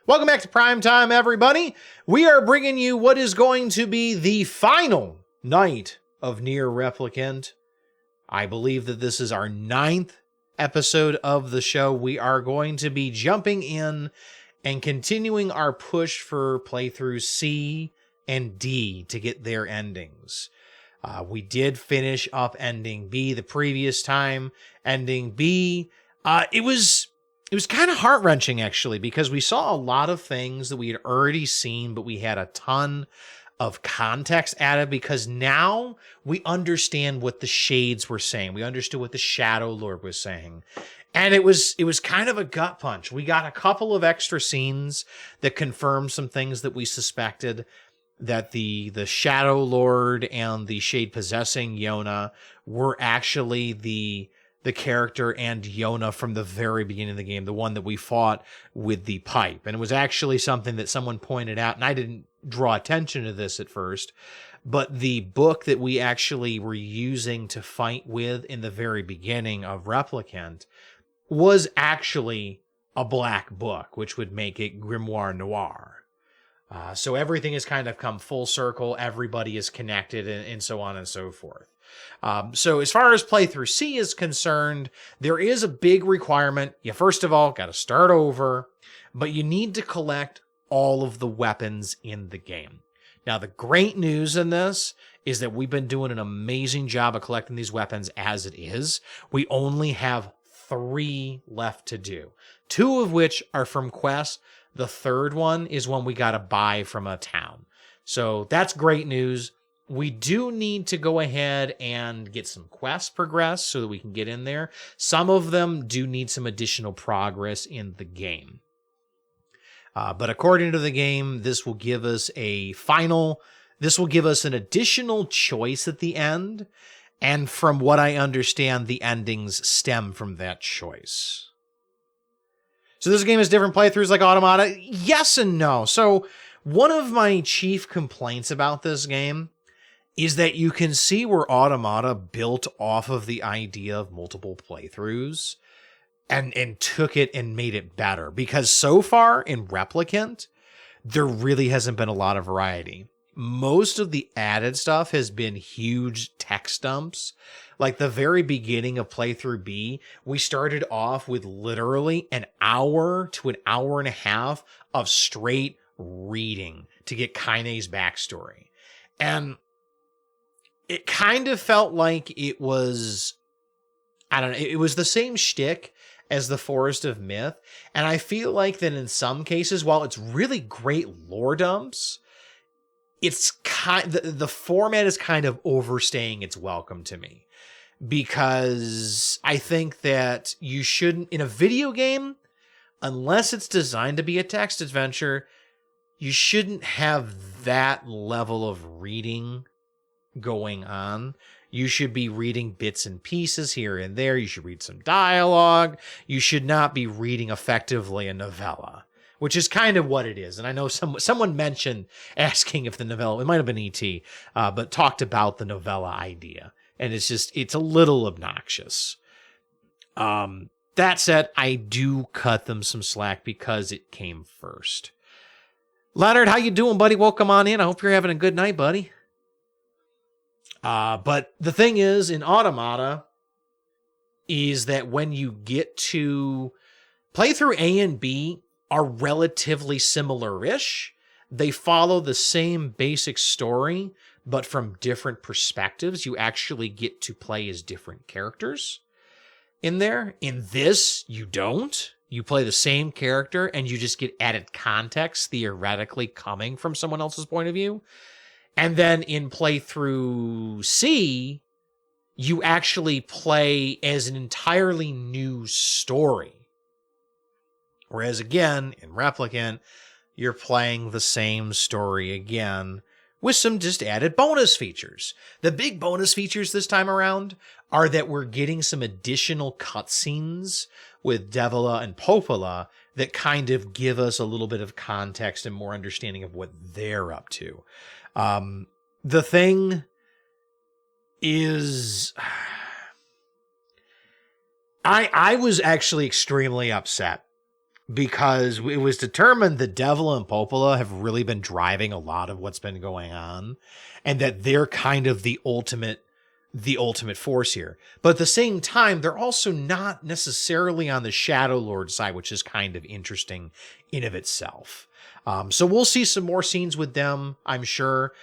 Welcome back to Primetime, everybody. We are bringing you what is going to be the final night of NieR Replicant. I believe that this is our 9th episode of the show. We are going to be jumping in and continuing our push for playthroughs C and D to get their endings. We did finish up ending B the previous time. Ending B, it was kind of heart-wrenching, actually, because we saw a lot of things that we had already seen, but we had a ton of context added because now we understand what the Shades were saying. We understood what the Shadowlord was saying. And it was kind of a gut punch. We got a couple of extra scenes that confirmed some things that we suspected, that the Shadowlord and the Shade possessing Yona were actually the character and Yona from the very beginning of the game, the one that we fought with the pipe. And it was actually something that someone pointed out, and I didn't draw attention to this at first, but the book that we actually were using to fight with in the very beginning of Replicant was actually a black book, which would make it Grimoire Noir. So everything has kind of come full circle, everybody is connected, and so on and so forth. So as far as playthrough C is concerned, there is a big requirement. You first of all got to start over, but you need to collect all of the weapons in the game. Now, the great news in this is that we've been doing an amazing job of collecting these weapons as it is. We only have 3 left to do, 2 of which are from quests. The third one is one we got to buy from a town. So that's great news. We do need to go ahead and get some quests progressed so that we can get in there. Some of them do need some additional progress in the game. But according to the game, this will give us an additional choice at the end. And from what I understand, the endings stem from that choice. So this game has different playthroughs like Automata? Yes and no. So one of my chief complaints about this game is that you can see where Automata built off of the idea of multiple playthroughs and took it and made it better. Because so far in Replicant, there really hasn't been a lot of variety. Most of the added stuff has been huge text dumps. Like the very beginning of playthrough B, we started off with literally an hour to an hour and a half of straight reading to get Kaine's backstory. And it kind of felt like it was, I don't know, it was the same shtick as the Forest of Myth. And I feel like that in some cases, while it's really great lore dumps, it's the format is kind of overstaying its welcome to me. Because I think that you shouldn't, in a video game, unless it's designed to be a text adventure, you shouldn't have that level of reading going on. You should be reading bits and pieces here and there. You should read some dialogue. You should not be reading effectively a novella, which is kind of what it is. And I know someone mentioned asking if the novella, it might have been E.T., but talked about the novella idea. And it's a little obnoxious. That said, I do cut them some slack because it came first. Leonard, how you doing, buddy? Welcome on in. I hope you're having a good night, buddy. But the thing is, in Automata, is that when you get to playthrough A and B are relatively similar-ish. They follow the same basic story, but from different perspectives. You actually get to play as different characters in there. In this, you don't. You play the same character, and you just get added context, theoretically coming from someone else's point of view. And then in playthrough C, you actually play as an entirely new story. Whereas again, in Replicant, you're playing the same story again with some just added bonus features. The big bonus features this time around are that we're getting some additional cutscenes with Devila and Popola that kind of give us a little bit of context and more understanding of what they're up to. The thing is, I was actually extremely upset because it was determined that Devil and Popola have really been driving a lot of what's been going on, and that they're kind of the ultimate force here. But at the same time, they're also not necessarily on the Shadowlord side, which is kind of interesting in of itself. So we'll see some more scenes with them, I'm sure.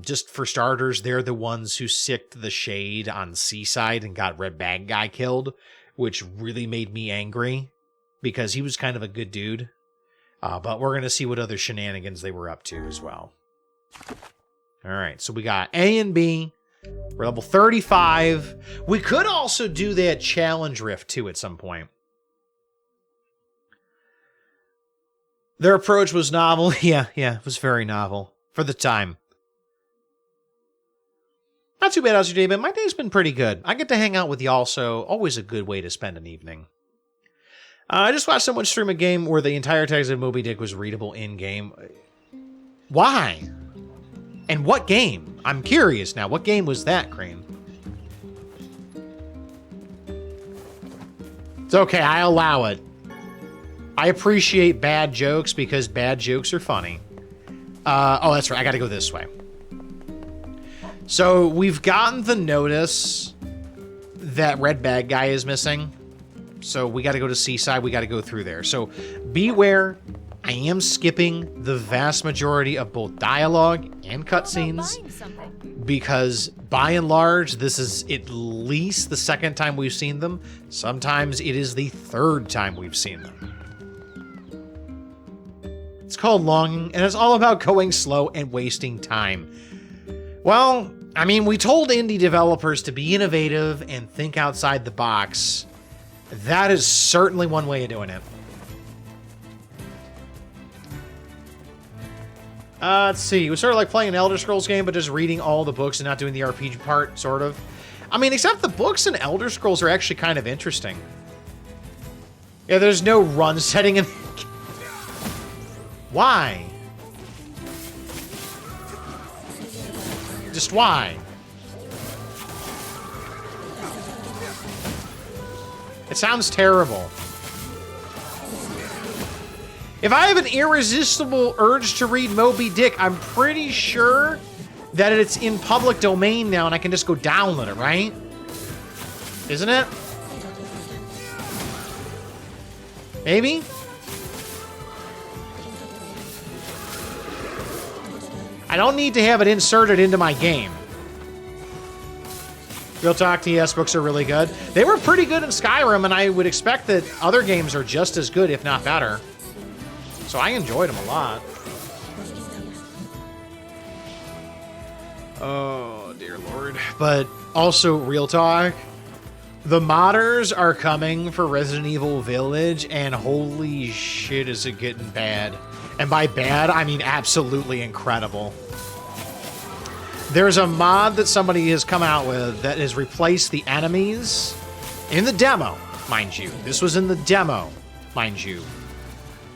Just for starters, they're the ones who sicked the Shade on Seaside and got Red Bag Guy killed, which really made me angry because he was kind of a good dude. But we're going to see what other shenanigans they were up to as well. All right, so we got A and B. We're level 35. We could also do that challenge rift too at some point. Their approach was novel. Yeah, it was very novel for the time. Not too bad, how's your day been? My day's been pretty good. I get to hang out with y'all, so always a good way to spend an evening. I just watched someone stream a game where the entire text of Moby Dick was readable in-game. Why? And what game? I'm curious now. What game was that, Crane? It's okay, I allow it. I appreciate bad jokes because bad jokes are funny. Oh, that's right. I got to go this way. So we've gotten the notice that Red Bag Guy is missing. So we got to go to Seaside. We got to go through there. So beware. I am skipping the vast majority of both dialogue and cutscenes because by and large, this is at least the second time we've seen them. Sometimes it is the third time we've seen them. It's called Longing, and it's all about going slow and wasting time. Well, I mean, we told indie developers to be innovative and think outside the box. That is certainly one way of doing it. Let's see. It was sort of like playing an Elder Scrolls game, but just reading all the books and not doing the RPG part, sort of. I mean, except the books in Elder Scrolls are actually kind of interesting. Yeah, there's no run setting in... Why? Just why? It sounds terrible. If I have an irresistible urge to read Moby Dick, I'm pretty sure that it's in public domain now and I can just go download it, right? Isn't it? Maybe? I don't need to have it inserted into my game. Real talk, TS books are really good. They were pretty good in Skyrim, and I would expect that other games are just as good, if not better. So I enjoyed them a lot. Oh, dear Lord. But also, real talk, the modders are coming for Resident Evil Village, and holy shit is it getting bad. And by bad, I mean absolutely incredible. There's a mod that somebody has come out with that has replaced the enemies in the demo, mind you. This was in the demo, mind you,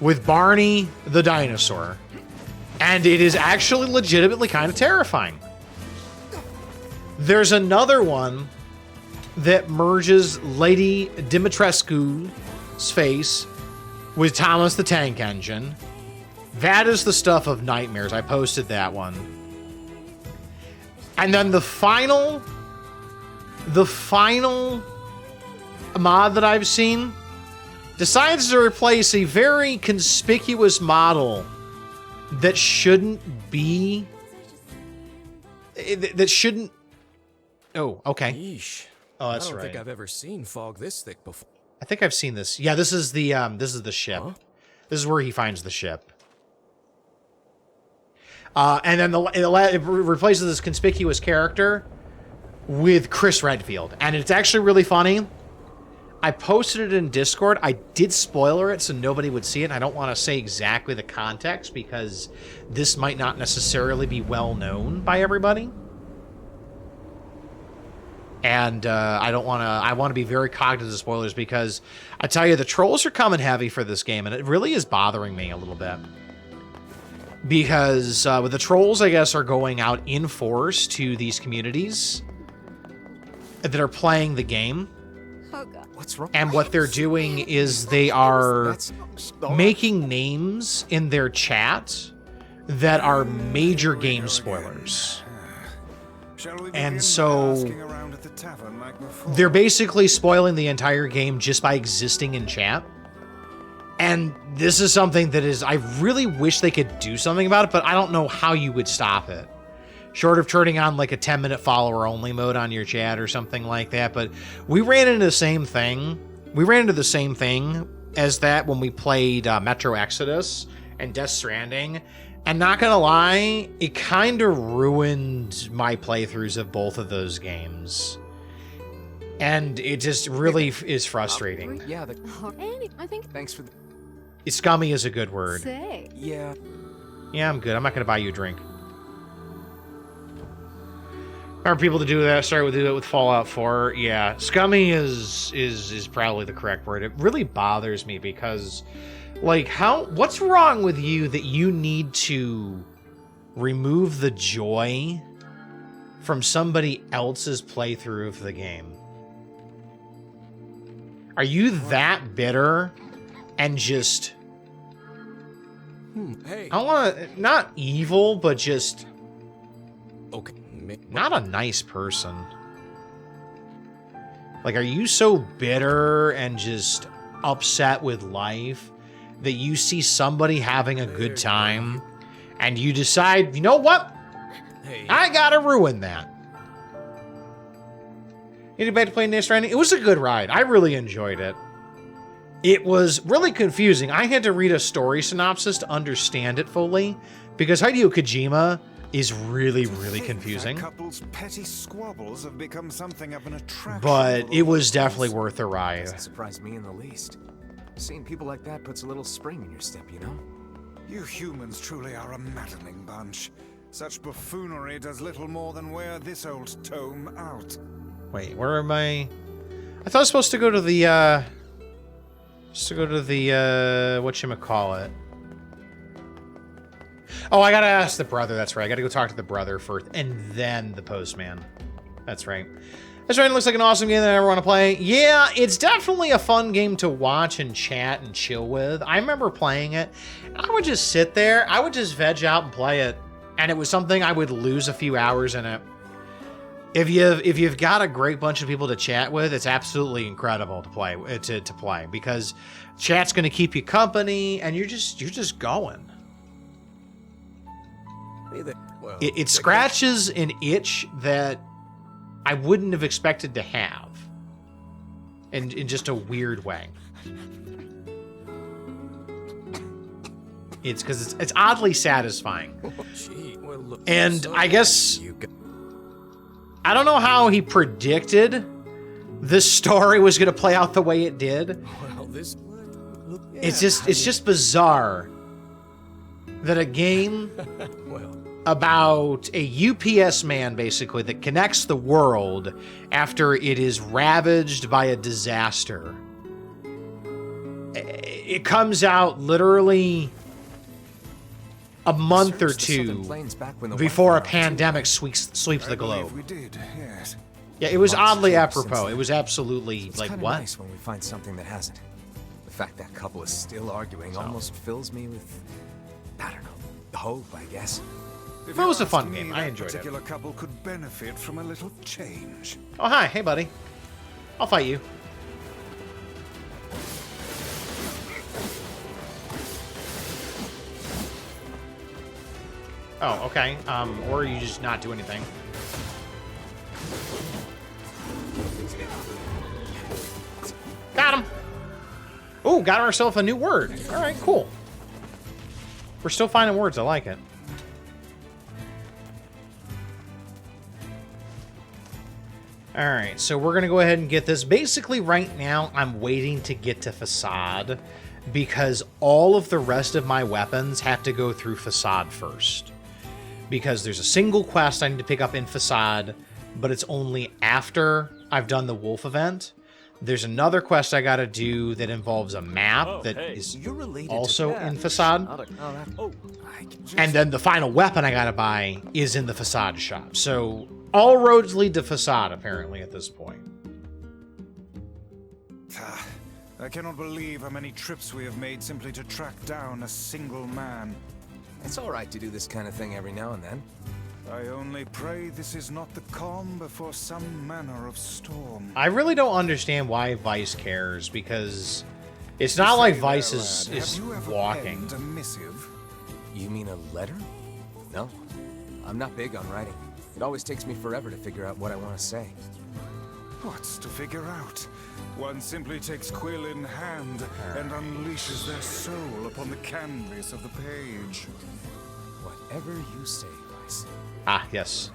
with Barney the dinosaur. And it is actually legitimately kind of terrifying. There's another one that merges Lady Dimitrescu's face with Thomas the Tank Engine. That is the stuff of nightmares. I posted that one. And then the final mod that I've seen decides to replace a very conspicuous model that shouldn't be... That shouldn't... Oh, okay. Yeesh. Oh, that's right. I don't think I've ever seen fog this thick before. I think I've seen this. Yeah, this is the ship. Huh? This is where he finds the ship. And then it replaces this conspicuous character with Chris Redfield. And it's actually really funny. I posted it in Discord. I did spoiler it so nobody would see it. I don't want to say exactly the context because this might not necessarily be well known by everybody. And I want to be very cognizant of spoilers because I tell you, the trolls are coming heavy for this game, and it really is bothering me a little bit. Because with the trolls, I guess, are going out in force to these communities that are playing the game. What What's wrong? And what they're doing is they are making names in their chat that are major game spoilers. And so they're basically spoiling the entire game just by existing in chat. And this is something that is, I really wish they could do something about it, but I don't know how you would stop it. Short of turning on like a 10-minute follower only mode on your chat or something like that. But we ran into the same thing. We ran into the same thing as that when we played Metro Exodus and Death Stranding. And not gonna lie, it kind of ruined my playthroughs of both of those games. And it just really is frustrating. Yeah, I think. thanks for the... Scummy is a good word. Say. Yeah. Yeah, I'm good. I'm not gonna buy you a drink. Remember people to do that, started to do that with Fallout 4. Yeah, scummy is probably the correct word. It really bothers me because, like, what's wrong with you that you need to remove the joy from somebody else's playthrough of the game? Are you that bitter and just... Hey. I don't want to... Not evil, but just... Okay. Not a nice person. Like, are you so bitter and just upset with life that you see somebody having a good time and you decide, you know what? Hey. I gotta ruin that. Anybody play NieR Stranding? It was a good ride. I really enjoyed it. It was really confusing. I had to read a story synopsis to understand it fully because Hideo Kojima is really, really confusing. Couples' petty squabbles have become something of an attraction. But it was definitely worth the ride. Doesn't surprise me in the least. Seeing people like that puts a little spring in your step, you know? You humans truly are a maddening bunch. Such buffoonery does little more than wear this old tome out. Wait, where am I? I thought I was supposed to go to the, whatchamacallit. Oh, I gotta ask the brother, that's right. I gotta go talk to the brother first, and then the postman. That's right. That's right, it looks like an awesome game that I ever want to play. Yeah, it's definitely a fun game to watch and chat and chill with. I remember playing it. I would just sit there, I would just veg out and play it. And it was something I would lose a few hours in it. If you've got a great bunch of people to chat with, it's absolutely incredible to play because chat's gonna keep you company and you're just going. Well, It scratches an itch that I wouldn't have expected to have. In just a weird way. It's because it's oddly satisfying. Gee, well, look, And so I guess... you got... I don't know how he predicted this story was going to play out the way it did. Well, this... Look, yeah, It's just bizarre that a game... well... about a UPS man, basically, that connects the world after it is ravaged by a disaster. It comes out literally a month or two before a pandemic sweeps the globe. We did, yes. Yeah, it was oddly Months apropos. since It was absolutely It's like, kinda what? nice when we find something that hasn't. The fact that couple is still arguing almost fills me with, I don't know, hope, I guess. If It was you a fun ask me, game. I that enjoyed it. particular couple could benefit from a little change. Oh, hi. Hey, buddy. I'll fight you. Oh, okay. Or you just not do anything. Got him. Ooh, got ourselves a new word. All right, cool. We're still finding words. I like it. All right, so we're going to go ahead and get this. Basically, right now, I'm waiting to get to Facade because all of the rest of my weapons have to go through Facade first. Because there's a single quest I need to pick up in Facade, but it's only after I've done the Wolf event. There's another quest I got to do that involves a map that is also in Facade. And then the final weapon I got to buy is in the Facade shop. So all roads lead to Facade, apparently, at this point. I cannot believe how many trips we have made simply to track down a single man. It's all right to do this kind of thing every now and then. I only pray this is not the calm before some manner of storm. I really don't understand why Vice cares, because it's not like Vice is Have you ever walking. penned a missive? You mean a letter? No. I'm not big on writing. It always takes me forever to figure out what I want to say. What's to figure out? One simply takes quill in hand and unleashes their soul upon the canvas of the page. Whatever you say, Vice. Ah, yes.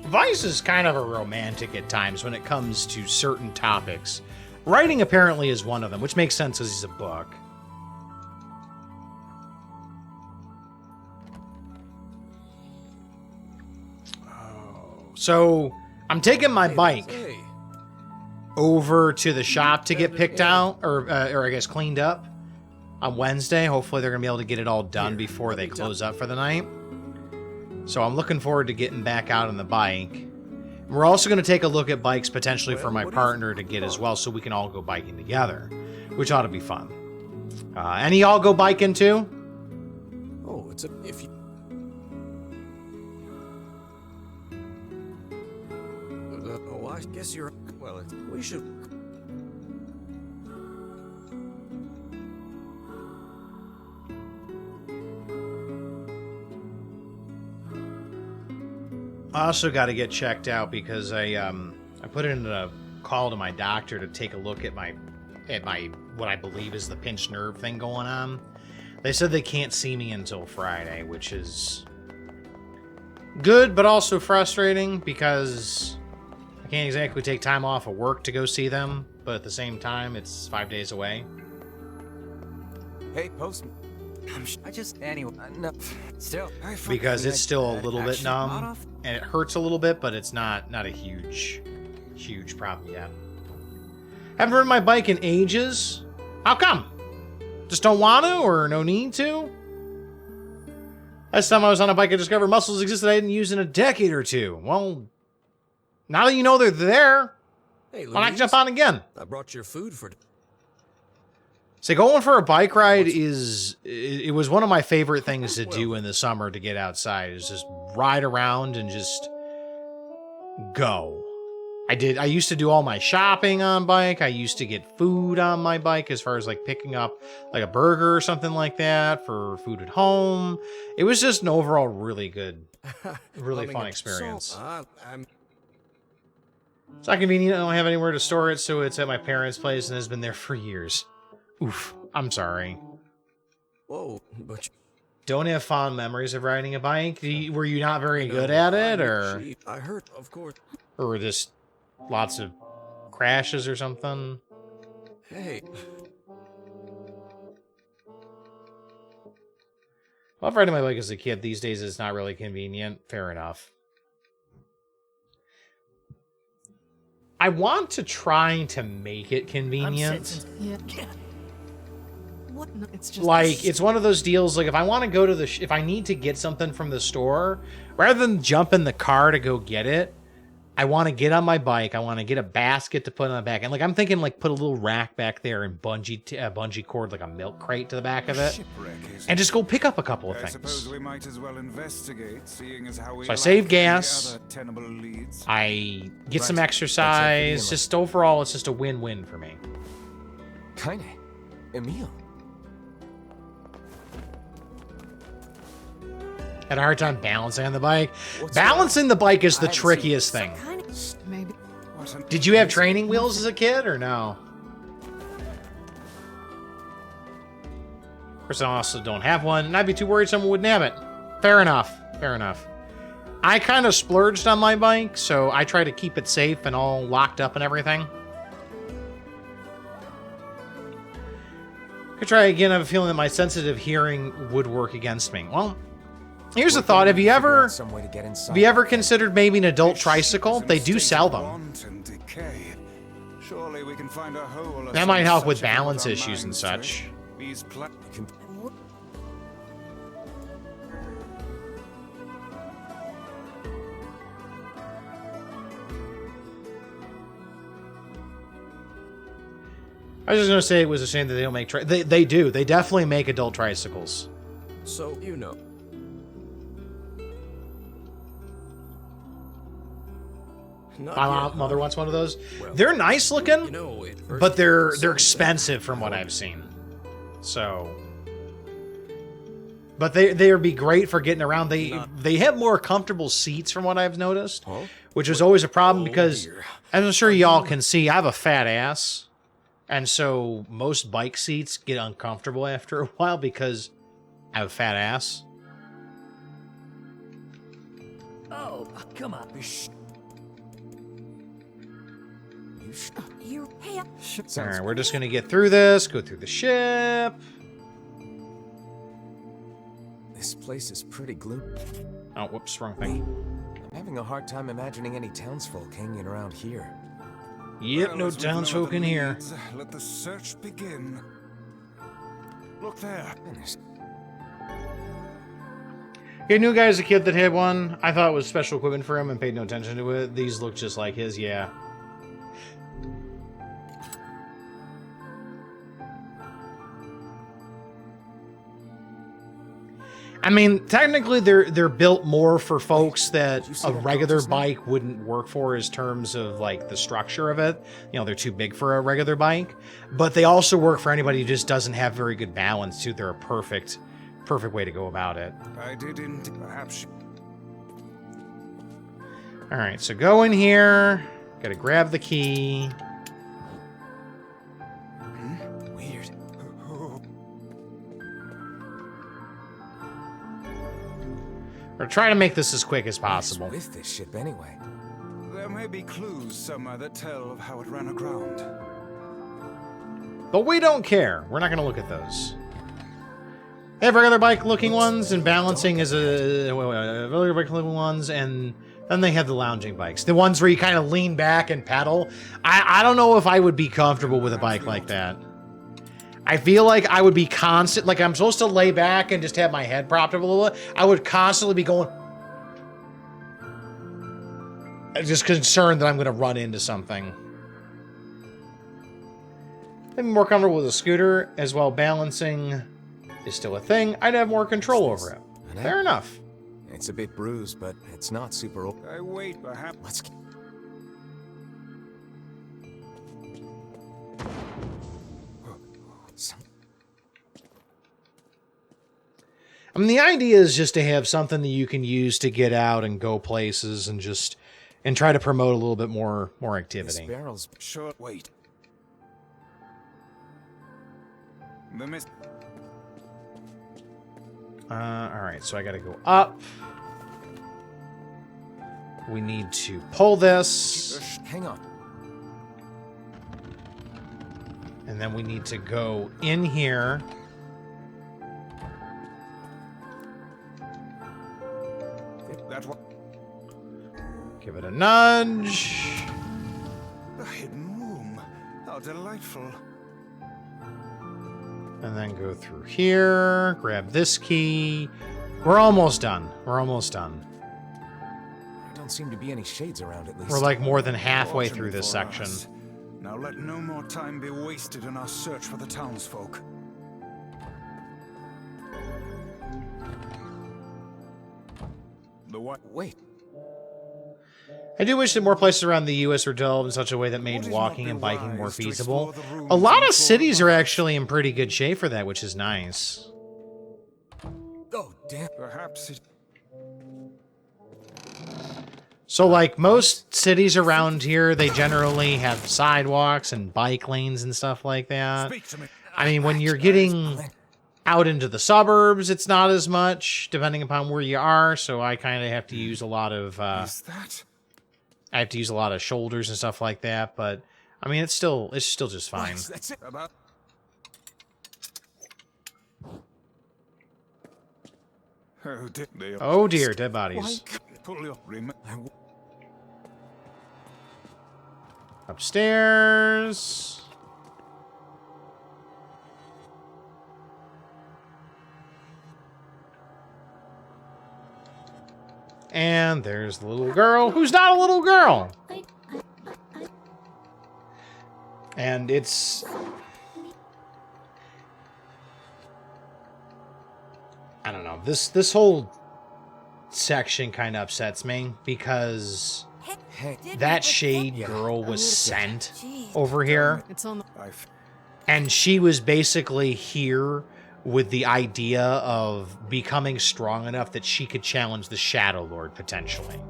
Vice is kind of a romantic at times when it comes to certain topics. Writing apparently is one of them, which makes sense because he's a book. So, I'm taking my bike Hey. over to the shop to get picked out, or I guess cleaned up on Wednesday. Hopefully they're going to be able to get it all done before they close up for the night. So I'm looking forward to getting back out on the bike. We're also going to take a look at bikes potentially for my partner to get as well, so we can all go biking together, which ought to be fun. Any y'all go biking too? Oh, it's a... if you... oh, I guess you're... well, we should... I also got to get checked out because I put in a call to my doctor to take a look at my what I believe is the pinched nerve thing going on. They said they can't see me until Friday, which is good but also frustrating because I can't exactly take time off of work to go see them, but at the same time it's 5 days away. Hey, postman. I just... anyway, No, still. Because it's still a little bit numb and it hurts a little bit, but it's not a huge problem yet. Haven't ridden my bike in ages. How come? Just don't want to, or no need to? Last time I was on a bike, I discovered muscles existed I didn't use in a decade or two. Well, now that you know they're there, Hey, why not Louise, jump on again? I brought your food for... So going for a bike ride it was one of my favorite things to do in the summer to get outside, is just ride around and just go. I used to do all my shopping on bike. I used to get food on my bike, as far as like picking up like a burger or something like that for food at home. It was just an overall really good, really fun experience. It's not convenient. I don't have anywhere to store it, so it's at my parents' place and has been there for years. Oof, I'm sorry. Whoa, but... Don't have fond memories of riding a bike? Were you not very good at it, or... I heard, of course. Or just lots of crashes or something? Hey. Well, riding my bike as a kid these days is not really convenient. Fair enough. I want to try to make it convenient. What? No, it's just Like, it's one of those deals, like, if I want to go to the... if I need to get something from the store, rather than jump in the car to go get it, I want to get on my bike. I want to get a basket to put on the back. And, like, I'm thinking, like, put a little rack back there and bungee cord, like a milk crate to the back of it. And just go pick up a couple of I things. suppose we might as well investigate, seeing as how we So I save lack gas. any other tenable leads. I get some Right. exercise. That's Just overall, it's just a win-win for me. Kinda. Emil. Had a hard time balancing on the bike. What's Balancing the bike is the I haven't seen trickiest thing. kind of... maybe... What an Did you have training wheels as a kid, or no? Of course, I also don't have one, and I'd be too worried someone wouldn't have it. Fair enough. Fair enough. I kind of splurged on my bike, so I try to keep it safe and all locked up and everything. Could try again. I have a feeling that my sensitive hearing would work against me. Well, here's a thought. Have you ever considered maybe an adult tricycle? They do sell them. Want and decay. Surely we can find a hole of That might some help with such in what balance our issues and minds such. take. These I was just gonna say it was a shame that they don't make they do. They definitely make adult tricycles. So, you know. My mother wants one of those. They're nice looking, but they're expensive from what I've seen. So, but they would be great for getting around. They have more comfortable seats from what I've noticed, which is always a problem because, as I'm sure y'all can see, I have a fat ass, and so most bike seats get uncomfortable after a while because I have a fat ass. Oh, come on. All right, we're just gonna get through this. Go through the ship. This place is pretty gloomy. Oh, whoops, wrong thing. I'm having a hard time imagining any townsfolk hanging around here. Yep, Well, no as with townsfolk other in here. needs, let the search begin. Look there. Goodness. I knew a guy as a kid that had one. I thought it was special equipment for him and paid no attention to it. These look just like his, yeah. I mean, technically, they're built more for folks that a regular bike wouldn't work for, as terms of like the structure of it. You know, they're too big for a regular bike, but they also work for anybody who just doesn't have very good balance too. They're a perfect way to go about it. I didn't. Perhaps. All right, so go in here. Got to grab the key. Weird. Or try to make this as quick as possible. What's with this ship anyway? There may be clues somewhere that tell of how it ran aground. But we don't care. We're not going to look at those. They have regular bike-looking ones, and balancing is regular bike-looking ones, and then they have the lounging bikes. The ones where you kind of lean back and pedal. I don't know if I would be comfortable with a bike like that. I feel like I would be constant, like I'm supposed to lay back and just have my head propped up a little bit. I would constantly be going, just concerned that I'm going to run into something. I'm more comfortable with a scooter as well. Balancing is still a thing. I'd have more control over it. Fair enough. It's a bit bruised, but it's not super old. I wait, perhaps. Let's... I mean, the idea is just to have something that you can use to get out and go places and just try to promote a little bit more activity. This barrel's... Sure. Wait. The mist. All right, so I got to go up. We need to pull this. Hang on. And then we need to go in here. That one. Give it a nudge. A hidden room. How delightful. And then go through here. Grab this key. We're almost done. We're almost done. There don't seem to be any shades around, at least. We're like more than halfway Fortunate through this for section. us. Now let no more time be wasted in our search for the townsfolk. The what? Wait. I do wish that more places around the U.S. were developed in such a way that made Would it walking not be and biking more wise to feasible. explore the rooms A lot and of cities are corridors? actually in pretty good shape for that, which is nice. Oh, damn. Perhaps it. So, like, most cities around here, they generally have sidewalks and bike lanes and stuff like that. Speak to me. I mean, when you're getting out into the suburbs, it's not as much, depending upon where you are, so I kind of have to use a lot of, Is that? I have to use a lot of shoulders and stuff like that, but, I mean, it's still just fine. That's it. About. Oh dear. They are- Oh dear, dead bodies. Pull your rem- Upstairs. And there's the little girl who's not a little girl. And it's I don't know. This whole section kind of upsets me because that Shade girl was sent over here, It's on the... and she was basically here with the idea of becoming strong enough that she could challenge the Shadowlord potentially.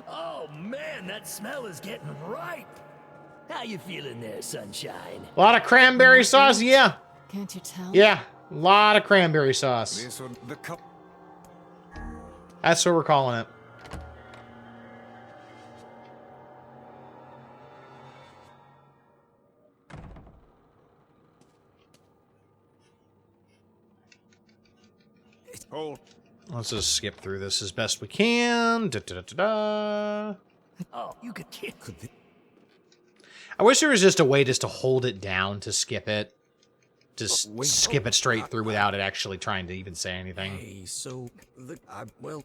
Oh man, that smell is getting ripe. How you feeling there, sunshine? A lot of cranberry sauce, yeah. Can't you tell? Yeah, a lot of cranberry sauce. This would the cup. That's what we're calling it. Hold. Let's just skip through this as best we can. Da-da-da-da-da. Oh, you could get... I wish there was just a way just to hold it down to skip it. Just skip it straight through without it actually trying to even say anything. Hey, so... well...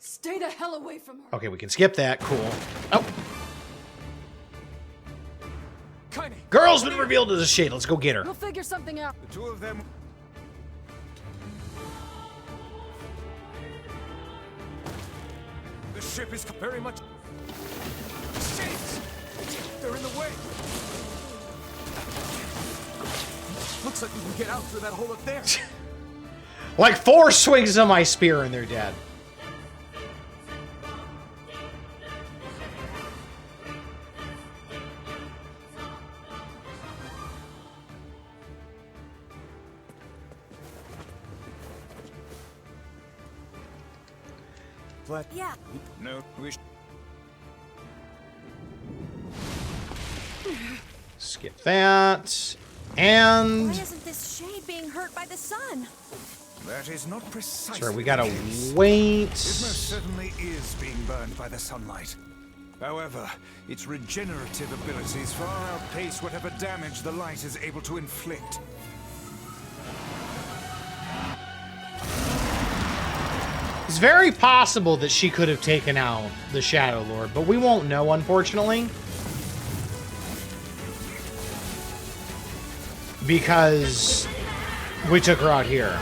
Stay the hell away from her. Okay, we can skip that. Cool. Oh. Girl's been revealed as a Shade. Let's go get her. We'll figure something out. The two of them. The ship is very much. Shades! They're in the way. Looks like we can get out through that hole up there. Like 4 swings of my spear and they're dead. What? Yeah. No, we. Skip that. And... Why isn't this shade being hurt by the sun? That is not precisely. Sorry, we the gotta case. wait. It most certainly is being burned by the sunlight. However, its regenerative abilities far outpace whatever damage the light is able to inflict. It's very possible that she could have taken out the Shadowlord, but we won't know, unfortunately. Because we took her out here.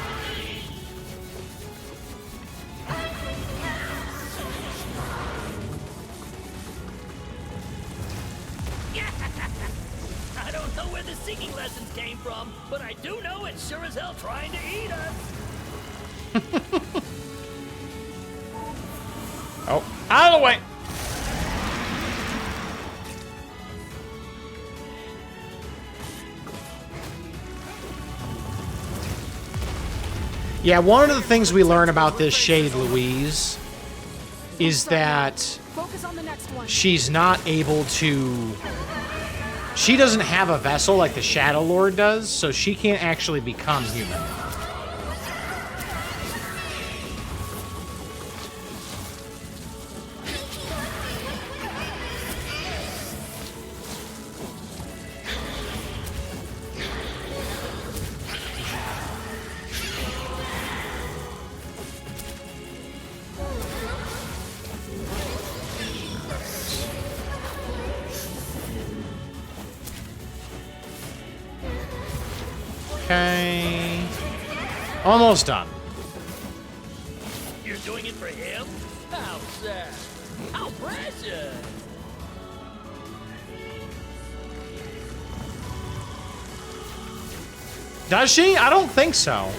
I don't know where the singing lessons came from, but I do know it's sure as hell trying to eat us. Oh, out of the way! Yeah, one of the things we learn about this Shade Louise is that Focus on the next one. she's not able to... She doesn't have a vessel like the Shadowlord does, so she can't actually become human. Okay. Almost done. You're doing it for him? How sad. How precious. Does she? I don't think so.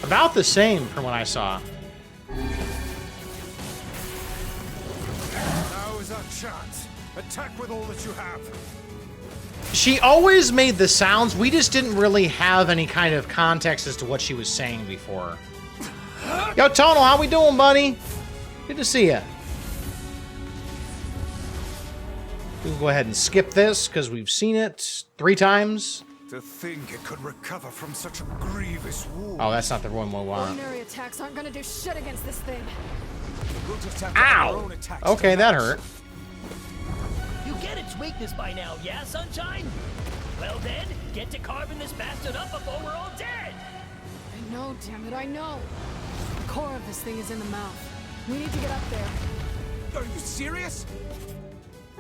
About the same from what I saw. Now is our chance. Attack with all that you have. She always made the sounds. We just didn't really have any kind of context as to what she was saying before. Yo, Tonal, how we doing, buddy? Good to see you. We'll go ahead and skip this because we've seen it 3 times. To think it could recover from such a grievous wound. Oh, that's not the one we want. Ordinary attacks aren't gonna do shit against this thing. We'll just have to have our Ow! own attacks Okay, to that match. hurt. You get its weakness by now, yeah, Sunshine? Well then, get to carving this bastard up before we're all dead! I know, damn it, I know. The core of this thing is in the mouth. We need to get up there. Are you serious?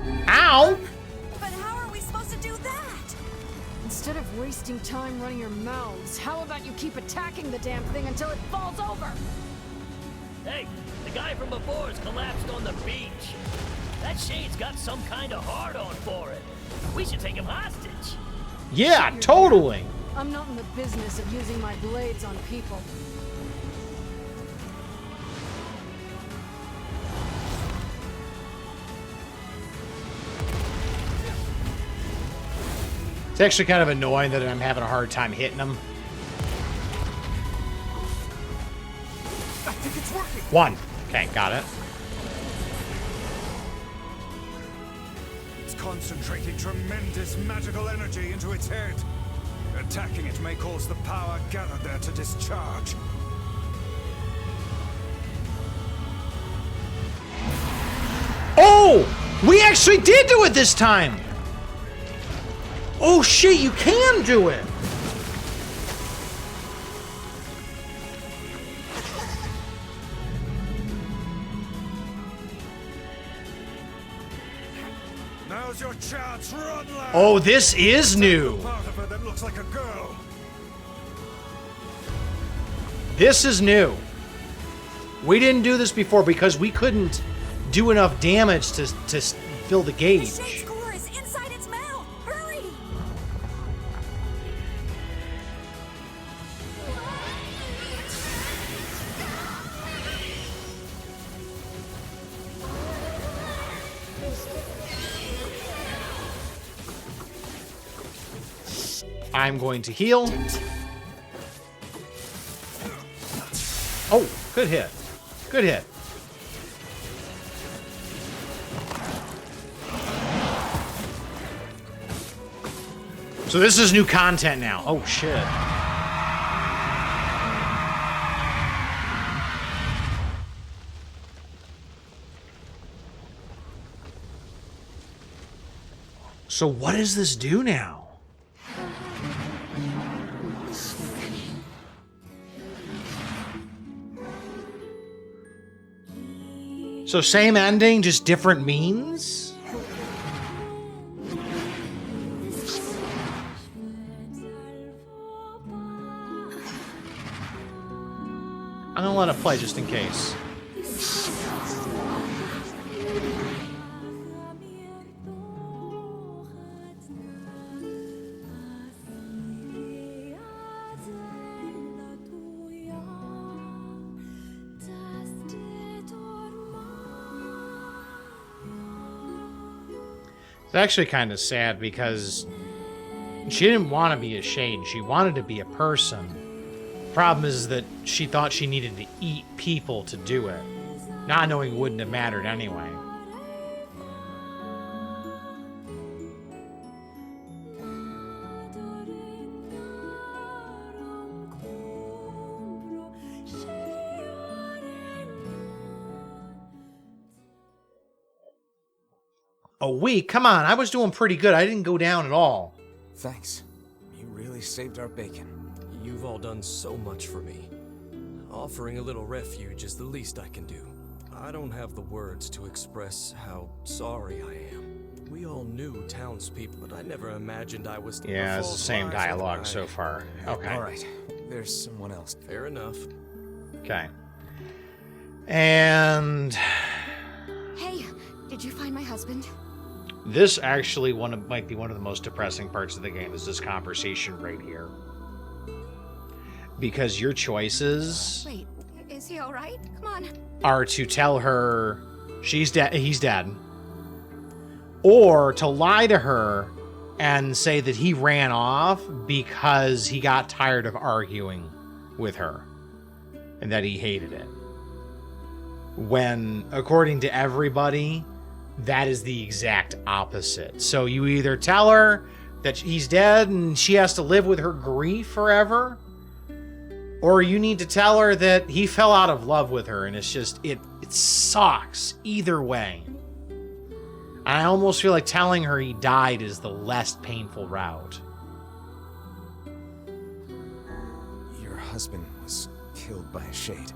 Ow! But how are we supposed to do that? Instead of wasting time running your mouths, how about you keep attacking the damn thing until it falls over? Hey, the guy from before's collapsed on the beach. That shade's got some kind of hard-on for it. We should take him hostage. Yeah, totally. I'm not in the business of using my blades on people. It's actually kind of annoying that I'm having a hard time hitting them. I think it's working. One. Okay, got it. It's concentrating tremendous magical energy into its head. Attacking it may cause the power gathered there to discharge. Oh! We actually did do it this time! Oh shit, you can do it! Now's your chance, run, lad. Oh, this is new! Part of her that looks like a girl. This is new. We didn't do this before because we couldn't do enough damage to fill the The gauge. shade's core is inside its mouth. Hurry! I'm going to heal. Oh, good hit. Good hit. So this is new content now. Oh, shit. So what does this do now? So same ending, just different means? I'm gonna let it play just in case. It's actually kind of sad because she didn't want to be a shade. She wanted to be a person. Problem is that she thought she needed to eat people to do it, not knowing it wouldn't have mattered anyway. A week? Come on, I was doing pretty good. I didn't go down at all. Thanks. You really saved our bacon. You've all done so much for me. Offering a little refuge is the least I can do. I don't have the words to express how sorry I am. We all knew townspeople, but I never imagined I was... Yeah, it's the same dialogue so far. Okay. All right. There's someone else. Fair enough. Okay. And Hey, did you find my husband? this actually might be one of the most depressing parts of the game is this conversation right here. Because your choices Wait, is he all right? Come on. are to tell her he's dead, or to lie to her and say that he ran off because he got tired of arguing with her and that he hated it. When, according to everybody, that is the exact opposite. So you either tell her that he's dead and she has to live with her grief forever, or you need to tell her that he fell out of love with her, and it's just, it sucks either way. I almost feel like telling her he died is the less painful route. Your husband was killed by a shade.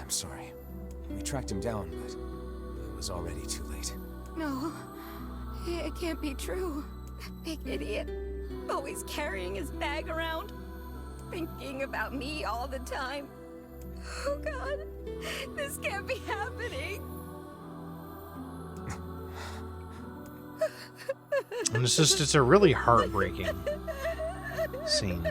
I'm sorry. We tracked him down, but it was already too late. No, it can't be true. That big idiot, always carrying his bag around, thinking about me all the time. Oh God, this can't be happening. And it's a really heartbreaking scene.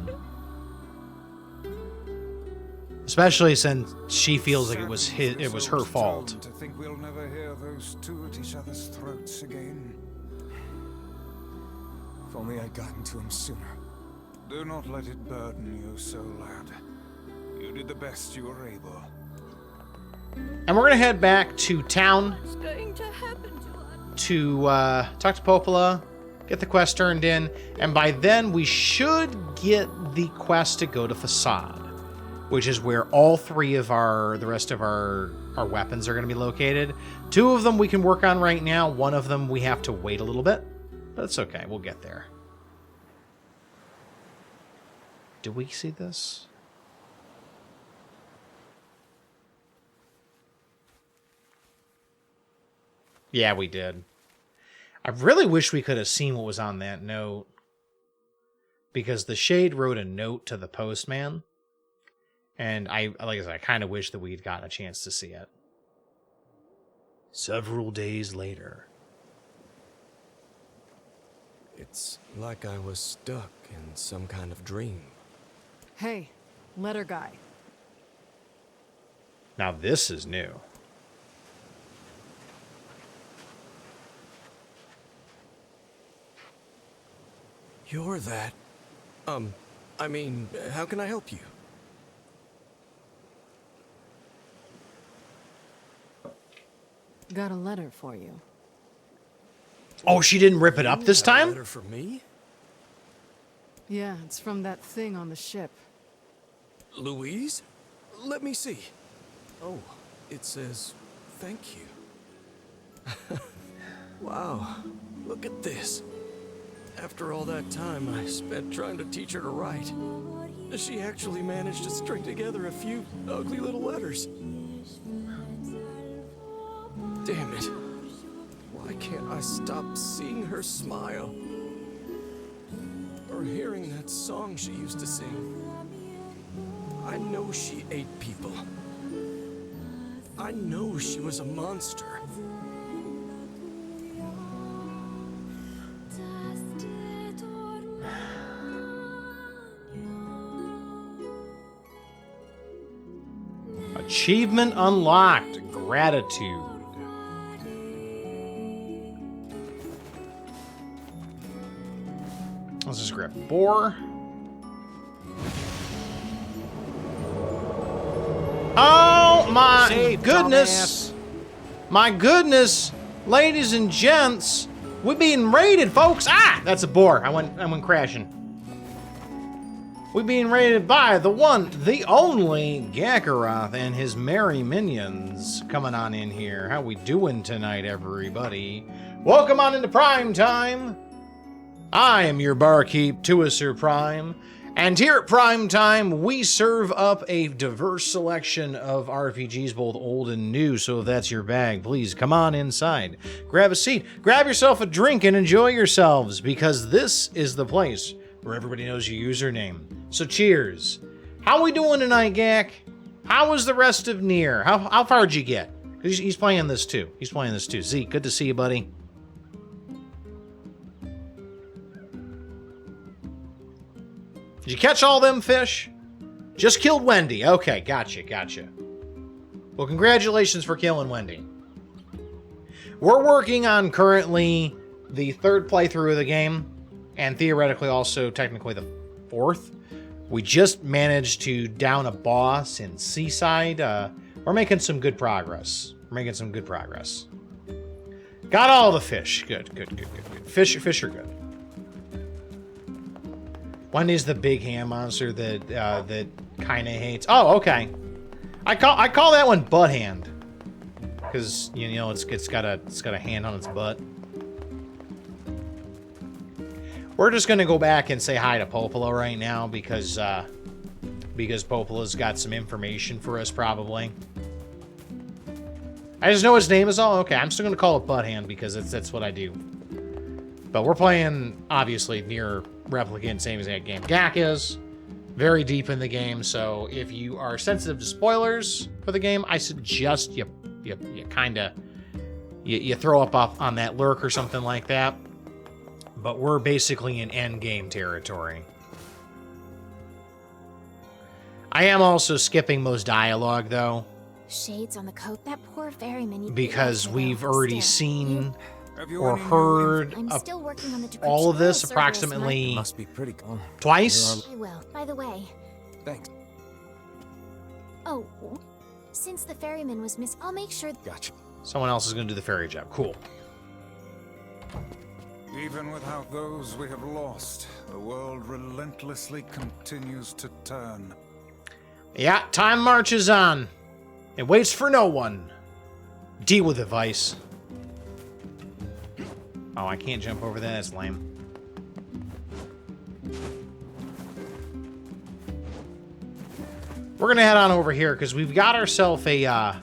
Especially since she feels like it was her fault. To think we'll never hear those two at each other's throats again. If only I'd gotten to him sooner. Do not let it burden you so, lad. You did the best you were able. And we're gonna head back to town What's going to happen to us? to talk to Popola, get the quest turned in, and by then we should get the quest to go to Facade, which is where all three of the rest of our weapons are going to be located. 2 of them we can work on right now. 1 of them we have to wait a little bit, but it's okay. We'll get there. Do we see this? Yeah, we did. I really wish we could have seen what was on that note, because the Shade wrote a note to the postman, and like I said, I kind of wish that we'd gotten a chance to see it. Several days later. It's like I was stuck in some kind of dream. Hey, letter guy. Now this is new. You're that... I mean, how can I help you? Got a letter for you. Oh, she didn't rip it up this A time? letter for me? Yeah, it's from that thing on the ship. Louise? Let me see. Oh, it says, thank you. Wow, look at this. After all that time I spent trying to teach her to write, she actually managed to string together a few ugly little letters. Damn it. Why can't I stop seeing her smile? Or hearing that song she used to sing? I know she ate people. I know she was a monster. Achievement unlocked. Gratitude. Let's just grab boar. Oh my Save, goodness! My goodness, ladies and gents, we're being raided, folks. Ah, that's a boar. I went crashing. We're being raided by the one, the only Gakaroth and his merry minions coming on in here. How we doing tonight, everybody? Welcome on into Prime Time. I am your barkeep, Tuaser Prime, and here at Prime Time, we serve up a diverse selection of RPGs, both old and new, so if that's your bag, please come on inside. Grab a seat, grab yourself a drink, and enjoy yourselves, because this is the place where everybody knows your username. So cheers. How we doing tonight, Gak? How was the rest of NieR? How far did you get? He's playing this too. He's playing this too. Zeke, good to see you, buddy. Did you catch all them fish? Just killed Wendy. Okay, gotcha. Well, congratulations for killing Wendy. We're working on currently the 3rd playthrough of the game, and theoretically also technically the 4th. We just managed to down a boss in Seaside. We're making some good progress. Got all the fish. Good. Fish are good. Wendy's the big hand monster that kind of hates. Oh, okay. I call that one butt hand, because you know it's got a hand on its butt. We're just gonna go back and say hi to Popola right now because Popola's got some information for us probably. I just know his name is all. Okay, I'm still going to call it Butthand because that's what I do. But we're playing, obviously, NieR Replicant, same exact game Gak is. Very deep in the game, so if you are sensitive to spoilers for the game, I suggest you kind of you throw up off on that lurk or something like that. But we're basically in end game territory. I am also skipping most dialogue though, Shades on the coat. That poor ferryman. because we've already seen Have you or any new heard I'm still working on the all of this decryption. approximately Must be pretty cool. twice. I will. By the way, Thanks. oh, since the ferryman was I'll make sure. Gotcha. Someone else is going to do the ferry job. Cool. Even without those we have lost, the world relentlessly continues to turn. Yeah, time marches on. It waits for no one. Deal with it, Vice. Oh, I can't jump over that. That's lame. We're gonna head on over here because we've got ourselves a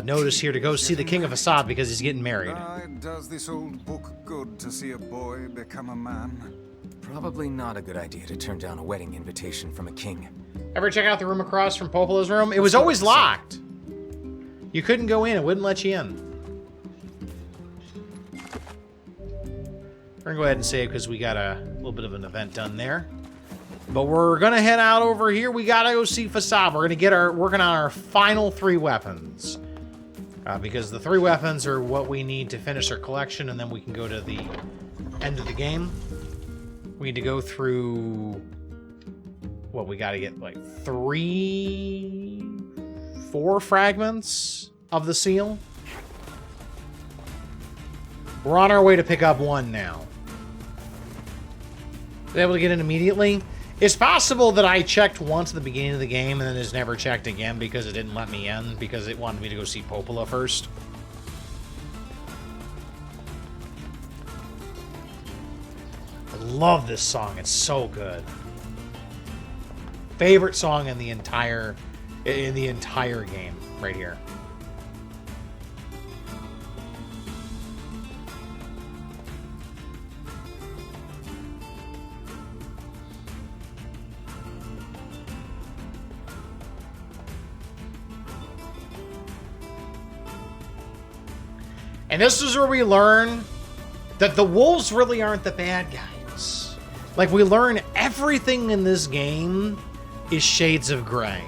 notice here to go see the King of Assad because he's getting married. Does this old book good to see a boy become a man? Probably not a good idea to turn down a wedding invitation from a king. Ever check out the room across from Popola's room? It was always locked. You couldn't go in. It wouldn't let you in. We're gonna go ahead and save because we got a little bit of an event done there. But we're gonna head out over here. We gotta go see Facade. We're gonna get working on our final 3 weapons. Because the 3 weapons are what we need to finish our collection, and then we can go to the end of the game. We need to go through... What, we gotta get like 4 fragments of the seal. We're on our way to pick up 1 now. Be able to get in immediately? It's possible that I checked once at the beginning of the game and then it's never checked again because it didn't let me in because it wanted me to go see Popola first. I love this song. It's so good. Favorite song in the entire game right here. And this is where we learn that the wolves really aren't the bad guys. Like, we learn everything in this game is shades of gray.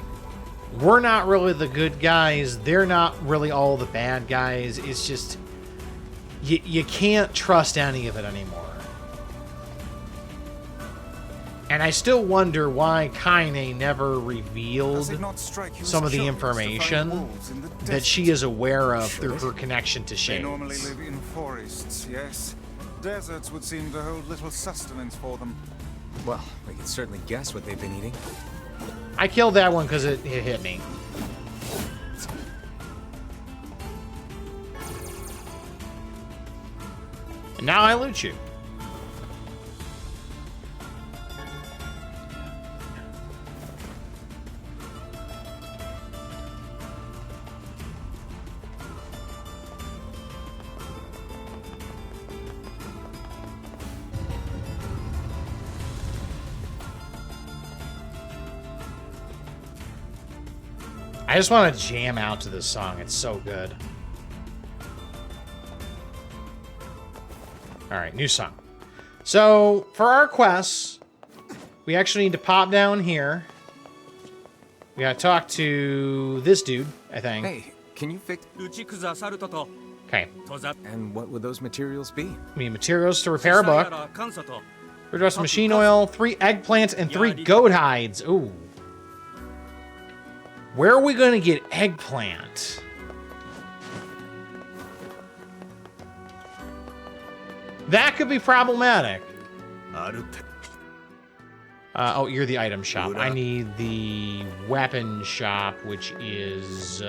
We're not really the good guys. They're not really all the bad guys. It's just... You can't trust any of it anymore. And I still wonder why Kaine never revealed some of the information that she is aware of through her connection to They Shades. normally live in forests, yes. Deserts would seem to hold little sustenance for them. Well, we can certainly guess what they've been eating. I killed that one because it hit me. And now I loot you. I just want to jam out to this song. It's so good. Alright, new song. So, for our quests, we actually need to pop down here. We gotta talk to this dude, I think. Hey, can you fix... Okay. And what would those materials be? We need materials to repair a book. Redress machine oil, 3 eggplants, and 3 goat hides. Ooh. Where are we going to get eggplant? That could be problematic. Oh, you're the item shop. I need the weapon shop, which is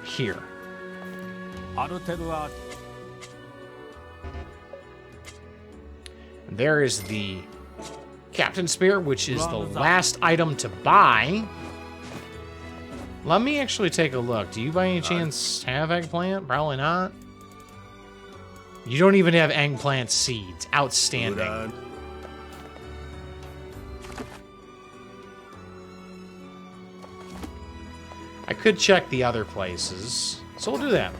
here. There is the Captain Spear, which is the last item to buy. Let me actually take a look. Do you by any chance have eggplant? Probably not. You don't even have eggplant seeds. Outstanding. I could check the other places, so we'll do that.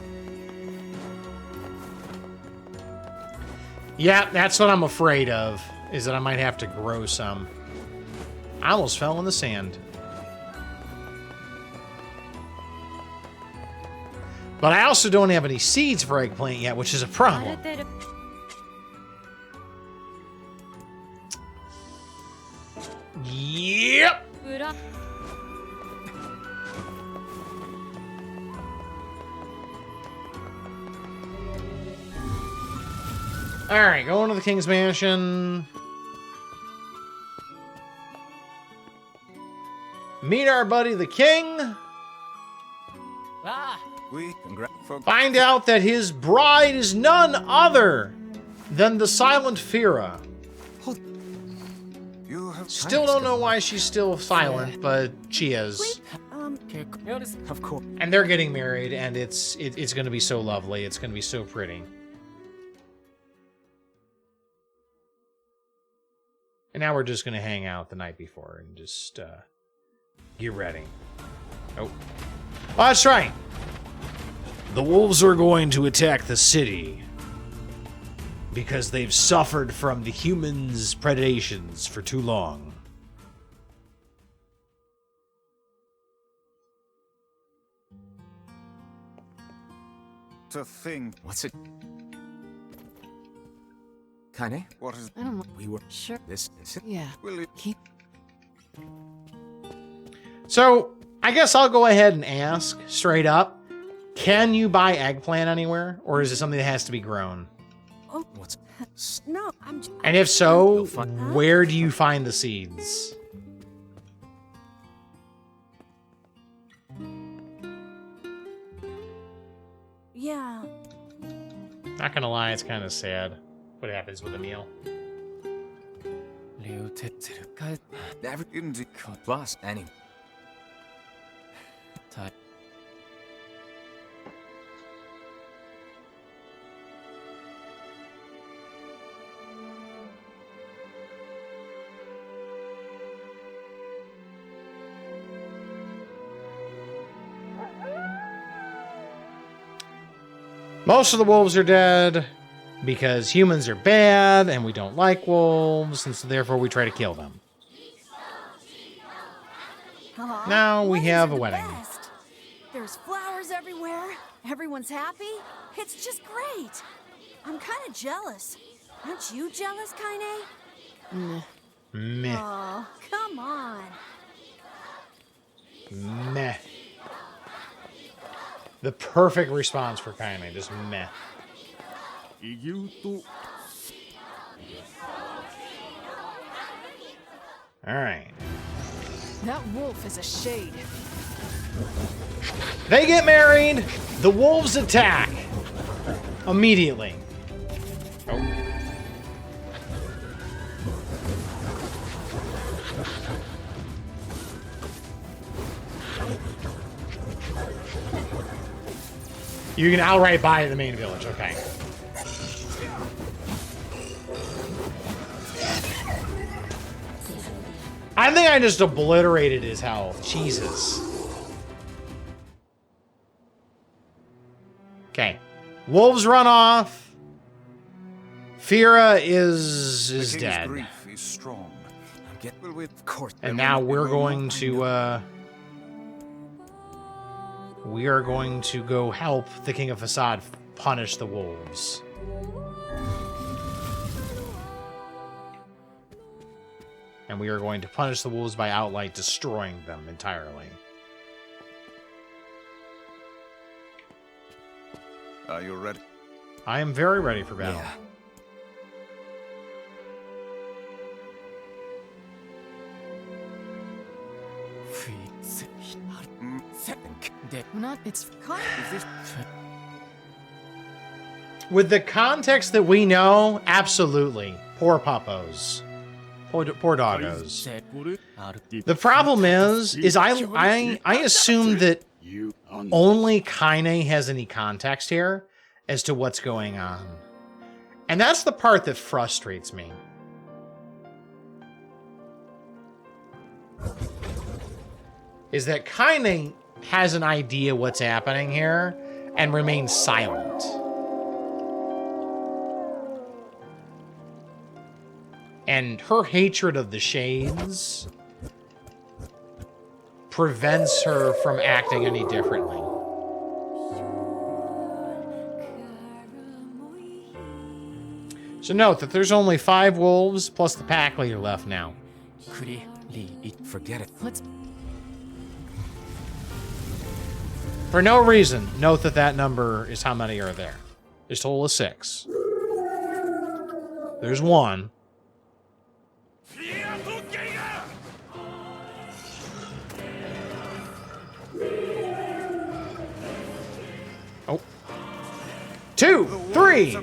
Yeah, that's what I'm afraid of, is that I might have to grow some. I almost fell in the sand. But I also don't have any seeds for eggplant yet, which is a problem. Yep. Alright, going to the King's Mansion. Meet our buddy the King. Find out that his bride is none other than the Silent Fira. Still don't know why she's still silent, but she is. Of course. And they're getting married, and it's going to be so lovely. It's going to be so pretty. And now we're just going to hang out the night before and just get ready. Oh, that's right. The wolves are going to attack the city because they've suffered from the humans' predations for too long. To think. What's it? Kaine? What is? I don't know. We were Sure. this. Is it? Yeah. Will it Keep. So, I guess I'll go ahead and ask straight up. Can you buy eggplant anywhere? Or is it something that has to be grown? Oh, What's? no, I'm. And if so, You'll find- where do you find the seeds? Yeah. Not gonna lie, it's kind of sad what happens with a meal. Never indeed. Plus, any. Most of the wolves are dead because humans are bad and we don't like wolves, and so therefore we try to kill them. Now we have a wedding. Best. There's flowers everywhere. Everyone's happy. It's just great. I'm kind of jealous. Aren't you jealous, Kaine? Meh. Oh, come on. Meh. The perfect response for Kaine, just meh. Alright. That wolf is a shade. They get married. The wolves attack. Immediately. Oh. You can outright buy the main village, okay. I think I just obliterated his health. Jesus. Okay. Wolves run off. Fira is the king's dead. grief is strong. Will we, of course. And now we're going to we are going to go help the King of Facade punish the wolves. And we are going to punish the wolves by outright destroying them entirely. Are you ready? I am very ready for battle. Yeah. Not. It's kind of. With the context that we know, absolutely. Poor puppos. Poor doggos. The problem is I assume that only Kaine has any context here as to what's going on. And that's the part that frustrates me. Is that Kaine has an idea what's happening here and remains silent. And her hatred of the Shades prevents her from acting any differently. So note that there's only 5 wolves plus the pack leader left now. Forget it. For no reason, note that that number is how many are there. There's a total of 6. There's 1. Oh. 2, 3,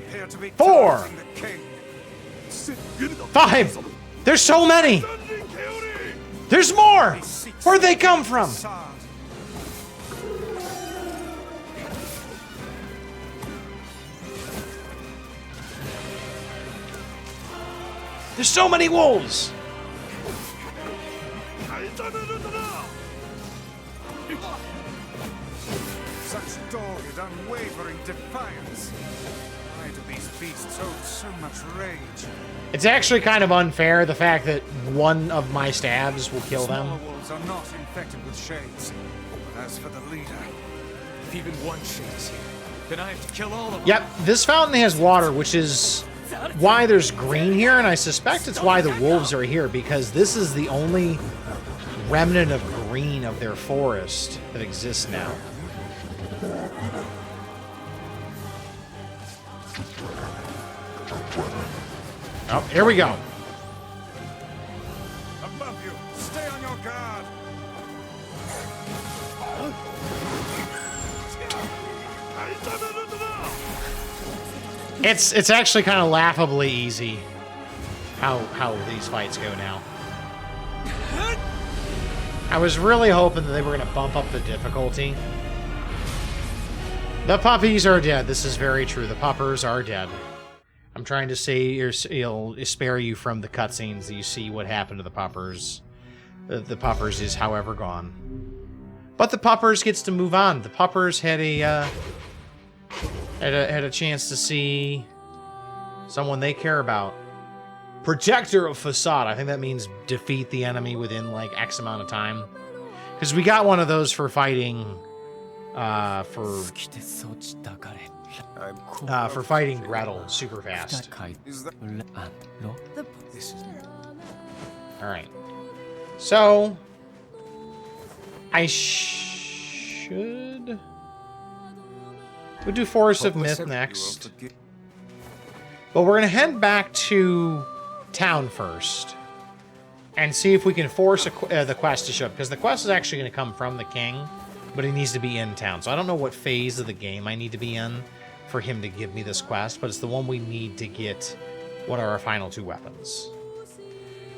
4, 5. There's so many. There's more. Where'd they come from? There's so many wolves! Such dogged, unwavering defiance. Why do these beasts hold so much rage? It's actually kind of unfair, the fact that one of my stabs will kill them. Smaller wolves are not infected with shades. But as for the leader, If even one shade is here, then I have to kill all of them. Yep, this fountain has water, which is why there's green here, and I suspect it's why the wolves are here, because this is the only remnant of green of their forest that exists now. Oh, here we go. above you, stay on your guard. It's actually kind of laughably easy how these fights go now. I was really hoping that they were going to bump up the difficulty. The puppies are dead. This is very true. The puppers are dead. I'm trying to say, it'll spare you from the cutscenes that you see what happened to the puppers. The puppers is, however, gone. But the puppers gets to move on. The puppers had a chance to see someone they care about. Protector of Facade. I think that means defeat the enemy within like X amount of time. Because we got one of those for fighting for fighting Gretel super fast. Is that This is Alright. So I should we'll do Forest of Myth next. But we're gonna head back to town first and see if we can force the quest to show up, because the quest is actually going to come from the king, but he needs to be in town. So I don't know what phase of the game I need to be in for him to give me this quest, but it's the one we need to get what are our final 2 weapons.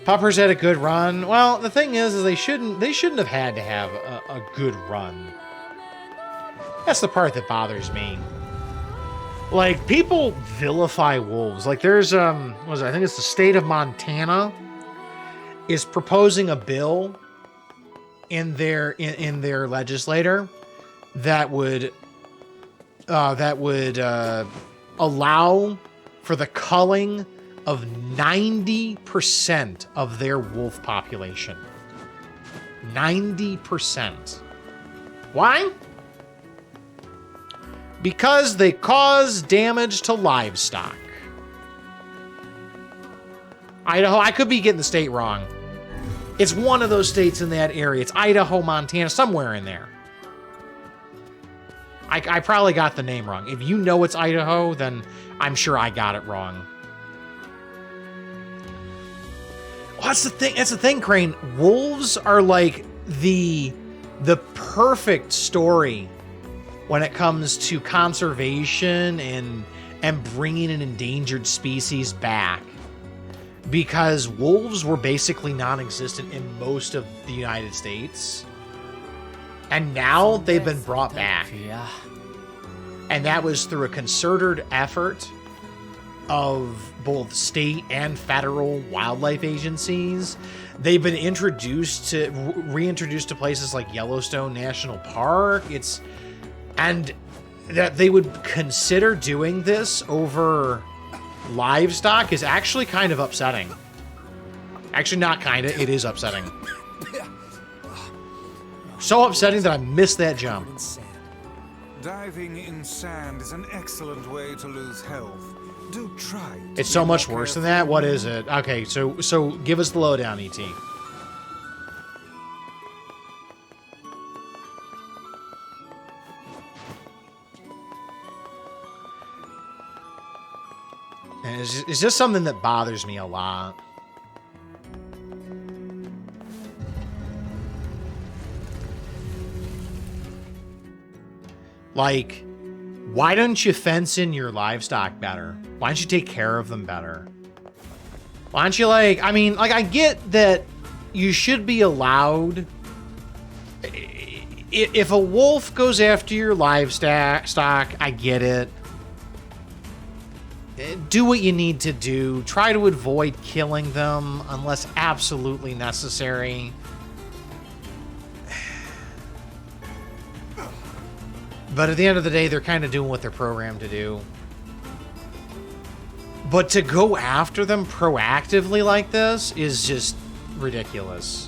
Puppers had a good run. Well, the thing is they shouldn't have had to have a good run. That's the part that bothers me. Like, people vilify wolves. Like, there's, I think it's the state of Montana is proposing a bill in their legislature that would allow for the culling of 90% of their wolf population. 90%. Why? Because they cause damage to livestock. Idaho, I could be getting the state wrong. It's one of those states in that area. It's Idaho, Montana, somewhere in there. I probably got the name wrong. If you know it's Idaho, then I'm sure I got it wrong. Well, that's the thing. That's the thing, Crane. Wolves are like the perfect story when it comes to conservation and bringing an endangered species back. because wolves were basically non-existent in most of the United States. And now they've been brought back. And that was through a concerted effort of both state and federal wildlife agencies. They've been reintroduced to places like Yellowstone National Park. And that they would consider doing this over livestock is actually kind of upsetting. Actually, not kind of, it is upsetting. So upsetting that I missed that jump. Diving in sand is an excellent way to lose health. Do try. It's so much worse than that. What is it? Okay, so give us the lowdown, ET. And it's just something that bothers me a lot. Like, why don't you fence in your livestock better? Why don't you take care of them better? Why don't you, like, I mean, like, I get that you should be allowed. If a wolf goes after your livestock, I get it. Do what you need to do. Try to avoid killing them unless absolutely necessary. But at the end of the day, they're kind of doing what they're programmed to do. But to go after them proactively like this is just ridiculous.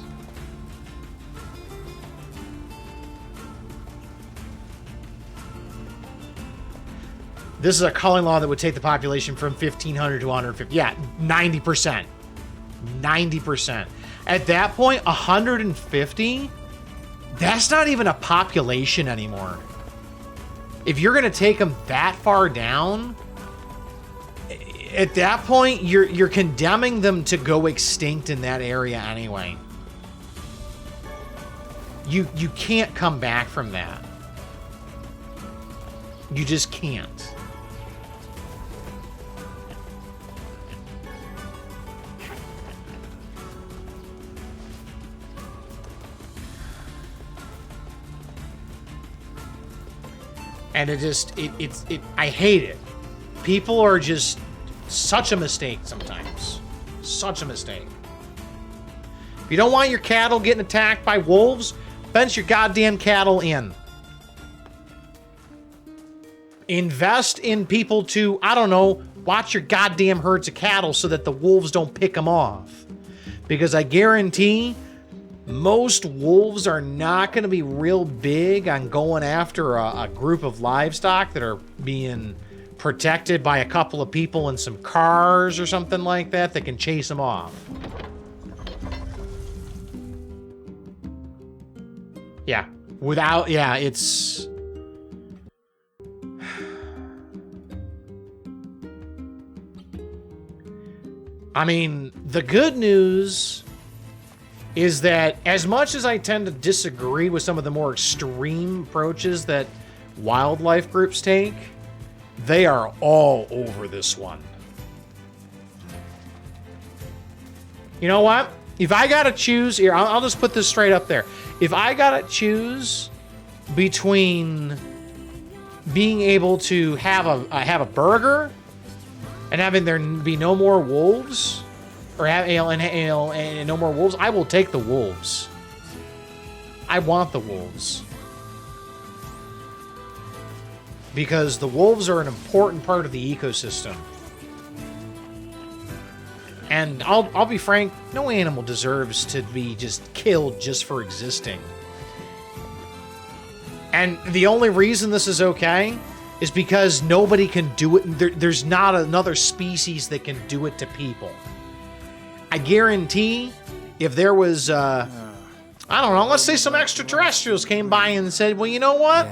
This is a culling law that would take the population from 1,500 to 150. Yeah, 90%. 90%. At that point, 150, that's not even a population anymore. If you're going to take them that far down, at that point, you're condemning them to go extinct in that area anyway. You can't come back from that. You just can't. And I hate it. People are just such a mistake sometimes. Such a mistake. If you don't want your cattle getting attacked by wolves, fence your goddamn cattle in. Invest in people to, I don't know, watch your goddamn herds of cattle so that the wolves don't pick them off. Because I guarantee most wolves are not going to be real big on going after a group of livestock that are being protected by a couple of people in some cars or something like that that can chase them off. Yeah. It's... I mean, the good news is that as much as I tend to disagree with some of the more extreme approaches that wildlife groups take, they are all over this one. You know what? If I gotta choose here, I'll just put this straight up there. If I gotta choose between being able to have a burger and having there be no more wolves, or have and no more wolves, I will take the wolves. I want the wolves. Because the wolves are an important part of the ecosystem. And I'll be frank, no animal deserves to be just killed just for existing. And the only reason this is okay is because nobody can do it. There's not another species that can do it to people. I guarantee if there was, I don't know, let's say some extraterrestrials came by and said, well, you know what?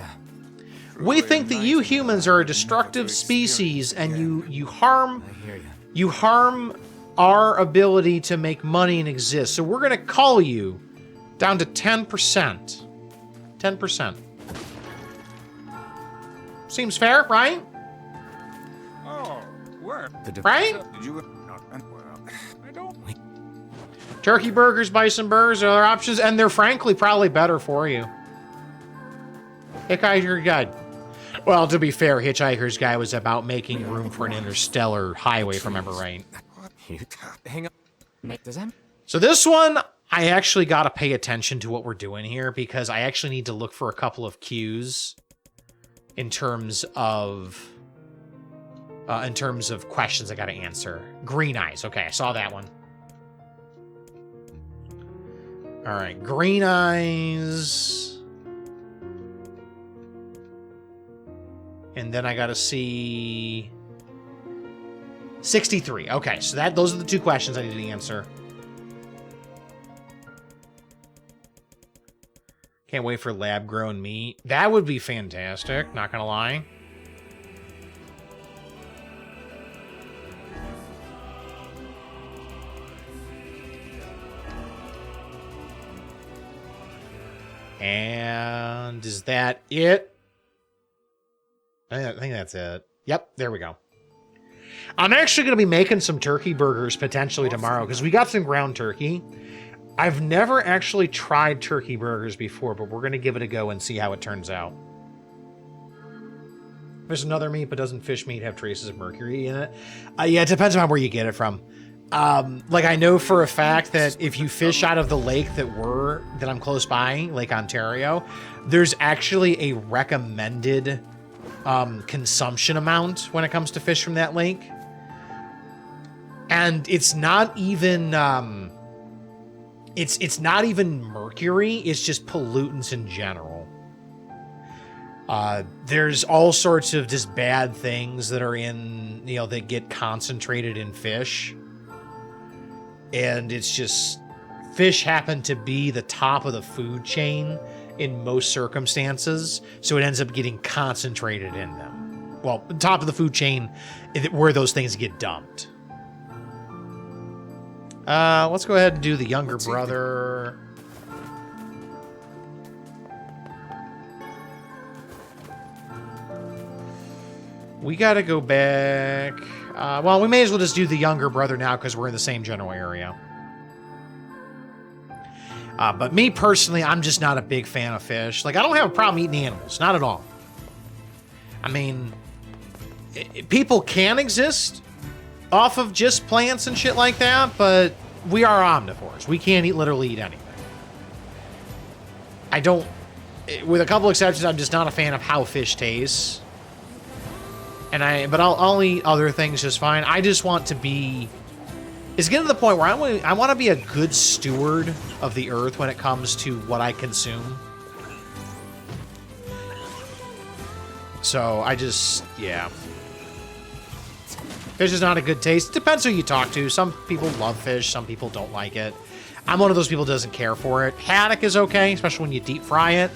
We think that you humans are a destructive species and you harm our ability to make money and exist. So we're going to call you down to 10%. 10%. Seems fair, right? Oh, where? Right? Did you? I Turkey burgers, bison burgers are other options, and they're frankly probably better for you. Hitchhiker's Guide. Well, to be fair, Hitchhiker's Guide was about making room for an interstellar highway, if I remember right. Hang on. Does that... So this one, I actually got to pay attention to what we're doing here because I actually need to look for a couple of cues in terms of questions I got to answer. Green eyes. Okay, I saw that one. All right, green eyes. And then I got to see 63. Okay, so those are the two questions I need to answer. Can't wait for lab-grown meat. That would be fantastic, not gonna lie. And is that it? I think that's it. Yep, there we go. I'm actually going to be making some turkey burgers potentially tomorrow because we got some ground turkey. I've never actually tried turkey burgers before, but we're going to give it a go and see how it turns out. There's another meat, but doesn't fish meat have traces of mercury in it? Yeah, it depends on where you get it from. Like, I know for a fact that if you fish out of the lake that I'm close by, Lake Ontario, there's actually a recommended consumption amount when it comes to fish from that lake. And it's not even it's not even mercury, it's just pollutants in general. There's all sorts of just bad things that are in, that get concentrated in fish. And it's just, fish happen to be the top of the food chain in most circumstances, so it ends up getting concentrated in them. Well, the top of the food chain where those things get dumped. Let's go ahead and do the younger brother. We gotta go back. Well, we may as well just do the younger brother now because we're in the same general area. But me personally, I'm just not a big fan of fish. Like, I don't have a problem eating animals. Not at all. I mean, people can exist off of just plants and shit like that, but we are omnivores. We can't literally eat anything. I don't... With a couple exceptions, I'm just not a fan of how fish tastes. But I'll eat other things just fine. I just want to be... It's getting to the point where I want to be a good steward of the earth when it comes to what I consume. So I just, yeah. Fish is not a good taste. Depends who you talk to. Some people love fish. Some people don't like it. I'm one of those people who doesn't care for it. Haddock is okay, especially when you deep fry it.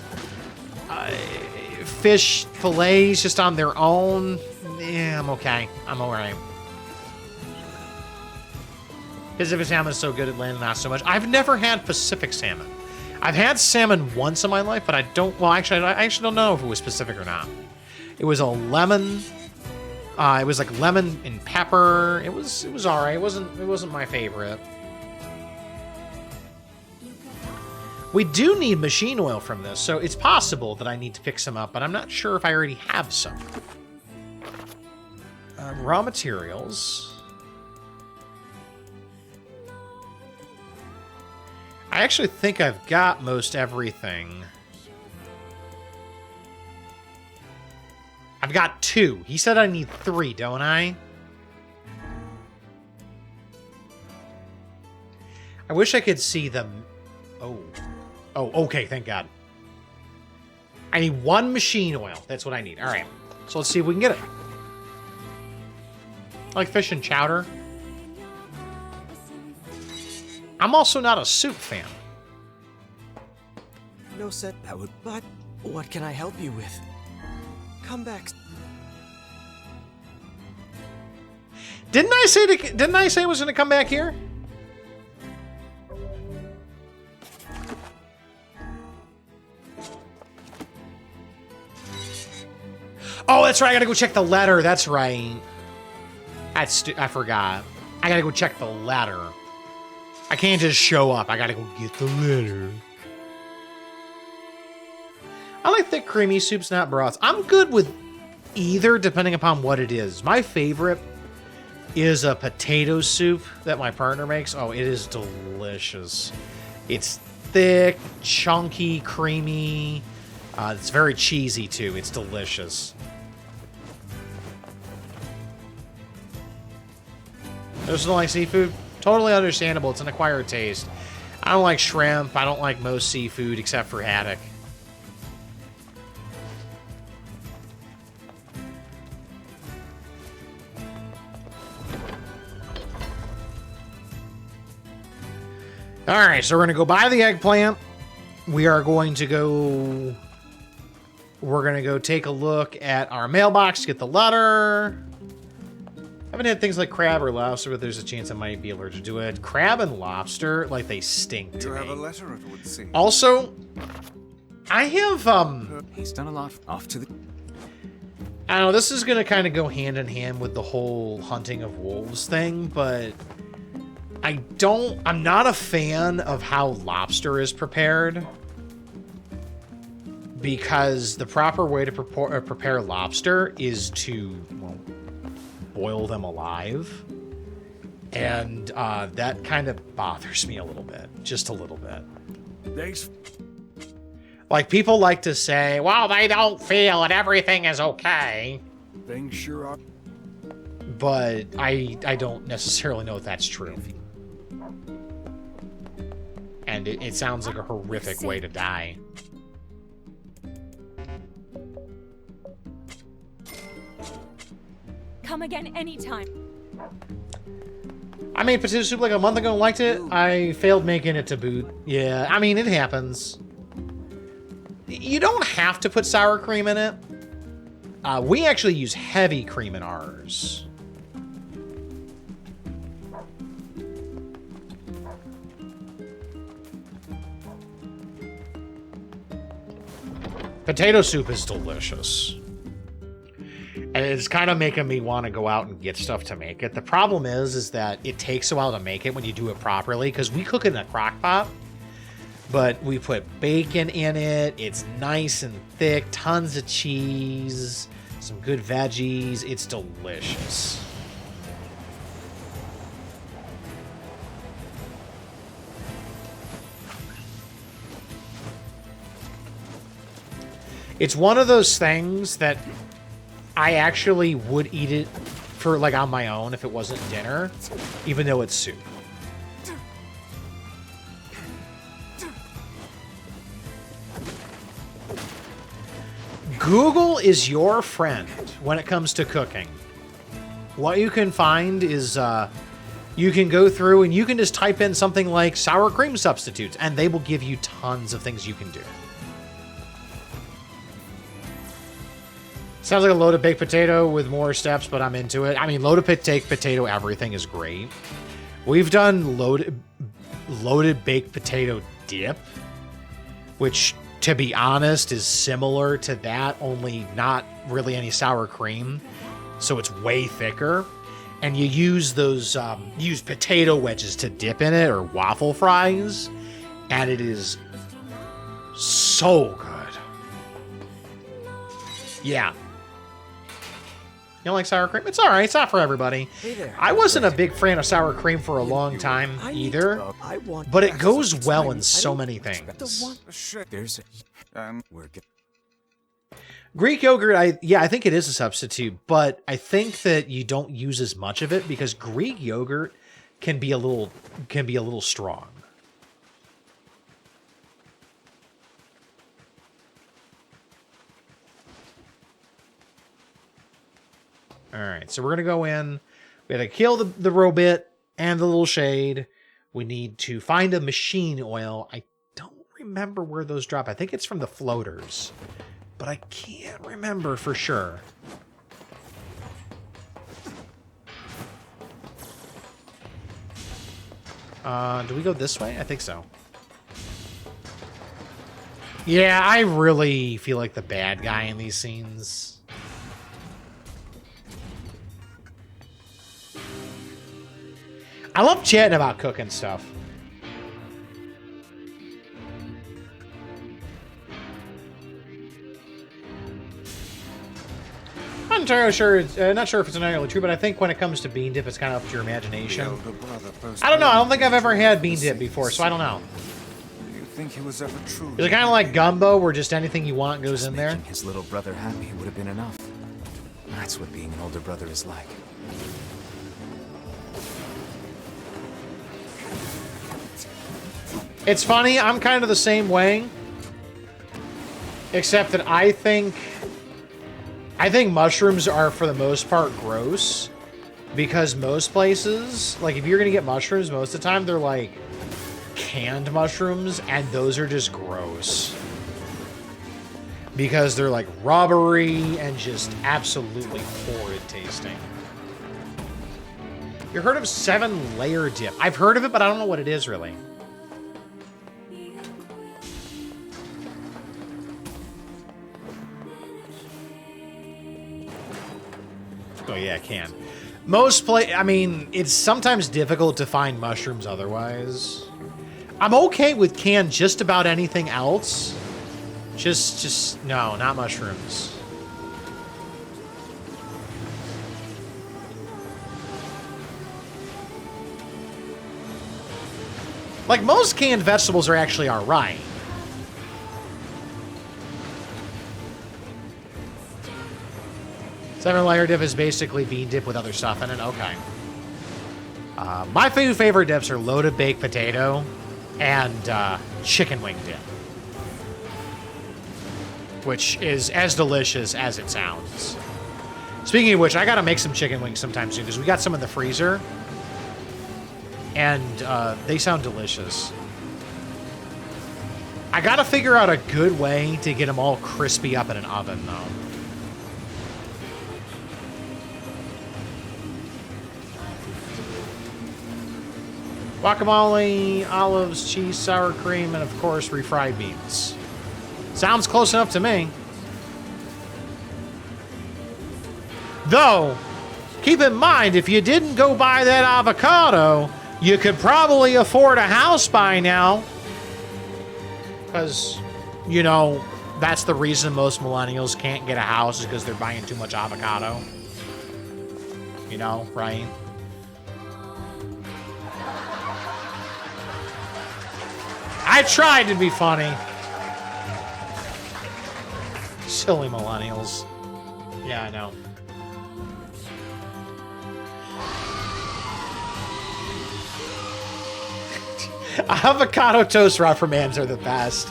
Fish fillets just on their own, yeah, I'm okay. I'm alright. Pacific salmon is so good, Atlantic not so much. I've never had Pacific salmon. I've had salmon once in my life, but I don't... Well, actually, I actually don't know if it was Pacific or not. It was a lemon... it was like lemon and pepper. It was alright. It wasn't my favorite. We do need machine oil from this, so it's possible that I need to pick some up, but I'm not sure if I already have some. Raw materials. I actually think I've got most everything. I've got 2. He said I need 3, don't I? I wish I could see them. Oh. Oh, okay, thank God. I need 1 machine oil. That's what I need. All right. So let's see if we can get it. I like fish and chowder. I'm also not a soup fan. No set that would, but what can I help you with? Come back. Didn't I say I was going to come back here? Oh, that's right. I gotta go check the letter. That's right. I forgot. I gotta go check the letter. I can't just show up. I gotta go get the letter. I like thick, creamy soups, not broths. I'm good with either, depending upon what it is. My favorite is a potato soup that my partner makes. Oh, it is delicious. It's thick, chunky, creamy. It's very cheesy, too. It's delicious. Those don't like seafood? Totally understandable. It's an acquired taste. I don't like shrimp. I don't like most seafood except for haddock. Alright, so we're going to go buy the eggplant. We're going to go take a look at our mailbox, get the letter. I haven't had things like crab or lobster, but there's a chance I might be allergic to it. Crab and lobster, like, they stink to me. You have a letter, it would seem. Also, I have, He's done a lot. Off to the... I don't know, this is going to kind of go hand in hand with the whole hunting of wolves thing, but I'm not a fan of how lobster is prepared, because the proper way to prepare lobster is to, well, boil them alive, and that kind of bothers me a little bit, just a little bit. Thanks. Like, people like to say, well, they don't feel and everything is okay, Things sure are. but I don't necessarily know if that's true. And it sounds like a horrific way to die. Come again anytime. I made potato soup like a month ago and liked it. I failed making it to boot. Yeah, I mean, it happens. You don't have to put sour cream in it. We actually use heavy cream in ours. Potato soup is delicious. And it's kind of making me want to go out and get stuff to make it. The problem is that it takes a while to make it when you do it properly, because we cook it in a crock pot, but we put bacon in it. It's nice and thick, tons of cheese, some good veggies. It's delicious. It's one of those things that I actually would eat it for, like, on my own if it wasn't dinner, even though it's soup. Google is your friend when it comes to cooking. What you can find is you can go through and you can just type in something like sour cream substitutes, and they will give you tons of things you can do. Sounds like a loaded baked potato with more steps, but I'm into it. I mean, loaded baked potato, everything is great. We've done loaded baked potato dip, which, to be honest, is similar to that, only not really any sour cream. So it's way thicker. And you use those, use potato wedges to dip in it, or waffle fries. And it is so good. Yeah. You don't like sour cream? It's all right. It's not for everybody. Hey there. I wasn't a big fan of sour cream for a long time either, but it goes well in so many things. There's we're good. Greek yogurt, I think it is a substitute, but I think that you don't use as much of it because Greek yogurt can be a little strong. All right, so we're going to go in. We got to kill the robot and the little shade. We need to find a machine oil. I don't remember where those drop. I think it's from the floaters, but I can't remember for sure. Do we go this way? I think so. Yeah, I really feel like the bad guy in these scenes. I love chatting about cooking stuff. I'm not entirely sure. Not sure if it's entirely true, but I think when it comes to bean dip, it's kind of up to your imagination. I don't know. I don't think I've ever had bean dip before, so I don't know. Do you think he was ever true? Is it kind of like gumbo, where just anything you want goes in there? Making his little brother happy would have been enough. That's what being an older brother is like. It's funny. I'm kind of the same way, except that I think mushrooms are, for the most part, gross. Because most places, like, if you're gonna get mushrooms, most of the time they're like canned mushrooms, and those are just gross. Because they're like rubbery and just absolutely horrid tasting. You heard of 7-layer dip? I've heard of it, but I don't know what it is really. Oh yeah, I can. I mean, it's sometimes difficult to find mushrooms otherwise. I'm okay with canned just about anything else. No, not mushrooms. Like, most canned vegetables are actually alright. Seven-layer dip is basically bean dip with other stuff in it. Okay. My favorite dips are loaded baked potato and chicken wing dip, which is as delicious as it sounds. Speaking of which, I gotta make some chicken wings sometime soon because we got some in the freezer, and they sound delicious. I gotta figure out a good way to get them all crispy up in an oven, though. Guacamole, olives, cheese, sour cream, and of course, refried beans. Sounds close enough to me. Though, keep in mind, if you didn't go buy that avocado, you could probably afford a house by now. Because, you know, that's the reason most millennials can't get a house, is because they're buying too much avocado. You know, right? I tried to be funny. Silly millennials. Yeah, I know. Avocado toast reprimans are the best.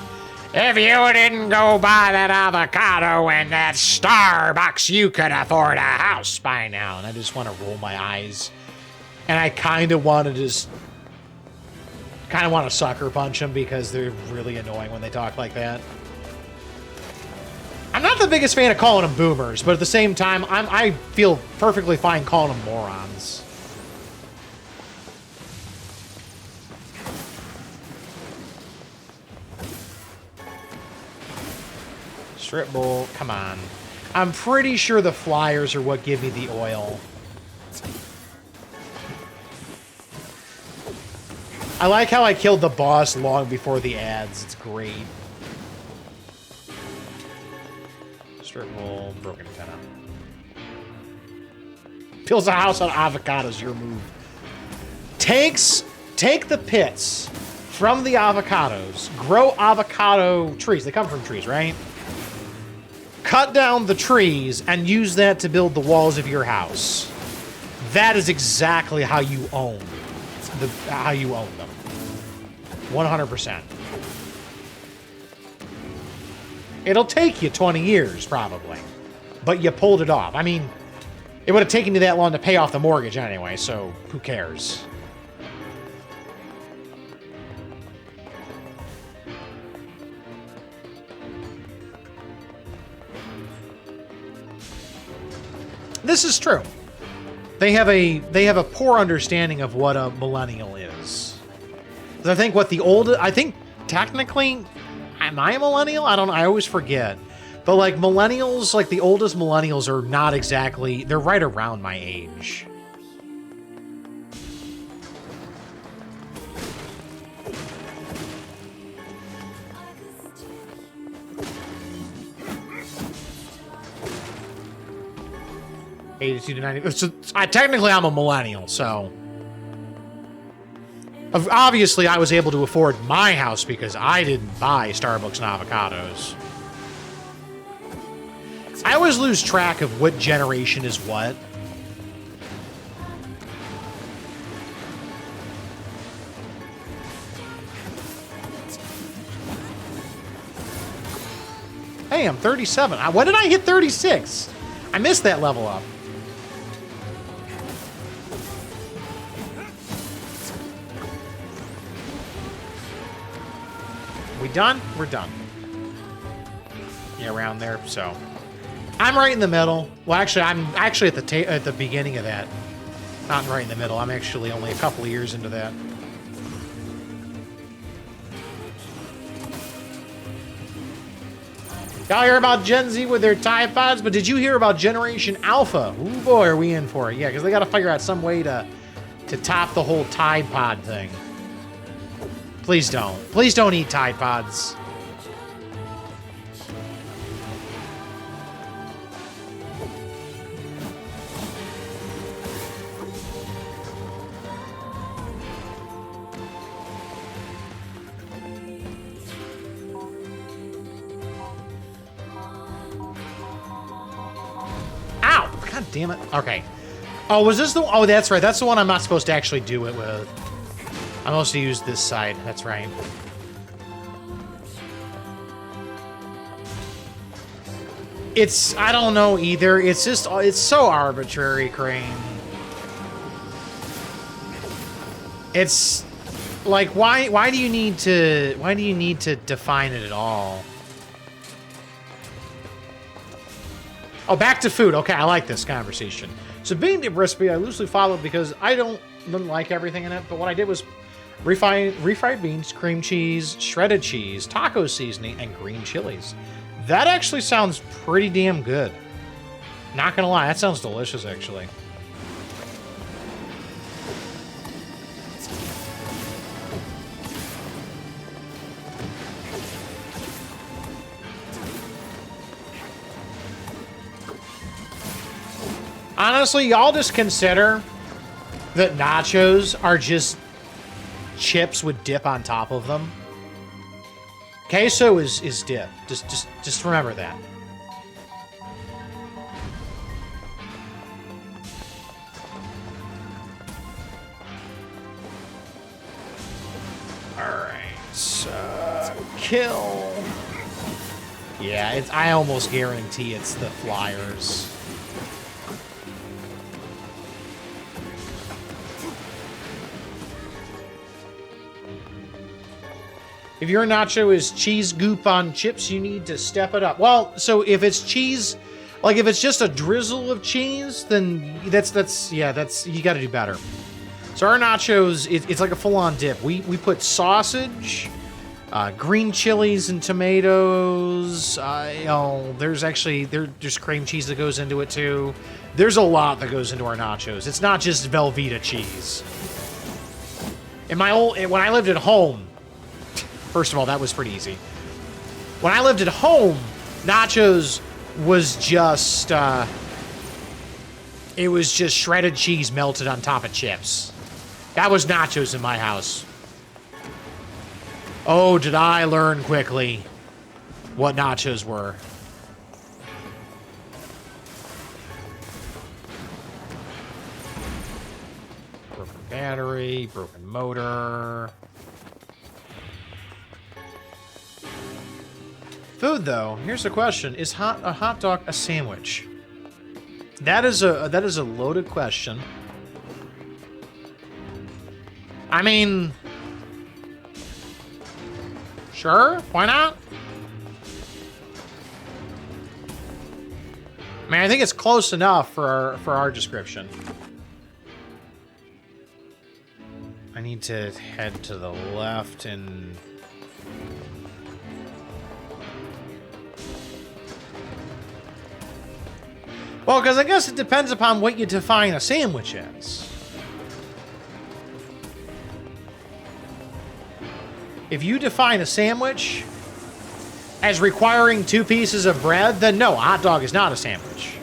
If you didn't go buy that avocado in that Starbucks, you could afford a house by now. And I just want to roll my eyes. And I kind of want to sucker punch them because they're really annoying when they talk like that. I'm not the biggest fan of calling them boomers, but at the same time, I feel perfectly fine calling them morons. Strip bowl, come on. I'm pretty sure the flyers are what give me the oil. I like how I killed the boss long before the ads. It's great. Strip bowl, broken antenna. Builds a house on avocados, your move. Take the pits from the avocados, grow avocado trees. They come from trees, right? Cut down the trees and use that to build the walls of your house. That is exactly how you own them. 100%. It'll take you 20 years, probably. But you pulled it off. I mean, it would have taken you that long to pay off the mortgage anyway, so who cares? This is true. They have a poor understanding of what a millennial is. I think technically, am I a millennial? I don't know. I always forget. But like millennials, like the oldest millennials are not exactly, they're right around my age. 82 to 90. So technically, I'm a millennial, so obviously I was able to afford my house because I didn't buy Starbucks and avocados. I always lose track of what generation is what. Hey, I'm 37. When did I hit 36? I missed that level up. We done? We're done. Yeah, around there, so. I'm right in the middle. Well, actually, I'm actually at the beginning of that. Not right in the middle. I'm actually only a couple of years into that. Y'all hear about Gen Z with their Tide Pods, but did you hear about Generation Alpha? Ooh, boy, are we in for it. Yeah, because they got to figure out some way to top the whole Tide Pod thing. Please don't. Please don't eat Tide Pods. God damn it. Okay. Oh, was this the... Oh, that's right. That's the one I'm not supposed to actually do it with. I'm supposed to use this side. That's right. It's... I don't know either. It's just... It's so arbitrary, Crane. It's... Like, why do you need to... Why do you need to define it at all? Oh, back to food. Okay, I like this conversation. So bean dip recipe I loosely followed because I didn't like everything in it, but what I did was refried beans, cream cheese, shredded cheese, taco seasoning, and green chilies. That actually sounds pretty damn good. Not gonna lie, that sounds delicious, actually. Honestly, y'all just consider that nachos are just chips with dip on top of them. Queso is dip. Just remember that. Alright, so kill. Yeah, I almost guarantee it's the flyers. If your nacho is cheese goop on chips, you need to step it up. Well, so if it's cheese, like if it's just a drizzle of cheese, then that's you got to do better. So our nachos, it's like a full-on dip. We put sausage, green chilies and tomatoes. There's cream cheese that goes into it too. There's a lot that goes into our nachos. It's not just Velveeta cheese. When I lived at home. First of all, that was pretty easy. When I lived at home, nachos was just, it was just shredded cheese melted on top of chips. That was nachos in my house. Oh, did I learn quickly what nachos were. Broken battery, broken motor. Food, though. Here's the question: is a hot dog a sandwich? That is a loaded question. I mean, sure, why not? I mean, I think it's close enough for our description. I need to head to the left and. Well, because I guess it depends upon what you define a sandwich as. If you define a sandwich as requiring 2 pieces of bread, then no, a hot dog is not a sandwich.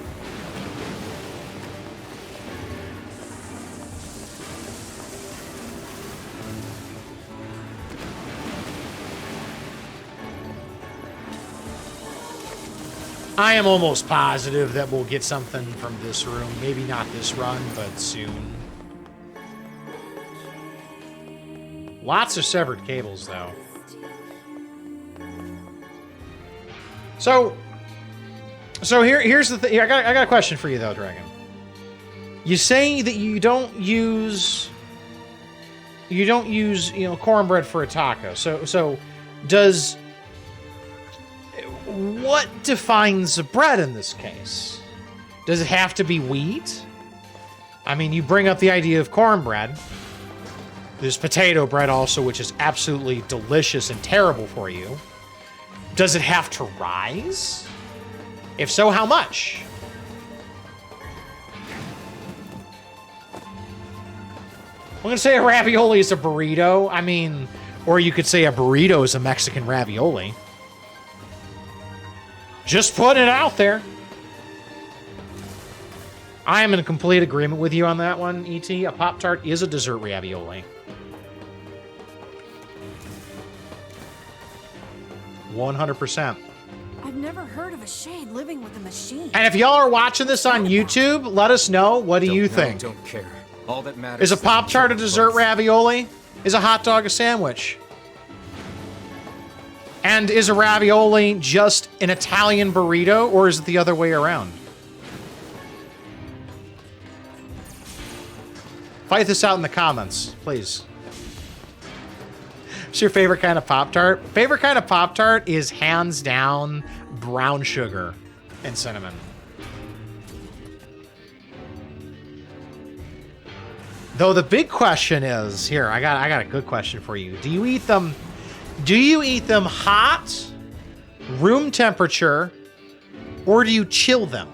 I am almost positive that we'll get something from this room. Maybe not this run, but soon. Lots of severed cables, though. So here's the thing. I got a question for you, though, Dragon. You say that you don't use, cornbread for a taco. So does, what defines a bread in this case? Does it have to be wheat? I mean, you bring up the idea of cornbread. There's potato bread also, which is absolutely delicious and terrible for you. Does it have to rise? If so, how much? I'm gonna say a ravioli is a burrito. I mean, or you could say a burrito is a Mexican ravioli. Just putting it out there. I am in complete agreement with you on that one, E.T. A Pop-Tart is a dessert ravioli. 100%. I've never heard of a shade living with a machine. And if y'all are watching this on YouTube, let us know. What do you think? Don't care. All that matters Is a Pop-Tart a dessert ravioli? Is a hot dog a sandwich? And is a ravioli just an Italian burrito, or is it the other way around? Fight this out in the comments, please. What's your favorite kind of Pop-Tart? Favorite kind of Pop-Tart is hands down brown sugar and cinnamon. Though the big question is, here, I got a good question for you. Do you eat them hot, room temperature, or do you chill them?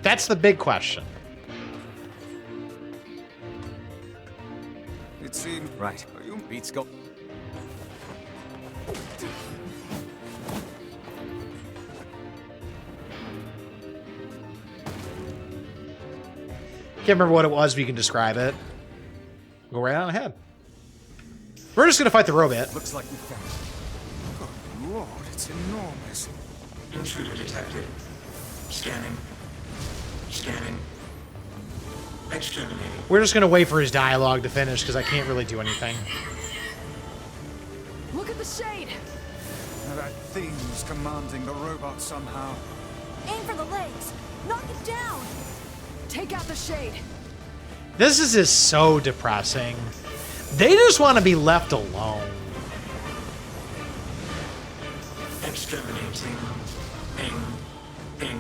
That's the big question. It seems Right. Beats go. Can't remember what it was, but you can describe it. Go right on ahead. We're just gonna fight the robot. Looks like we found it. Good Lord, it's enormous. Intruder detected. Scanning. Scanning. Exterminating. We're just gonna wait for his dialogue to finish because I can't really do anything. Look at the shade. Now that thing's commanding the robot somehow. Aim for the legs. Knock it down. Take out the shade. This is just so depressing. They just want to be left alone. Exterminating. Ing. Ing.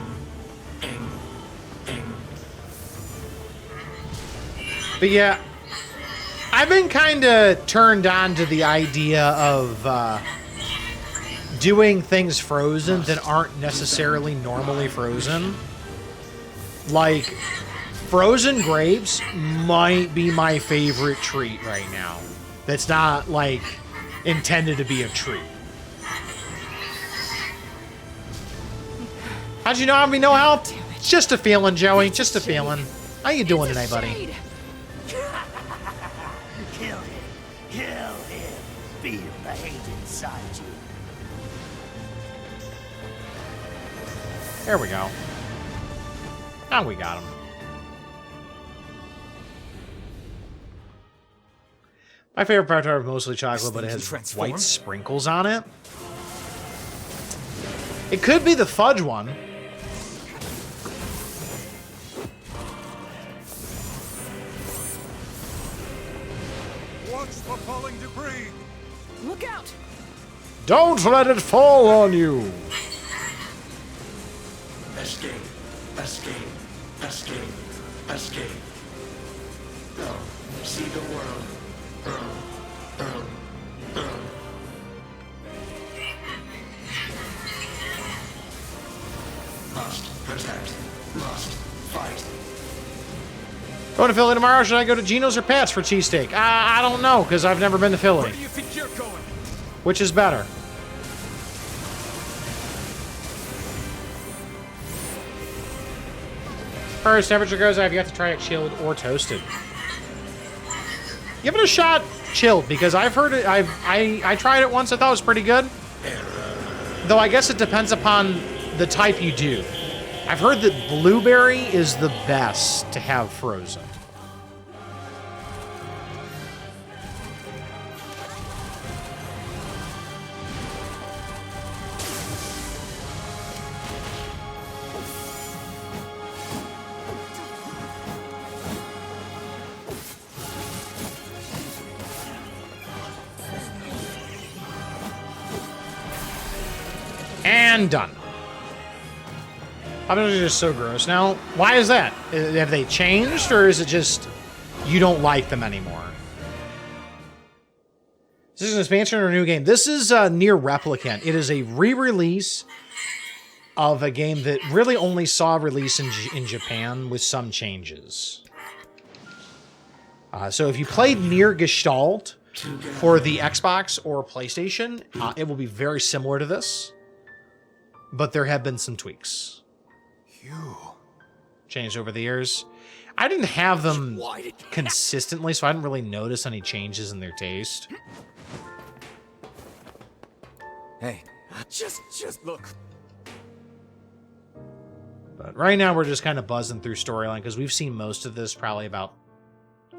Ing. Ing. But yeah, I've been kind of turned on to the idea of doing things frozen that aren't necessarily normally frozen. Like, frozen grapes might be my favorite treat right now. That's not, like, intended to be a treat. How'd you know I'd be no help? It's just a feeling, Joey. Just a feeling. How you doing today, buddy? Kill him. Kill him. Feel the hate inside you. There we go. Now we got him. My favorite Pop-Tart is mostly chocolate, but it has white sprinkles on it. It could be the fudge one. Watch for falling debris. Look out. Don't let it fall on you. Escape. Escape. Escape. Escape. Go. See the world. Earl. Earl. Earl. Must protect. Must fight. Going to Philly tomorrow? Should I go to Geno's or Pat's for cheesesteak? I don't know, because I've never been to Philly. Where do you think you're going? Which is better? First, temperature goes, I've yet to try it chilled or toasted. Give it a shot chilled, because I've heard it, I tried it once, I thought it was pretty good. Though I guess it depends upon the type you do. I've heard that blueberry is the best to have frozen. And done. Obviously, just so gross. Now, why is that? Have they changed, or is it just you don't like them anymore? Is this an expansion or a new game? This is NieR Replicant. It is a re-release of a game that really only saw release in Japan with some changes. So if you played NieR Gestalt for the Xbox or PlayStation, it will be very similar to this. But there have been some tweaks. Changed over the years. I didn't have them consistently, so I didn't really notice any changes in their taste. Hey, just look. But right now we're just kind of buzzing through storyline because we've seen most of this probably about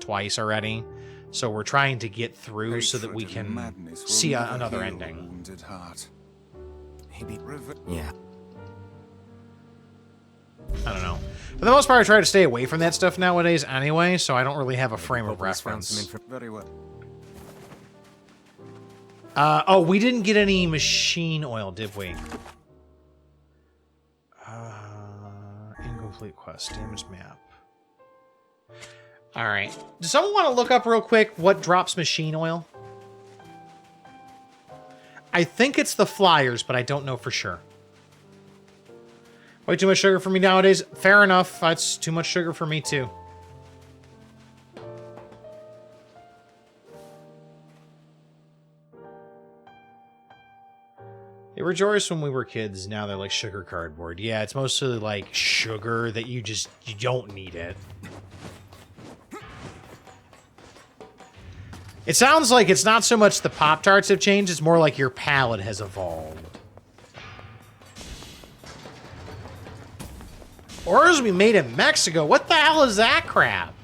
twice already. So we're trying to get through so that we can see another ending. Yeah. I don't know. For the most part, I try to stay away from that stuff nowadays anyway, so I don't really have a frame of reference. Very well. Oh, we didn't get any machine oil, did we? Incomplete quest, damaged map. All right. Does someone want to look up real quick what drops machine oil? I think it's the flyers, but I don't know for sure. Way too much sugar for me nowadays. Fair enough. That's too much sugar for me, too. They were joyous when we were kids. Now they're like sugar cardboard. Yeah, it's mostly like sugar that you don't need it. It sounds like it's not so much the Pop-Tarts have changed, it's more like your palate has evolved. Ours we made in Mexico. What the hell is that crap?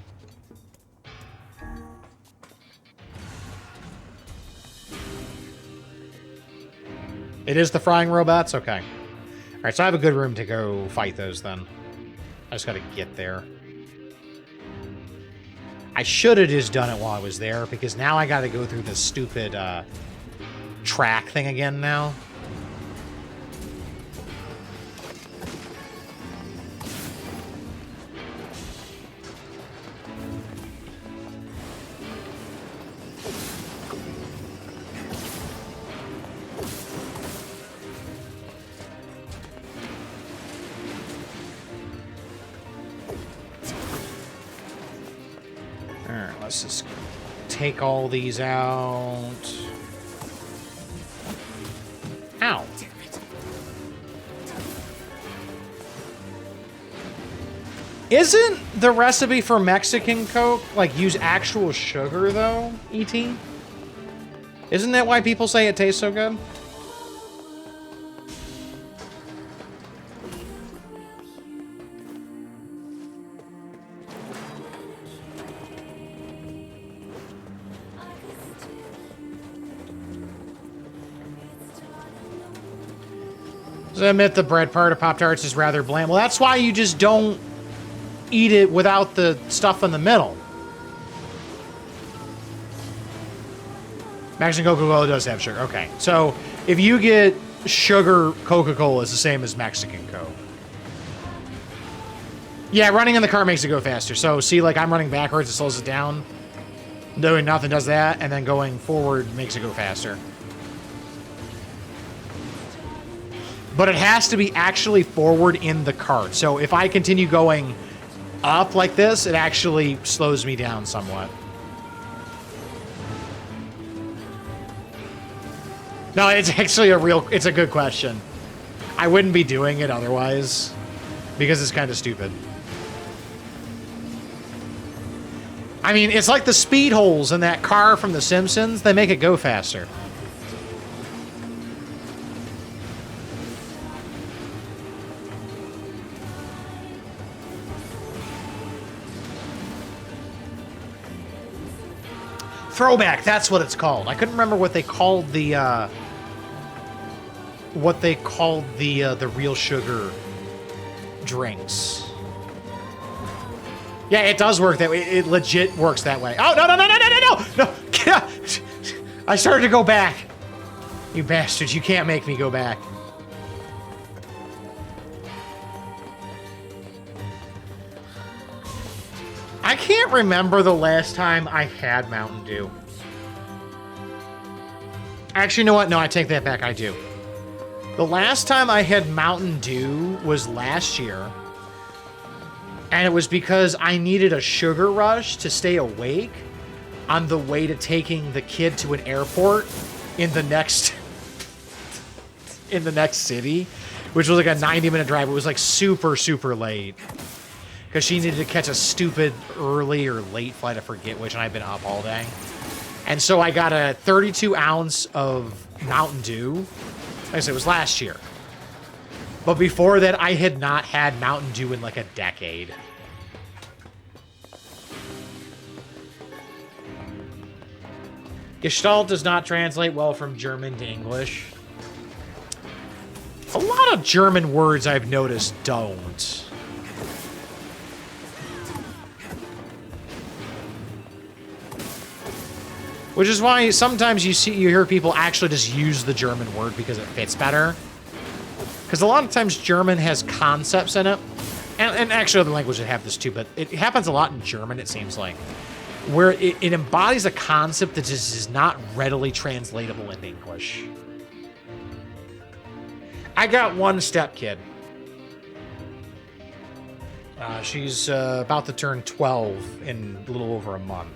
It is the frying robots? Okay. Alright, so I have a good room to go fight those then. I just gotta get there. I should have just done it while I was there, because now I gotta go through this stupid track thing again now. Let's just take all these out. Ow. Isn't the recipe for Mexican Coke, like, use actual sugar, though, E.T.? Isn't that why people say it tastes so good? I admit the bread part of Pop-Tarts is rather bland. Well, that's why you just don't eat it without the stuff in the middle. Mexican Coca-Cola does have sugar. Okay, so if you get sugar Coca-Cola, it's the same as Mexican Coke. Yeah, running in the car makes it go faster. So see, like, I'm running backwards, it slows it down. Doing nothing does that, and then going forward makes it go faster. But it has to be actually forward in the cart. So if I continue going up like this, it actually slows me down somewhat. No, it's actually it's a good question. I wouldn't be doing it otherwise, because it's kind of stupid. I mean, it's like the speed holes in that car from The Simpsons. They make it go faster. Throwback, that's what it's called. I couldn't remember what they called the real sugar drinks. Yeah, it does work that way. It legit works that way. Oh, no, no, no, no, no, no, no! No! I started to go back. You bastards, you can't make me go back. I can't remember the last time I had Mountain Dew. Actually, you know what? No, I take that back. I do. The last time I had Mountain Dew was last year. And it was because I needed a sugar rush to stay awake on the way to taking the kid to an airport in the next city, which was like a 90-minute drive. It was like super, super late. Because she needed to catch a stupid early or late flight, I forget which, and I've been up all day. And so I got a 32 ounce of Mountain Dew. Like I said, it was last year. But before that, I had not had Mountain Dew in like a decade. Gestalt does not translate well from German to English. A lot of German words I've noticed don't. Which is why sometimes you hear people actually just use the German word because it fits better. Because a lot of times German has concepts in it. And actually other languages have this too, but it happens a lot in German, it seems like. Where it embodies a concept that just is not readily translatable into English. I got one stepkid. She's about to turn 12 in a little over a month.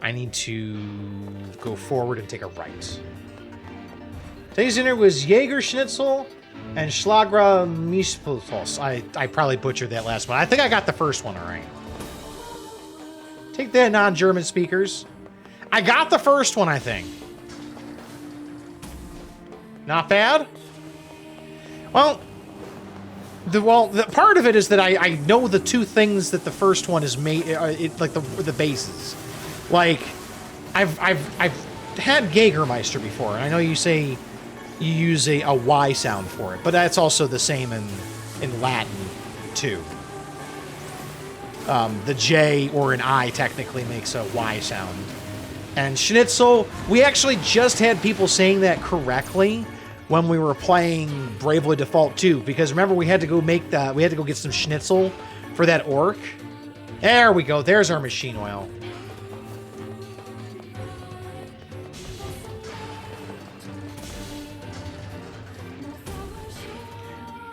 I need to go forward and take a right. Today's dinner was Jaeger Schnitzel and Schlagra Mispeltos. I probably butchered that last one. I think I got the first one all right. Take that, non-German speakers. I got the first one, I think. Not bad. Well, the part of it is that I know the two things that the first one is made, like the bases. Like, I've had Jägermeister before, and I know you say you use a Y sound for it, but that's also the same in Latin, too. The J or an I technically makes a Y sound. And Schnitzel, we actually just had people saying that correctly when we were playing Bravely Default 2, because remember we had to go get some Schnitzel for that orc. There we go, there's our machine oil.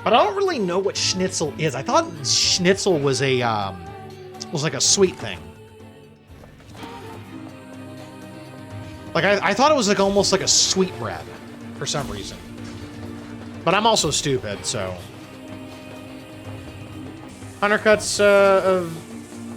But I don't really know what Schnitzel is. I thought Schnitzel was like a sweet thing. Like I thought it was like almost like a sweet bread for some reason. But I'm also stupid, so. Undercuts of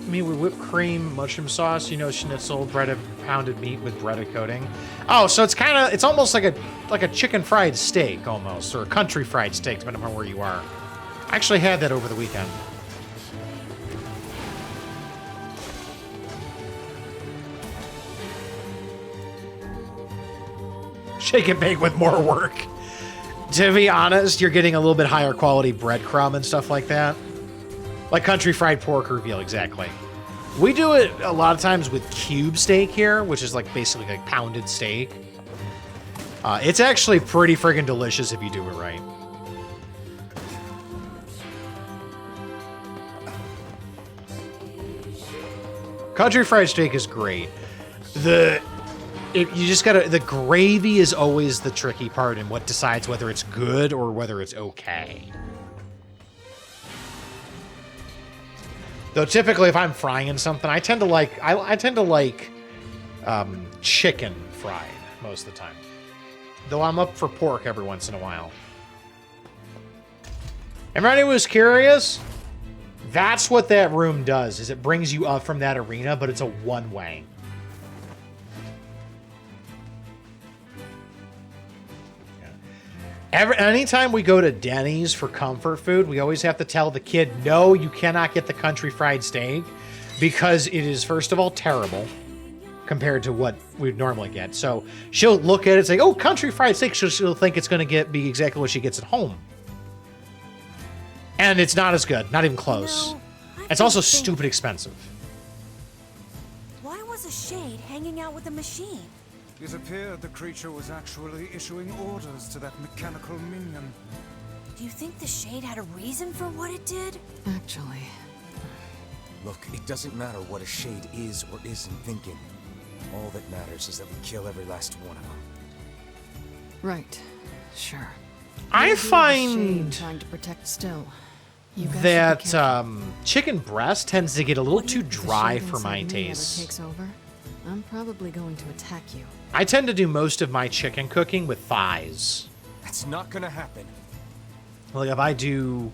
meat with whipped cream, mushroom sauce. You know, Schnitzel, breaded pounded meat with breaded coating. Oh, so it's almost like a chicken fried steak almost, or a country fried steak, depending on where you are. I actually had that over the weekend. Shake and bake with more work. To be honest, you're getting a little bit higher quality breadcrumb and stuff like that. Like country fried pork or veal, exactly. We do it a lot of times with cube steak here, which is like basically like pounded steak. It's actually pretty friggin' delicious if you do it right. Country fried steak is great. The gravy is always the tricky part and what decides whether it's good or whether it's okay. Though typically if I'm frying in something, I tend to like chicken fried most of the time. Though I'm up for pork every once in a while. Everybody who was curious, that's what that room does, is it brings you up from that arena, but it's a one-way. Anytime we go to Denny's for comfort food, we always have to tell the kid, no, you cannot get the country fried steak, because it is, first of all, terrible compared to what we'd normally get. So she'll look at it and say, oh, country fried steak. She'll think it's going to be exactly what she gets at home. And it's not as good. Not even close. No, It's also stupid expensive. Why was a shade hanging out with a machine? It appeared the creature was actually issuing orders to that mechanical minion. Do you think the shade had a reason for what it did? Actually, Look, it doesn't matter what a shade is or isn't thinking. All that matters is that we kill every last one of them. right. Sure. I You're the shade find trying to protect still. You guys should be that careful. chicken breast tends to get a little What too if the dry shade for my inside me ever tastes. takes over? I'm probably going to attack you. I tend to do most of my chicken cooking with thighs. That's not gonna happen. Like if I do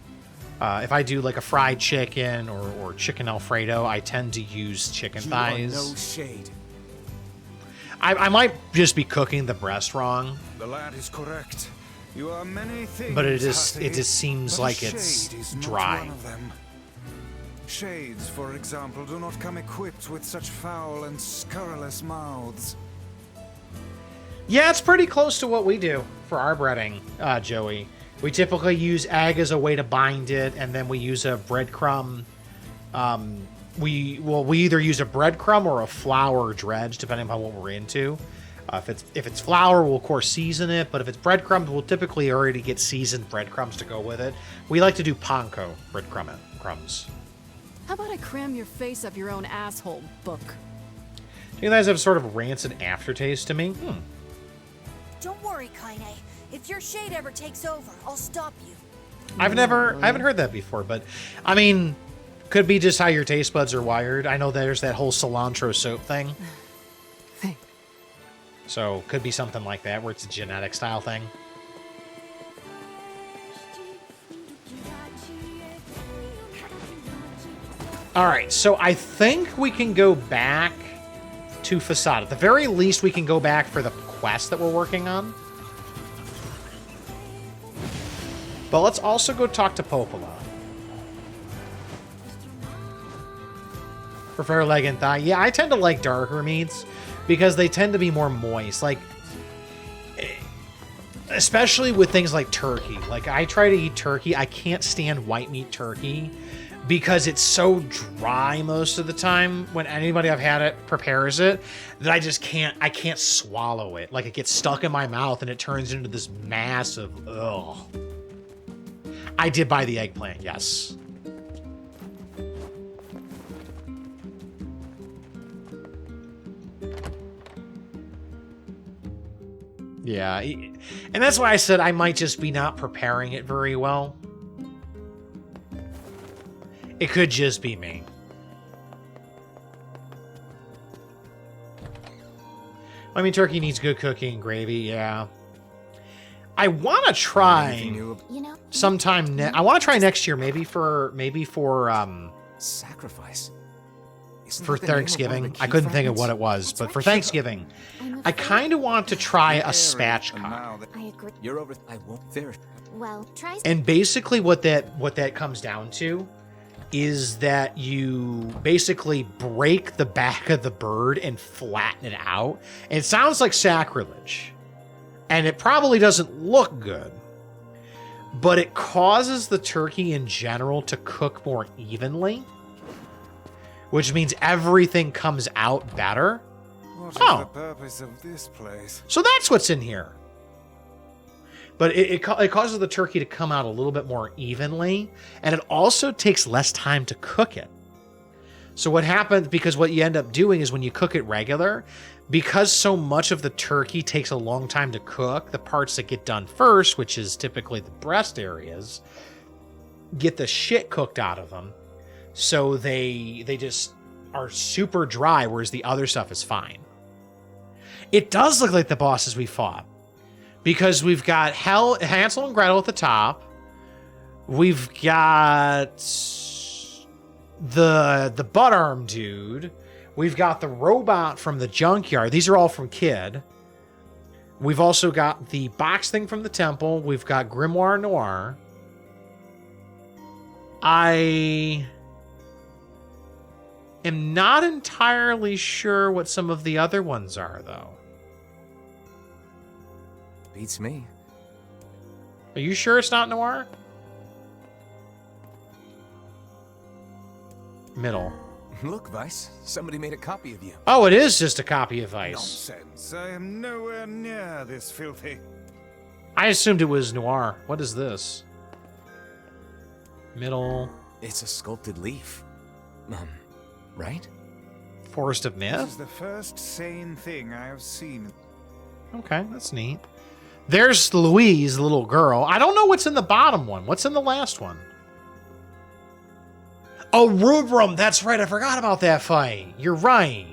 like a fried chicken or chicken Alfredo, I tend to use chicken You thighs. are no shade. I might just be cooking the breast wrong, The lad is correct. You are many things, but it Hattie, just seems but a like it's shade is not dry. one of them. Shades, for example, do not come equipped with such foul and scurrilous mouths. Yeah, it's pretty close to what we do for our breading, Joey. We typically use egg as a way to bind it, and then we use a breadcrumb. We either use a breadcrumb or a flour dredge, depending on what we're into. If it's flour, we'll of course season it, but if it's breadcrumbs, we'll typically already get seasoned breadcrumbs to go with it. We like to do panko crumbs. How about I cram your face up your own asshole, book? Do you guys have sort of rancid aftertaste to me? Don't worry, Kaine. If your shade ever takes over, I'll stop you. I haven't heard that before, but I mean, could be just how your taste buds are wired. I know there's that whole cilantro soap thing. Hey. So could be something like that, where it's a genetic style thing. All right, so I think we can go back to Facade. At the very least, we can go back for the quest that we're working on. But let's also go talk to Popola. Prefer leg and thigh. Yeah, I tend to like darker meats because they tend to be more moist. Like, especially with things like turkey. Like, I try to eat turkey. I can't stand white meat turkey because it's so dry most of the time when anybody I've had it prepares it that I can't swallow it. Like, it gets stuck in my mouth and it turns into this mass of, ugh. I did buy the eggplant, yes. Yeah, and that's why I said I might just be not preparing it very well. It could just be me. I mean, turkey needs good cooking and gravy, yeah. I want to try sometime. I want to try next year, maybe for sacrifice. For Thanksgiving. I couldn't think of what it was, but for Thanksgiving, I kind of want to try a spatchcock. I agree. You're over. I won't there. Well, try. And basically, what that comes down to is that you basically break the back of the bird and flatten it out. And it sounds like sacrilege. And it probably doesn't look good, but it causes the turkey in general to cook more evenly, which means everything comes out better. What is the purpose of this place? So that's what's in here. But it causes the turkey to come out a little bit more evenly, and it also takes less time to cook it. So what happens, because what you end up doing is when you cook it regular, because so much of the turkey takes a long time to cook, the parts that get done first, which is typically the breast areas, get the shit cooked out of them. So they just are super dry, whereas the other stuff is fine. It does look like the bosses we fought, because we've got Hansel and Gretel at the top. We've got the butt arm dude. We've got the robot from the junkyard. These are all from Kid. We've also got the box thing from the temple. We've got Grimoire Noir. am not entirely sure what some of the other ones are, though. Beats me. Are you sure it's not Noir? Middle. Look, Vice. Somebody made a copy of you. Oh, it is just a copy of Vice. Nonsense. I am nowhere near this filthy. I assumed it was Noir. What is this? Middle. It's a sculpted leaf. Right? Forest of This Myth? is the first sane thing I have seen. Okay, that's neat. There's Louise, the little girl. I don't know what's in the bottom one. What's in the last one? Oh, Rubrum! That's right, I forgot about that fight. You're right.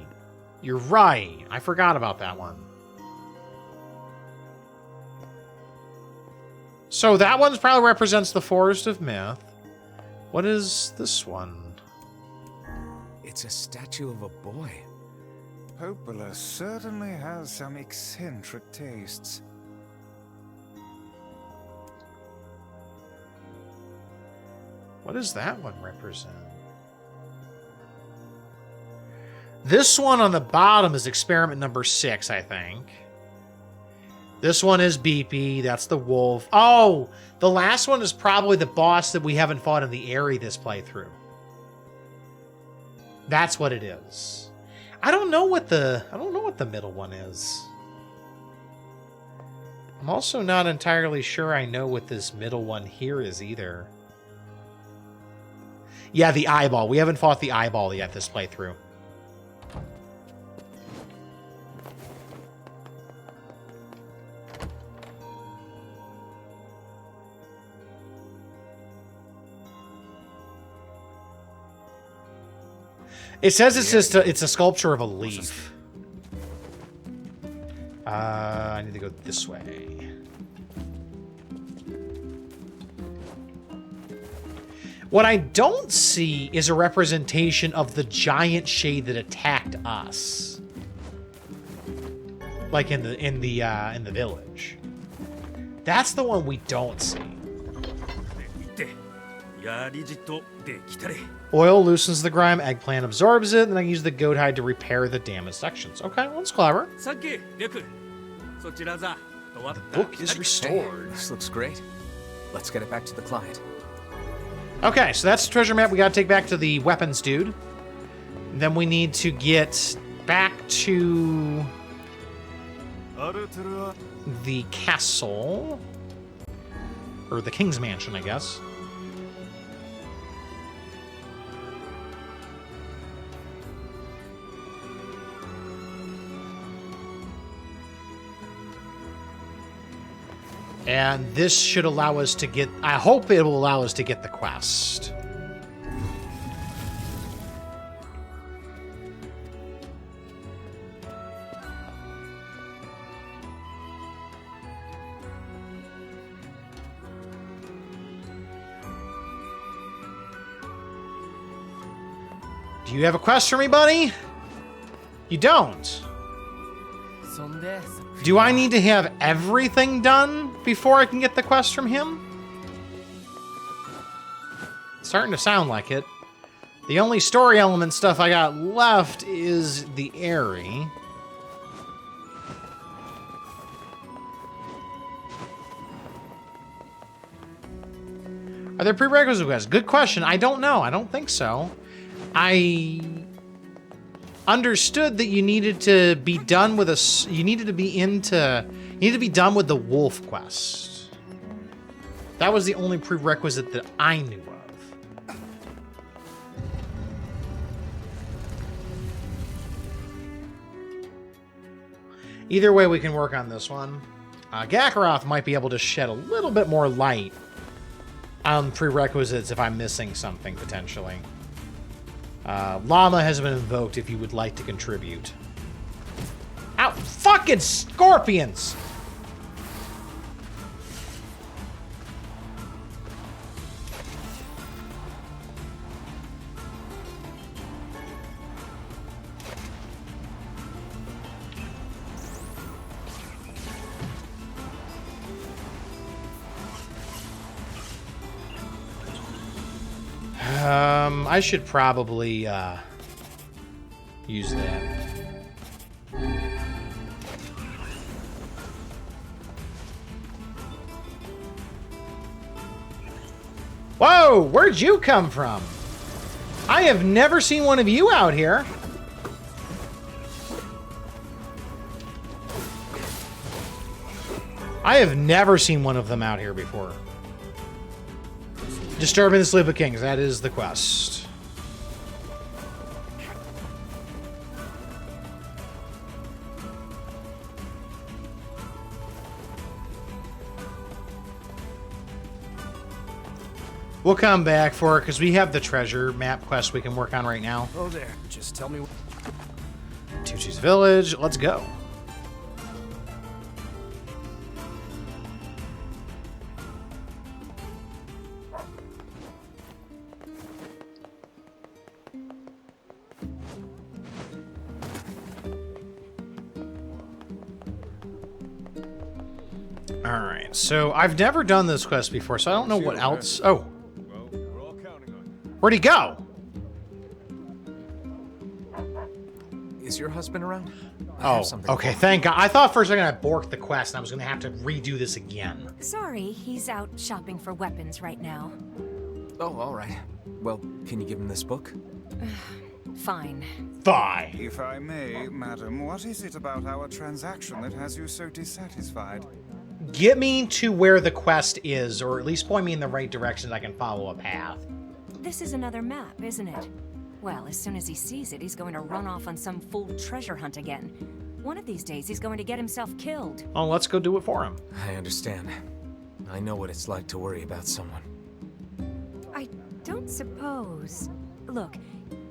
You're right. I forgot about that one. So that one probably represents the Forest of Myth. What is this one? It's a statue of a boy. Popola certainly has some eccentric tastes. What does that one represent? This one on the bottom is experiment number 6, I think. This one is Beepy. That's the wolf. Oh, the last one is probably the boss that we haven't fought in the area this playthrough. That's what it is. I don't know what the middle one is. I'm also not entirely sure I know what this middle one here is either. Yeah, the eyeball. We haven't fought the eyeball yet this playthrough. It says it's just it's a sculpture of a leaf. I need to go this way. What I don't see is a representation of the giant shade that attacked us, like in the village. That's the one we don't see. Oil loosens the grime, eggplant absorbs it, and I use the goat hide to repair the damaged sections. Okay, well, that's clever. The book is restored. Hey, this looks great. Let's get it back to the client. Okay, so that's the treasure map we gotta take back to the weapons dude. And then we need to get back to the castle. Or the king's mansion, I guess. And this should allow us to get... I hope it will allow us to get the quest. Do you have a quest for me, buddy? You don't. Do I need to have everything done before I can get the quest from him? It's starting to sound like it. The only story element stuff I got left is the Airy. Are there prerequisite quests? Good question. I don't know. I don't think so. I understood that you needed to be done with you needed to be done with the wolf quest. That was the only prerequisite that I knew of. Either way, we can work on this one. Gakaroth might be able to shed a little bit more light on prerequisites if I'm missing something, potentially. Llama has been invoked if you would like to contribute. Ow! Fucking scorpions! I should probably use that. Whoa! Where'd you come from? I have never seen one of you out here. I have never seen one of them out here before. Disturbing the sleep of kings. That is the quest. We'll come back for it because we have the treasure map quest we can work on right now. Oh, there. Just tell me. Tucci's Village. Let's go. All right, so I've never done this quest before, so I don't know what else. Oh, Well, we're all counting on you. where'd he go? Is your husband around? I Oh, have something okay, for thank God. I thought for a second I borked the quest and I was going to have to redo this again. Sorry, he's out shopping for weapons right now. him. Oh, all right. Well, can you give him this book? Fine. Fine. If I may, madam, what is it about our transaction that has you so dissatisfied? Get me to where the quest is, or at least point me in the right direction so I can follow a path. This is another map, isn't it? Well, as soon as he sees it, he's going to run off on some fool treasure hunt again. One of these days, he's going to get himself killed. Oh, let's go do it for him. I understand. I know what it's like to worry about someone. I don't suppose... Look,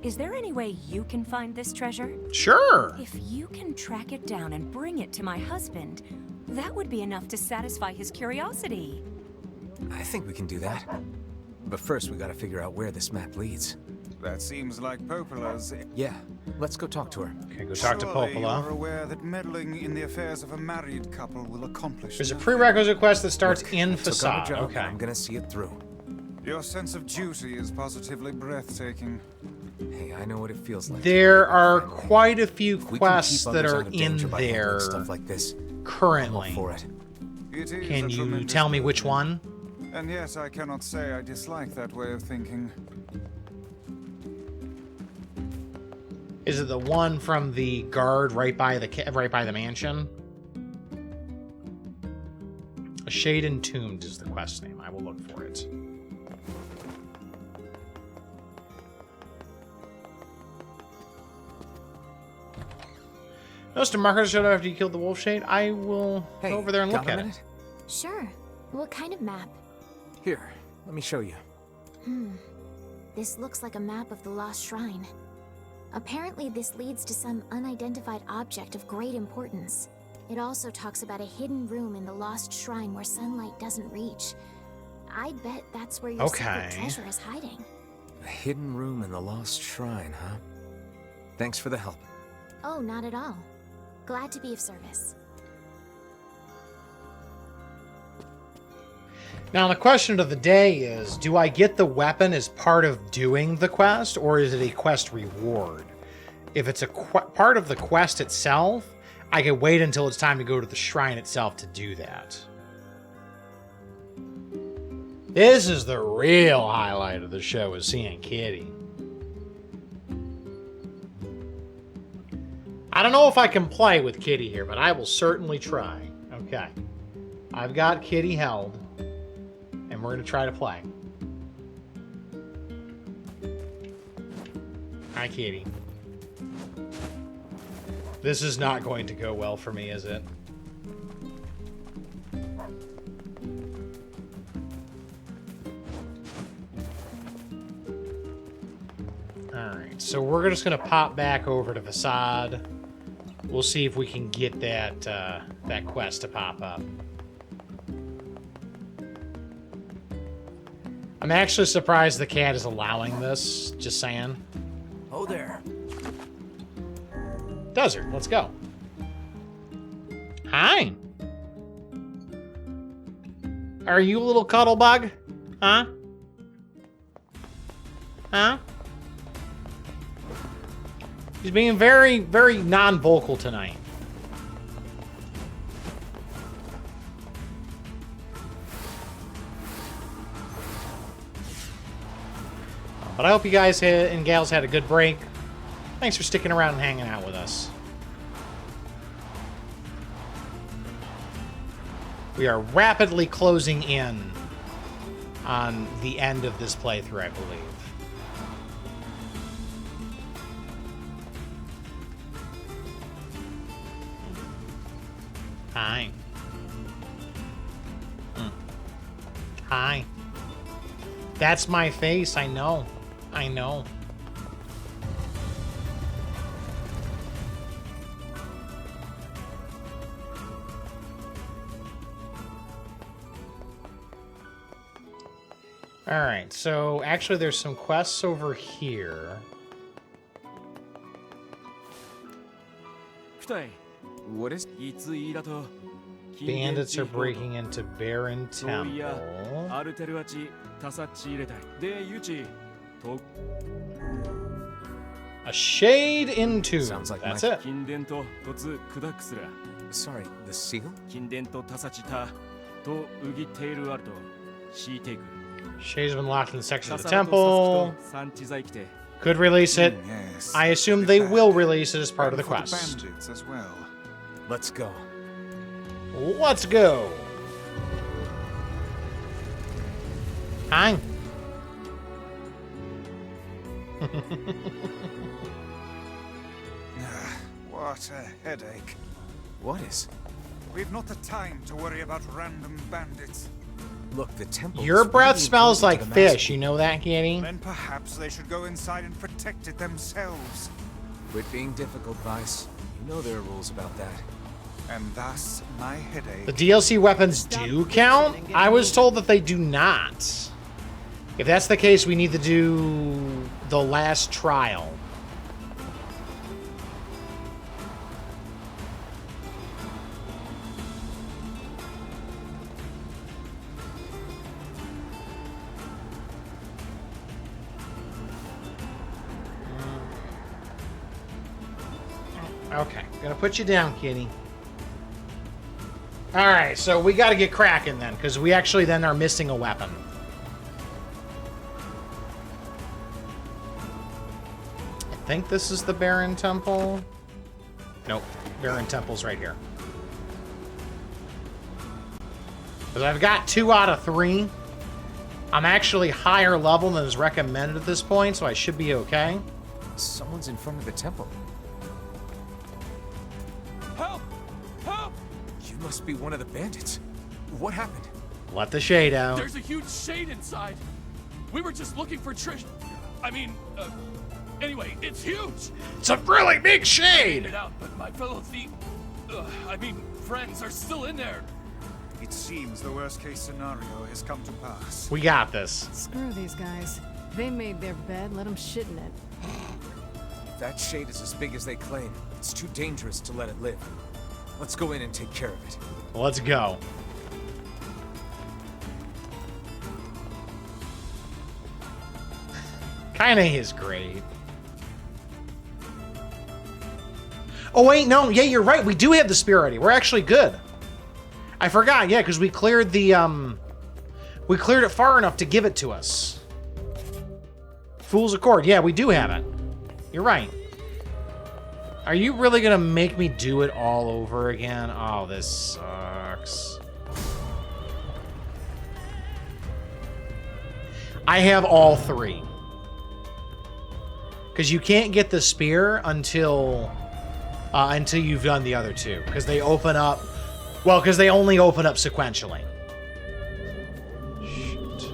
is there any way you can find this treasure? Sure. If you can track it down and bring it to my husband, that would be enough to satisfy his curiosity. I think we can do that. But first, we gotta figure out where this map leads. That seems like Popola's. Yeah, let's go talk to her. Okay, go talk to Surely Popola. you're aware that meddling in the affairs of a married couple will accomplish There's a nothing. prerequisite quest that starts in I took on a Facade. job, Okay. and I'm gonna see it through. Your sense of duty is positively breathtaking. Hey, I know what it feels like. There are quite a few We can keep quests that others are out of in danger by handling there stuff like this. I'm all currently. for it. It is Can a you tremendous tell me burden. which one? And yet I cannot say I dislike that way of thinking. Is it the one from the guard right by the mansion? A Shade Entombed is the quest name. I will look for it. Notice the markers showed up after you killed the wolf shade. I will Hey, go over there and got look a at minute? it. Sure. What kind of map? Here, let me show you. This looks like a map of the Lost Shrine. Apparently, this leads to some unidentified object of great importance. It also talks about a hidden room in the Lost Shrine where sunlight doesn't reach. I bet that's where your secret Okay. treasure is hiding. A hidden room in the Lost Shrine, huh? Thanks for the help. Oh, not at all. Glad to be of service. Now, the question of the day is, do I get the weapon as part of doing the quest, or is it a quest reward? If it's a part of the quest itself, I can wait until it's time to go to the shrine itself to do that. This is the real highlight of the show, is seeing Kitty. I don't know if I can play with Kitty here, but I will certainly try. Okay. I've got Kitty held, and we're going to try to play. Hi, Kitty. This is not going to go well for me, is it? Alright, so we're just going to pop back over to Facade. We'll see if we can get that, that quest to pop up. I'm actually surprised the cat is allowing this, just saying. Oh, there. Desert, let's go. Hi. Are you a little cuddle bug? Huh? Huh? He's being very, very non-vocal tonight. But I hope you guys and gals had a good break. Thanks for sticking around and hanging out with us. We are rapidly closing in on the end of this playthrough, I believe. Hi. Hi. That's my face, I know. I know. Alright, so actually there's some quests over here. What is... Bandits are breaking into Baron Temple. A shade into. Sounds like that's my... it. Sorry, the seal? Shade's been locked in the section of the temple. Could release it. Yes. I assume they will release it as part of the quest. Bandits as well. Let's go. Let's go. Hi. What a headache. What is? We've not the time to worry about random bandits. Look, the temple. Your is breath really smells like important to the fish. master. You know that, Kitty? Then perhaps they should go inside and protect it themselves. Quit being difficult, Vice. You know there are rules about that. And thus, my headache. The DLC weapons do count? I was told that they do not. If that's the case, we need to do the last trial. Okay, gonna put you down, kitty. Alright, so we gotta get cracking then, because we actually then are missing a weapon. I think this is the Baron Temple. Nope, Baron Temple's right here. Because I've got 2 out of 3. I'm actually higher level than is recommended at this point, so I should be okay. Someone's in front of the temple. Help! Help! You must be one of the bandits. What happened? Let the shade out. There's a huge shade inside. We were just looking for Trish. I mean, anyway, it's huge. It's a really big shade! It out, but my fellow thief, friends are still in there. It seems the worst case scenario has come to pass. We got this. Screw these guys. They made their bed, let them shit in it. If that shade is as big as they claim, it's too dangerous to let it live. Let's go in and take care of it. Let's go. Kinda is great. Oh wait, no, yeah, you're right. We do have the spear already. We're actually good. I forgot, yeah, because we cleared the we cleared it far enough to give it to us. Fool's Accord, yeah, we do have it. You're right. Are you really gonna make me do it all over again? Oh, this sucks. I have all 3. Because you can't get the spear until you've done the other 2. Because they open up... Well, because they only open up sequentially. Shoot.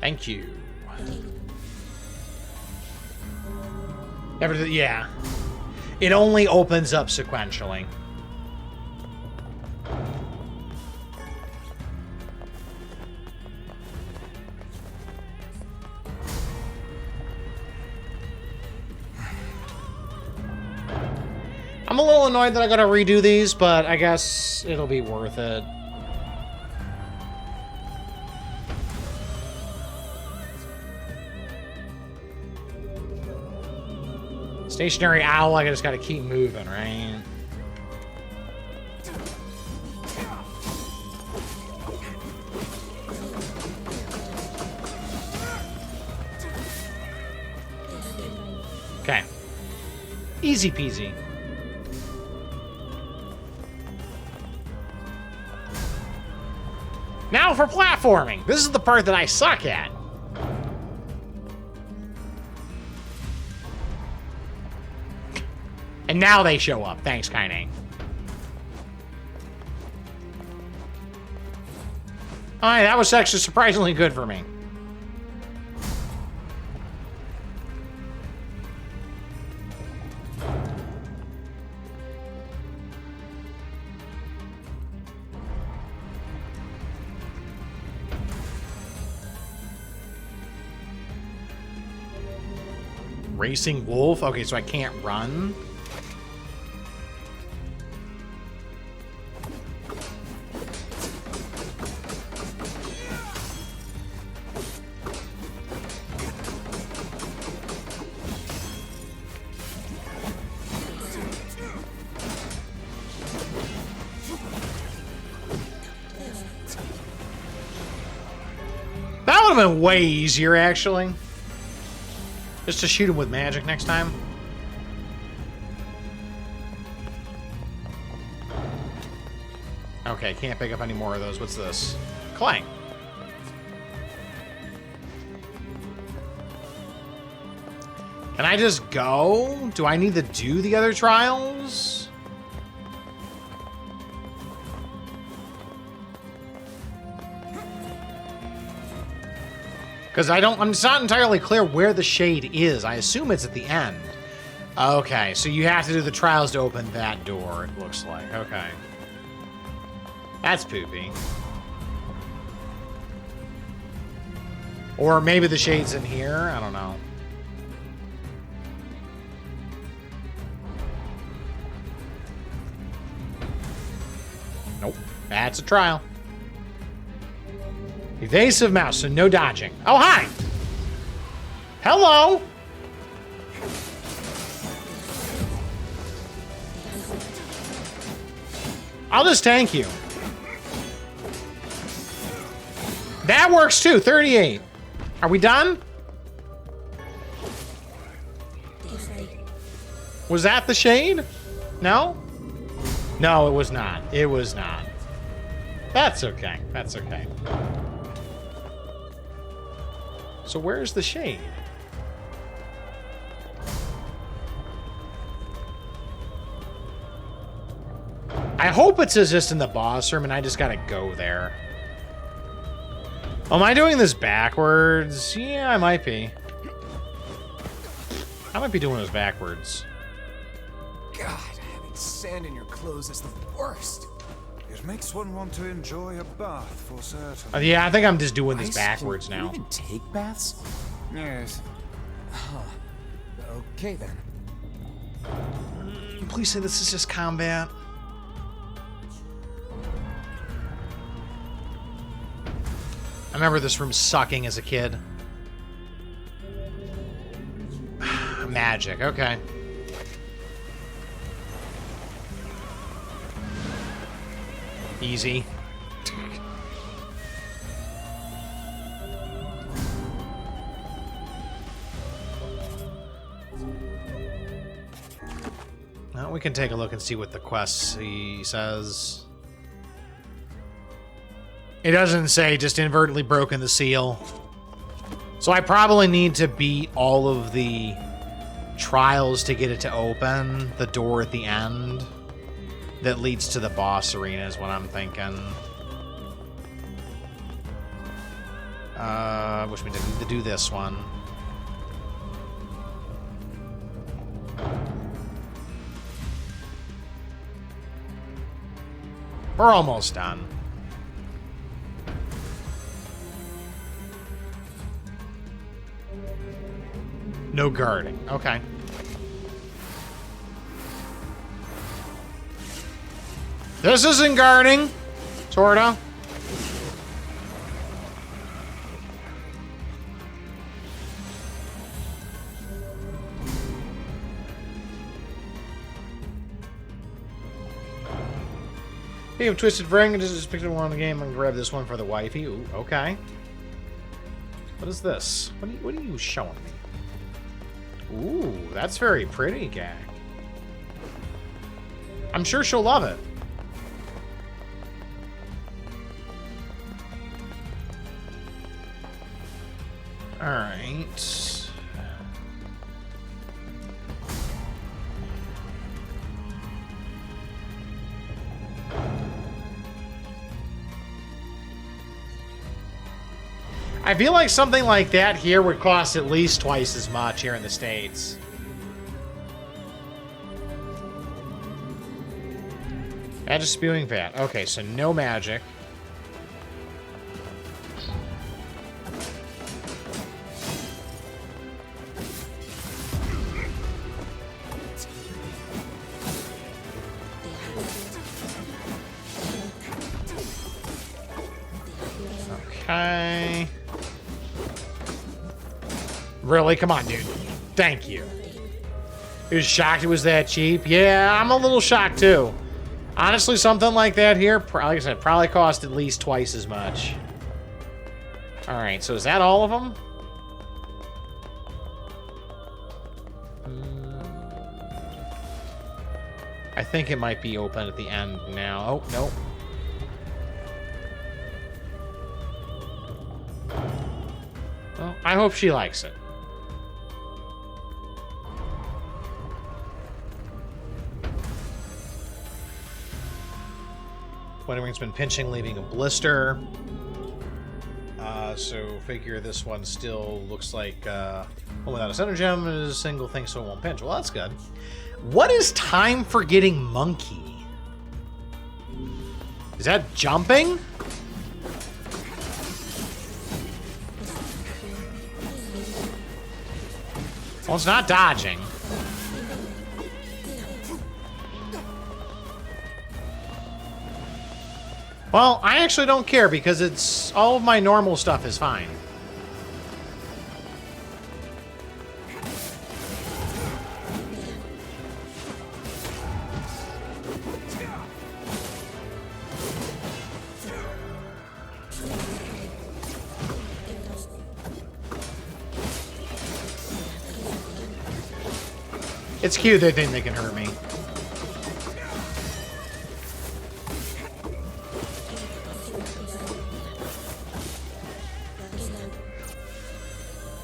Thank you. Everything, yeah. It only opens up sequentially. I'm a little annoyed that I gotta redo these, but I guess it'll be worth it. Stationary owl, I just gotta keep moving, right? Okay. Easy peasy. Now for platforming. This is the part that I suck at. And now they show up. Thanks, Kaine. Alright, that was actually surprisingly good for me. Racing wolf? Okay, so I can't run. That would have been way easier, actually. Just to shoot him with magic next time. Okay, can't pick up any more of those. What's this? Clang. Can I just go? Do I need to do the other trials? Because I'm not entirely clear where the shade is. I assume it's at the end. Okay, so you have to do the trials to open that door, it looks like. Okay. That's poopy. Or maybe the shade's in here? I don't know. Nope. That's a trial. Evasive mouse, so no dodging. Oh, hi! Hello! I'll just tank you. That works too, 38. Are we done? Was that the shade? No? No, it was not. It was not. That's okay. That's okay. So where's the shade? I hope it's just in the boss room and I just gotta go there. Am I doing this backwards? Yeah, I might be. I might be doing this backwards. God, having sand in your clothes is the worst. It makes one want to enjoy a bath for certain. Yeah, I think I'm just doing this backwards now. Can you even take baths? Yes. Huh. Okay then. Please say this is just combat. I remember this room sucking as a kid. Magic, okay. Easy. Now we can take a look and see what the quest he says. It doesn't say, just inadvertently broken the seal. So I probably need to beat all of the trials to get it to open the door at the end that leads to the boss arena is what I'm thinking. Wish we didn't need to do this one. We're almost done. No guarding. Okay. This isn't guarding. Sorta. Hey, I'm Twisted Frank, and just picked up one on the game and grab this one for the wifey. Ooh, okay. What is this? What are you showing me? Ooh, that's very pretty, Gag. I'm sure she'll love it. Alright. I feel like something like that here would cost at least twice as much here in the States. Magic spewing vat. Okay, so no magic. Okay. Really? Come on, dude. Thank you. He was shocked it was that cheap. Yeah, I'm a little shocked too. Honestly, something like that here, like I said, probably cost at least twice as much. Alright, so is that all of them? I think it might be open at the end now. Oh, nope. Well, I hope she likes it. Wedding's been pinching, leaving a blister. So figure this one still looks like one without a center gem is a single thing, so it won't pinch. Well, that's good. What is time for getting monkey? Is that jumping? Well, it's not dodging. Well, I actually don't care because it's all of my normal stuff is fine. It's cute they think they can hurt me.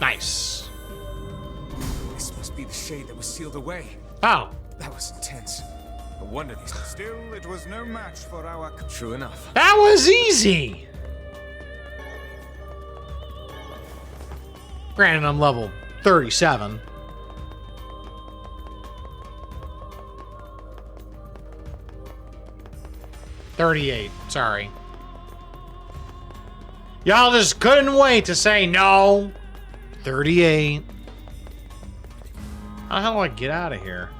Nice. This must be the shade that was sealed away. Oh. That was intense. No wonder these... Still, it was no match for our... True enough. That was easy. Granted, I'm level 37. Sorry. Y'all just couldn't wait to say no. 38. How the hell do I get out of here?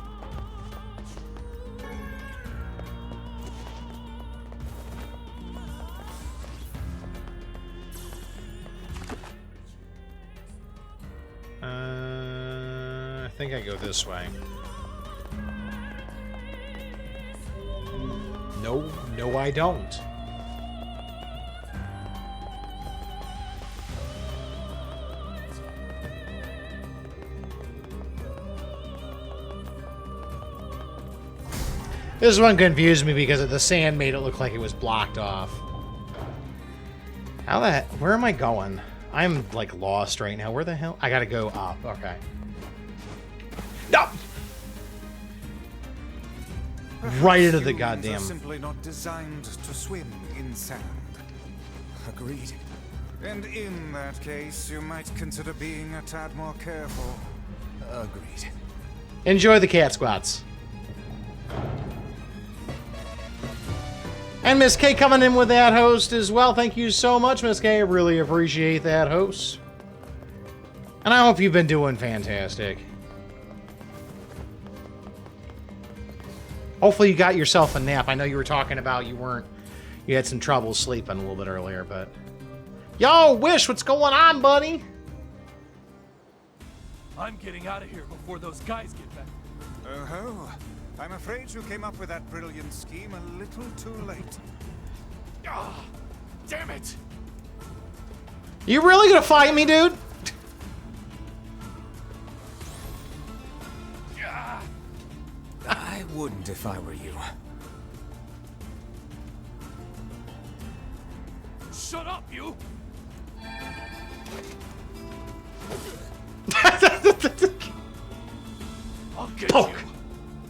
I think I go this way. No, I don't. This one confused me because the sand made it look like it was blocked off. Where am I going? I'm like lost right now. Where the hell? I gotta go up. Okay. No! Right into the goddamn... Humans are simply not designed to swim in sand. Agreed. And in that case, you might consider being a tad more careful. Agreed. Enjoy the cat squats. And Miss K coming in with that host as well. Thank you so much, Miss K. I really appreciate that host. And I hope you've been doing fantastic. Hopefully you got yourself a nap. I know you were talking about you had some trouble sleeping a little bit earlier, but... Yo, Wish, what's going on, buddy? I'm getting out of here before those guys get back. Oh, I'm afraid you came up with that brilliant scheme a little too late. Ah, damn it! You really gonna fight me, dude? I wouldn't if I were you. Shut up, you! I'll get Poke. you.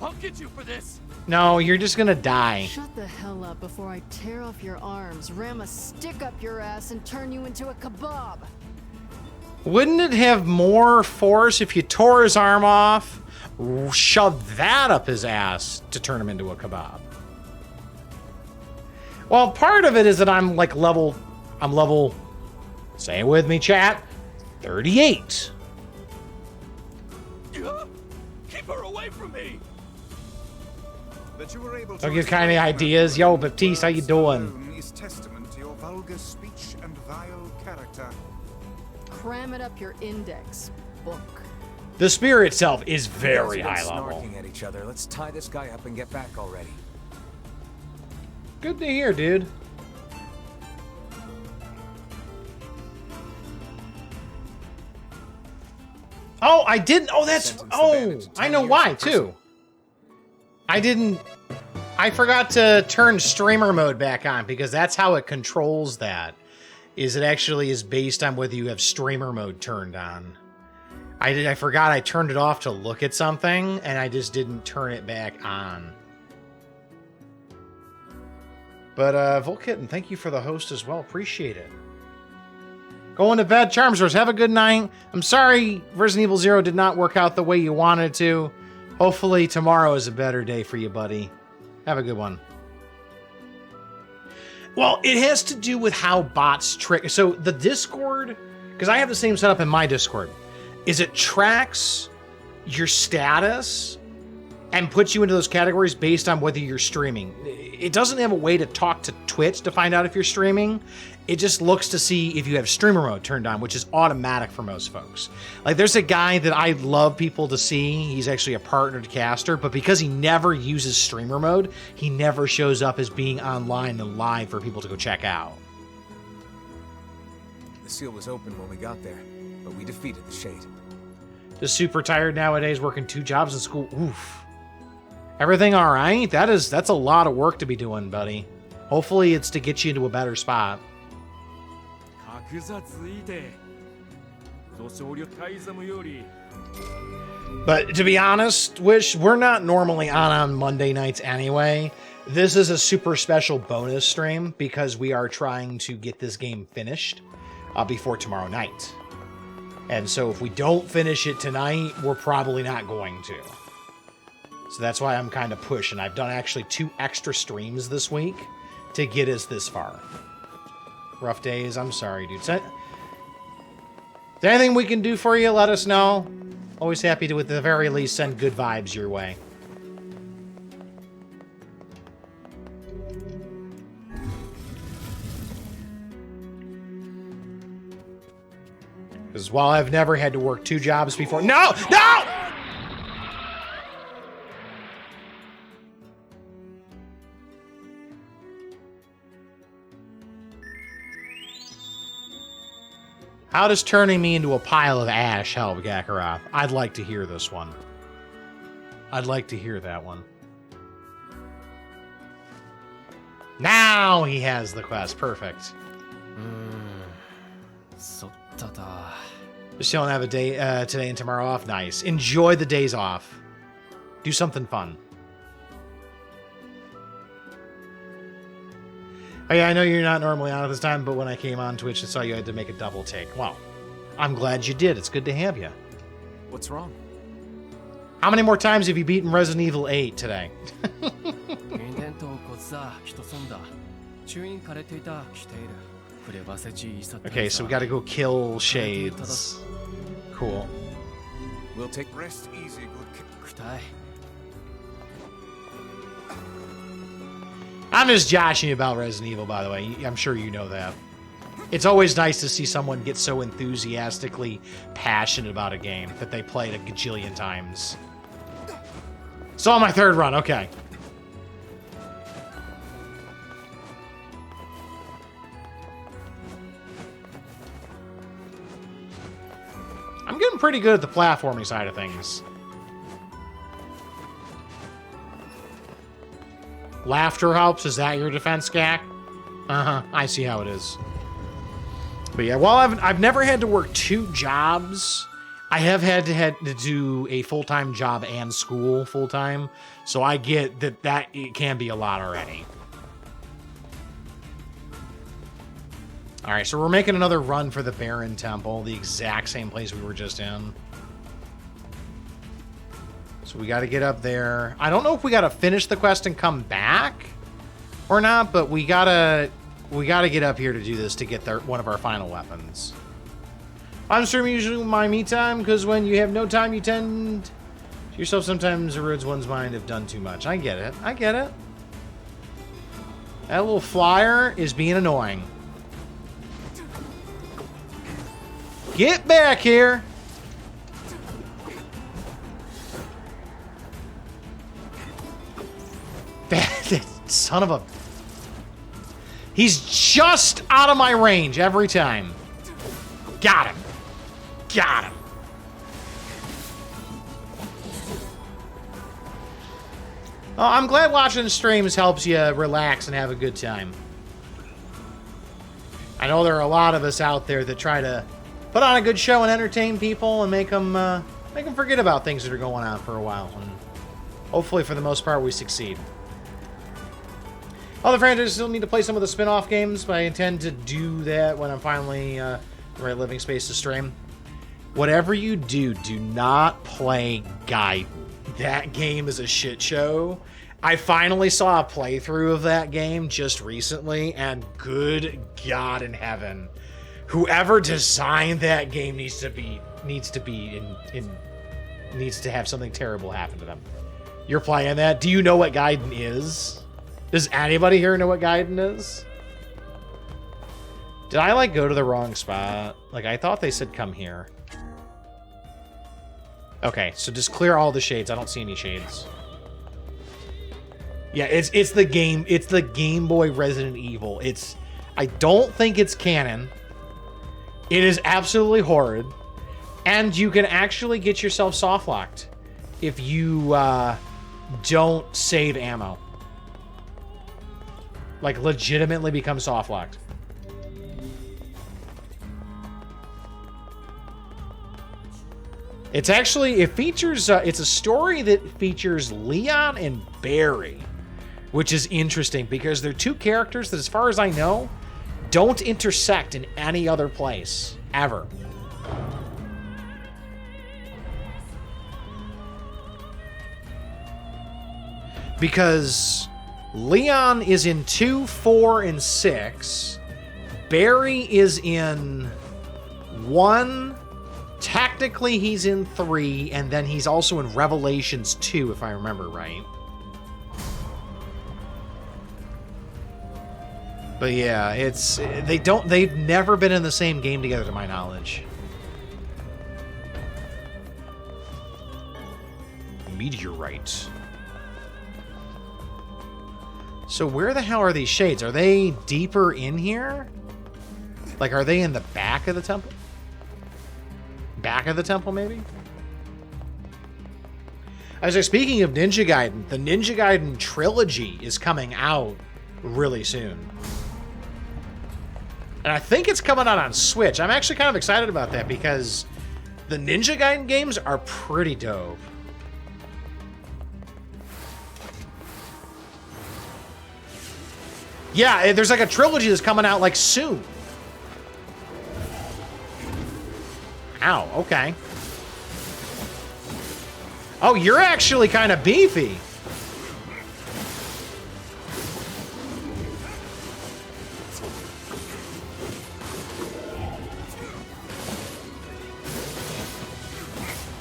I'll get you for this. No, you're just gonna die. Shut the hell up before I tear off your arms, ram a stick up your ass, and turn you into a kebab. Wouldn't it have more force if you tore his arm off, shoved that up his ass to turn him into a kebab? Well, part of it is that I'm level, say it with me, chat, 38. Keep her away from me! That you were able to Don't give kind of ideas. Yo, Baptiste, how you doing? Is testament to your vulgar speech and vile character. Cram it up your index book. The spear itself is You very guys high have been level. snarking at each other. Let's tie this guy up and get back already. Good to hear, dude. Oh, I didn't. Oh, that's. Sentence the Oh, bandit to I 10 know years why, in prison. too. I didn't. I forgot to turn streamer mode back on because that's how it controls that. Is it actually is based on whether you have streamer mode turned on. I forgot I turned it off to look at something and I just didn't turn it back on. But Volkitten, thank you for the host as well. Appreciate it. Going to bed, Charmsters. Have a good night. I'm sorry Resident Evil 0 did not work out the way you wanted to. Hopefully tomorrow is a better day for you, buddy. Have a good one. Well, it has to do with how bots trick. So the Discord, because I have the same setup in my Discord, is it tracks your status and puts you into those categories based on whether you're streaming. It doesn't have a way to talk to Twitch to find out if you're streaming. It just looks to see if you have streamer mode turned on, which is automatic for most folks. Like, there's a guy that I love people to see. He's actually a partnered caster, but because he never uses streamer mode, he never shows up as being online and live for people to go check out. The seal was open when we got there, but we defeated the Shade. Just super tired nowadays, working 2 jobs in school. Oof. Everything all right? That's a lot of work to be doing, buddy. Hopefully it's to get you into a better spot. But to be honest, Wish, we're not normally on Monday nights anyway. This is a super special bonus stream because we are trying to get this game finished before tomorrow night. And so if we don't finish it tonight, we're probably not going to. So that's why I'm kind of pushing. I've done actually 2 extra streams this week to get us this far. Rough days. I'm sorry, dude. Is there anything we can do for you? Let us know. Always happy to, at the very least, send good vibes your way. Because while I've never had to work 2 jobs before... No! No! How does turning me into a pile of ash help, Gakaroth? I'd like to hear this one. I'd like to hear that one. Now he has the quest. Perfect. Just don't have a day today and tomorrow off. Nice. Enjoy the days off. Do something fun. Oh yeah, I know you're not normally on at this time, but when I came on Twitch and saw you, I had to make a double take. Well, I'm glad you did. It's good to have you. What's wrong? How many more times have you beaten Resident Evil 8 today? Okay, so we gotta go kill Shades. Cool. We'll take rest easy, good. I'm just joshing you about Resident Evil, by the way. I'm sure you know that. It's always nice to see someone get so enthusiastically passionate about a game that they played a gajillion times. So on my third run, okay. I'm getting pretty good at the platforming side of things. Laughter helps. Is that your defense, Gak? Uh-huh. I see how it is. But yeah, while I've never had to work 2 jobs, I have had to do a full-time job and school full-time. So I get that it can be a lot already. All right, so we're making another run for the Baron Temple, the exact same place we were just in. So we got to get up there. I don't know if we got to finish the quest and come back or not, but we gotta get up here to do this to get one of our final weapons. I'm streaming usually my me time because when you have no time, you tend to yourself sometimes erodes one's mind if done too much. I get it. I get it. That little flyer is being annoying. Get back here! That son of a... He's just out of my range every time. Got him. Got him. Oh, I'm glad watching streams helps you relax and have a good time. I know there are a lot of us out there that try to put on a good show and entertain people and make them forget about things that are going on for a while. And hopefully, for the most part, we succeed. Other franchises still need to play some of the spin-off games, but I intend to do that when I'm finally in the right living space to stream. Whatever you do, do not play Gaiden. That game is a shit show. I finally saw a playthrough of that game just recently, and good God in heaven, whoever designed that game needs to have something terrible happen to them. You're playing that? Do you know what Gaiden is? Does anybody here know what Gaiden is? Did I, like, go to the wrong spot? Like, I thought they said come here. Okay, so just clear all the shades. I don't see any shades. Yeah, it's the Game Boy Resident Evil. I don't think it's canon. It is absolutely horrid. And you can actually get yourself soft-locked if you don't save ammo. Like, legitimately become soft-locked. It's actually, it features, it's a story that features Leon and Barry, which is interesting because they're 2 characters that, as far as I know, don't intersect in any other place, ever. Because Leon is in 2, 4, and 6. Barry is in 1. Technically, he's in 3, and then he's also in Revelations 2, if I remember right. But yeah, they've never been in the same game together, to my knowledge. Meteorite. So where the hell are these shades? Are they deeper in here? Like, are they in the back of the temple? Back of the temple, maybe? I was like, speaking of Ninja Gaiden, the Ninja Gaiden trilogy is coming out really soon. And I think it's coming out on Switch. I'm actually kind of excited about that because the Ninja Gaiden games are pretty dope. Yeah, there's like a trilogy that's coming out like soon. Ow, okay. Oh, you're actually kind of beefy.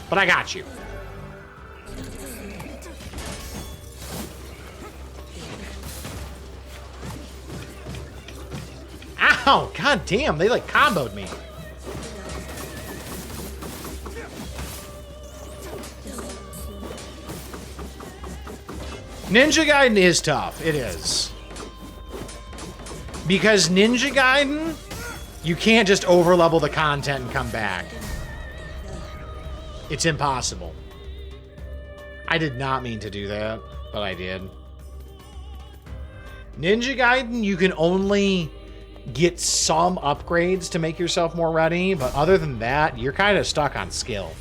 But I got you. Ow, god damn, they like comboed me. Ninja Gaiden is tough. It is. Because Ninja Gaiden, you can't just overlevel the content and come back. It's impossible. I did not mean to do that, but I did. Ninja Gaiden, you can only get some upgrades to make yourself more ready, but other than that, you're kind of stuck on skill.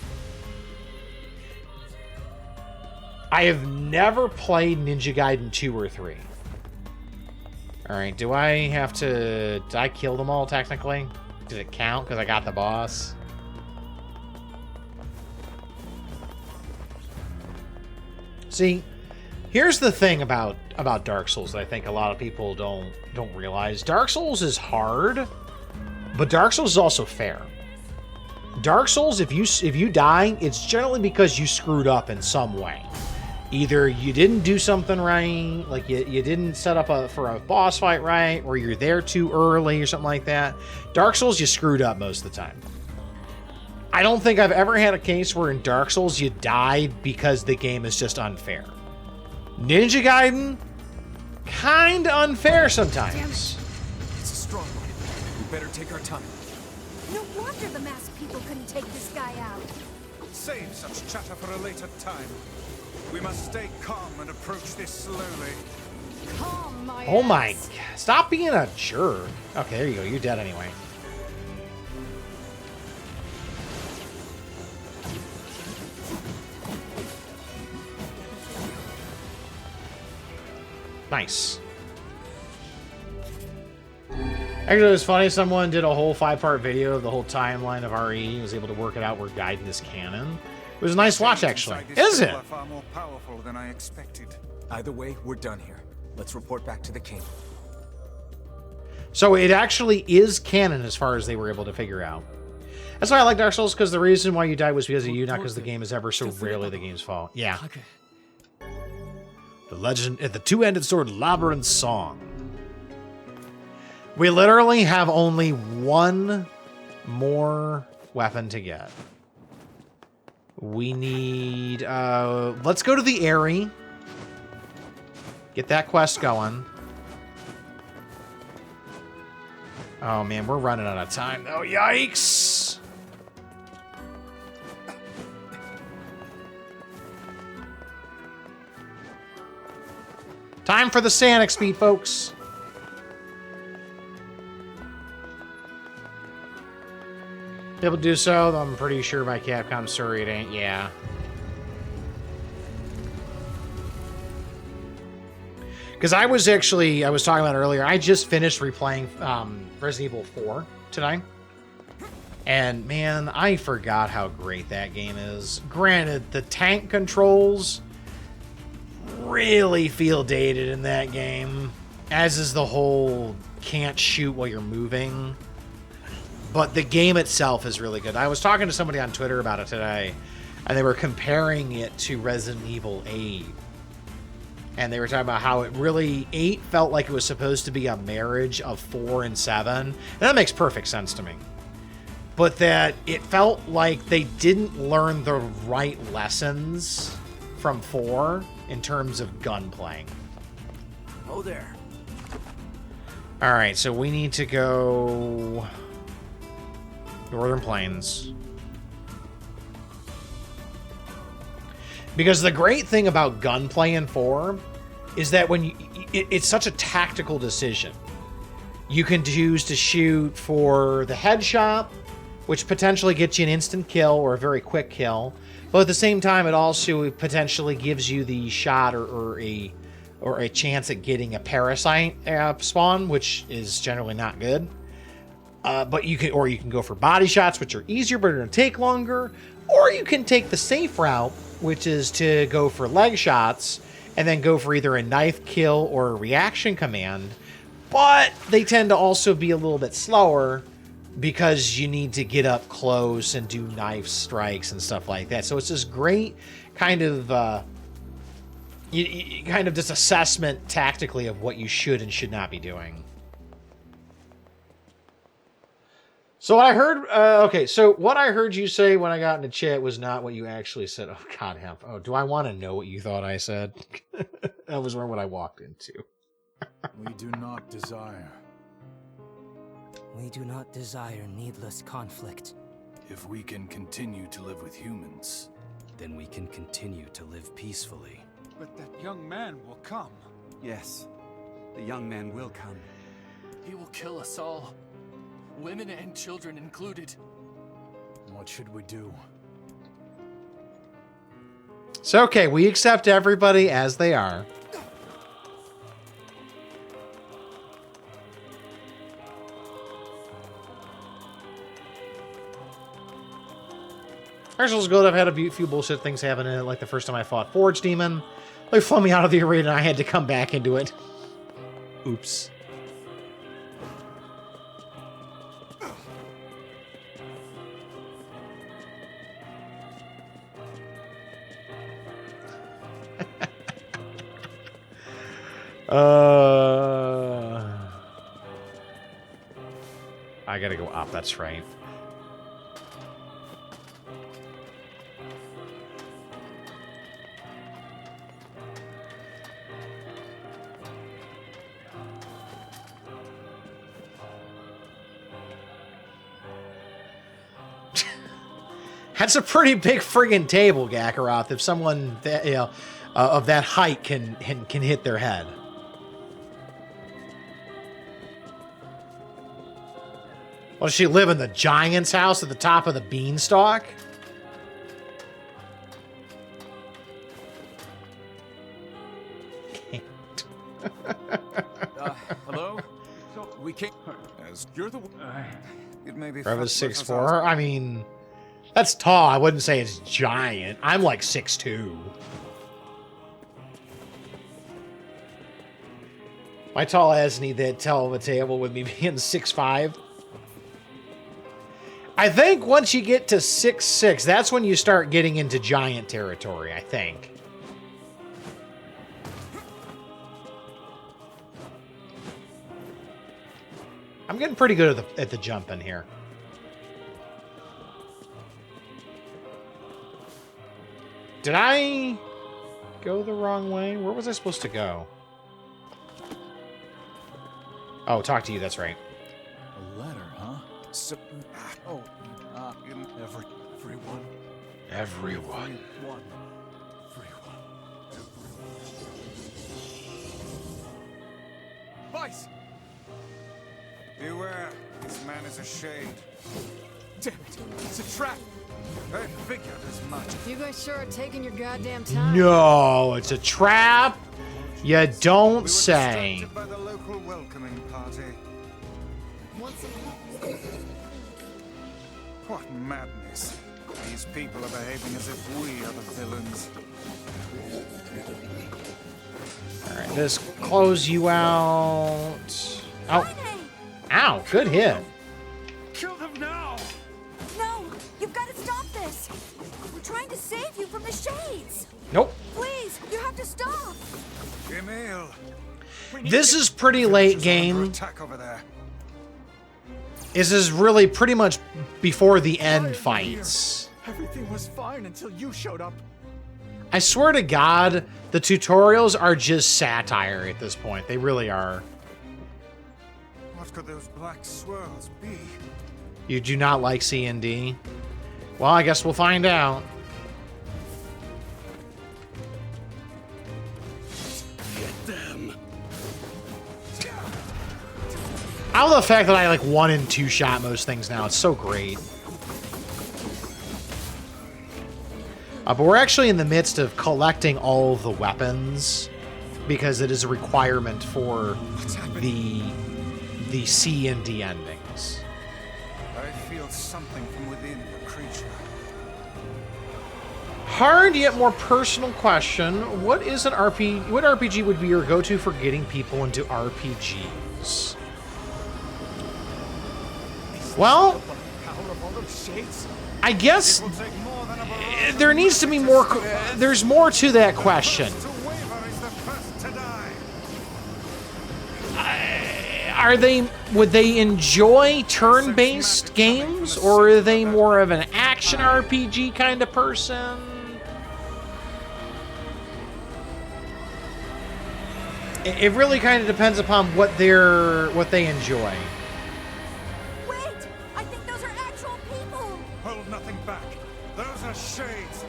I have never played Ninja Gaiden 2 or 3. Alright, do I have to... Did I kill them all, technically? Did it count because I got the boss? See, here's the thing about Dark Souls that I think a lot of people don't realize. Dark Souls is hard, but Dark Souls is also fair. Dark Souls, if you die, it's generally because you screwed up in some way. Either you didn't do something right, like you didn't set up for a boss fight right, or you're there too early or something like that. Dark Souls, you screwed up most of the time. I don't think I've ever had a case where in Dark Souls you died because the game is just unfair. Ninja Gaiden, kind of unfair sometimes. It's a strong one. We better take our time. No wonder the masked people couldn't take this guy out. Save such chatter for a later time. We must stay calm and approach this slowly. Calm my Oh my... ass. Stop being a jerk. Okay, there you go. You're dead anyway. Nice. Actually, it was funny. Someone did a whole 5-part video of the whole timeline of RE. He was able to work it out where Gaiden is canon. It was a nice watch, actually. Is it? Far more powerful than I expected. Either way, we're done here. Let's report back to the king. So it actually is canon as far as they were able to figure out. That's why I like Dark Souls, because the reason why you died was because of you, not because the game is ever so rarely the game's fault. Yeah. The legend, the two-ended sword Labyrinth Song. We literally have only one more weapon to get. We need, let's go to the Aerie. Get that quest going. Oh man, we're running out of time though. Yikes! Time for the Sanic speed, folks. Able to do so, though I'm pretty sure by Capcom story it ain't. Yeah. Because I was talking about earlier, I just finished replaying Resident Evil 4 today. And man, I forgot how great that game is. Granted, the tank controls really feel dated in that game, as is the whole can't shoot while you're moving. But the game itself is really good. I was talking to somebody on Twitter about it today, and they were comparing it to Resident Evil 8. And they were talking about how 8 felt like it was supposed to be a marriage of 4 and 7. And that makes perfect sense to me. But that it felt like they didn't learn the right lessons from 4 in terms of gunplay. Oh, there. All right, so we need to go Northern Plains. Because the great thing about gunplay in 4 is that when it's such a tactical decision. You can choose to shoot for the headshot, which potentially gets you an instant kill or a very quick kill. But at the same time, it also potentially gives you the shot or a chance at getting a parasite spawn, which is generally not good. But you can go for body shots, which are easier but are going to take longer, or you can take the safe route, which is to go for leg shots and then go for either a knife kill or a reaction command. But they tend to also be a little bit slower because you need to get up close and do knife strikes and stuff like that. So it's this great kind of this assessment tactically of what you should and should not be doing. So I heard, okay, so what I heard you say when I got into chat was not what you actually said. Oh, God, oh, do I want to know what you thought I said? That was what I walked into. We do not desire. We do not desire needless conflict. If we can continue to live with humans, then we can continue to live peacefully. But that young man will come. Yes, the young man will come. He will kill us all. Women and children included. What should we do? So, okay, we accept everybody as they are. Actually, it's good. I've had a few bullshit things happen in it, like the first time I fought Forge Demon. They flung me out of the arena and I had to come back into it. Oops. I gotta go up, that's right. That's a pretty big friggin' table, Gakaroth, if someone that, you know, of that height can hit their head. Well, does she live in the giant's house at the top of the beanstalk? Hello? We can't. As you're the it may be. Trevor's 6'4". I mean, that's tall. I wouldn't say it's giant. I'm like 6'2". My tall ass need that tall of a table with me being 6'5". I think once you get to 6'6", that's when you start getting into giant territory, I think. I'm getting pretty good at the jumping here. Did I go the wrong way? Where was I supposed to go? Oh, talk to you, that's right. A letter, huh? So, everyone. Everyone. Vice! Beware, this man is a shade. Damn it, it's a trap! I figured as much. You guys sure are taking your goddamn time. No, it's a trap. You don't say. We were distracted by the local welcoming party. What madness. These people are behaving as if we are the villains. Alright, let's close you out. Oh. Ow, good hit. Kill them now! No! You've got to stop this! We're trying to save you from the shades! Nope. Please, you have to stop! Emil! This is pretty late game. Attack over there. This is really pretty much before the end fights. Everything was fine until you showed up. I swear to God, the tutorials are just satire at this point. They really are. What could those black swirls be? You do not like C&D? Well, I guess we'll find out. Get them. I love the fact that I like 1- and 2-shot most things now. It's so great. But we're actually in the midst of collecting all of the weapons because it is a requirement for the C and D endings. I feel something from within the creature. Hard yet more personal question: what is an RPG? What RPG would be your go-to for getting people into RPGs? Well, I guess there needs to be more. There's more to that would they enjoy turn-based games, or are they more of an action RPG kind of person? It really kind of depends upon what they enjoy. Wait! I think those are actual people! Hold nothing back. Those are shades.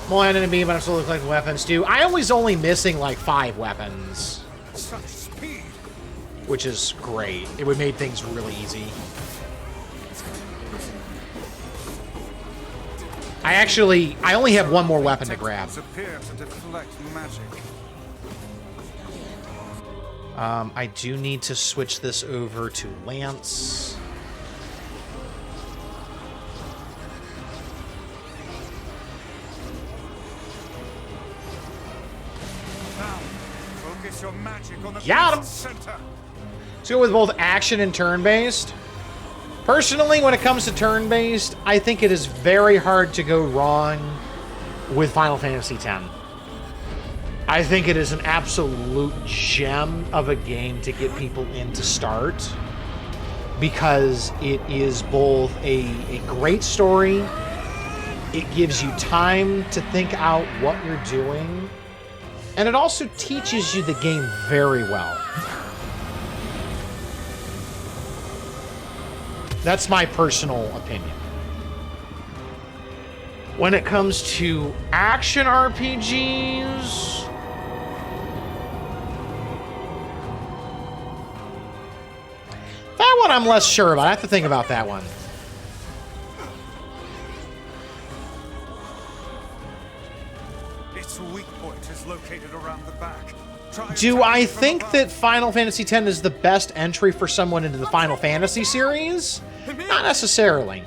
Well, I didn't mean, but I'm slowly collecting weapons too. I was only missing like 5 weapons. Such speed. Which is great. It would make things really easy. I only have 1 more weapon to grab. Appear to deflect magic. I do need to switch this over to Lance. Now, focus your magic on the Got him. center. Let's go with both action and turn-based. Personally, when it comes to turn-based, I think it is very hard to go wrong with Final Fantasy X. I think it is an absolute gem of a game to get people in to start, because it is both a great story, it gives you time to think out what you're doing, and it also teaches you the game very well. That's my personal opinion. When it comes to action RPGs, that one I'm less sure about. I have to think about that one. Its weak point is located around the back. Do I think that Final Fantasy X is the best entry for someone into the Final Fantasy series? Not necessarily.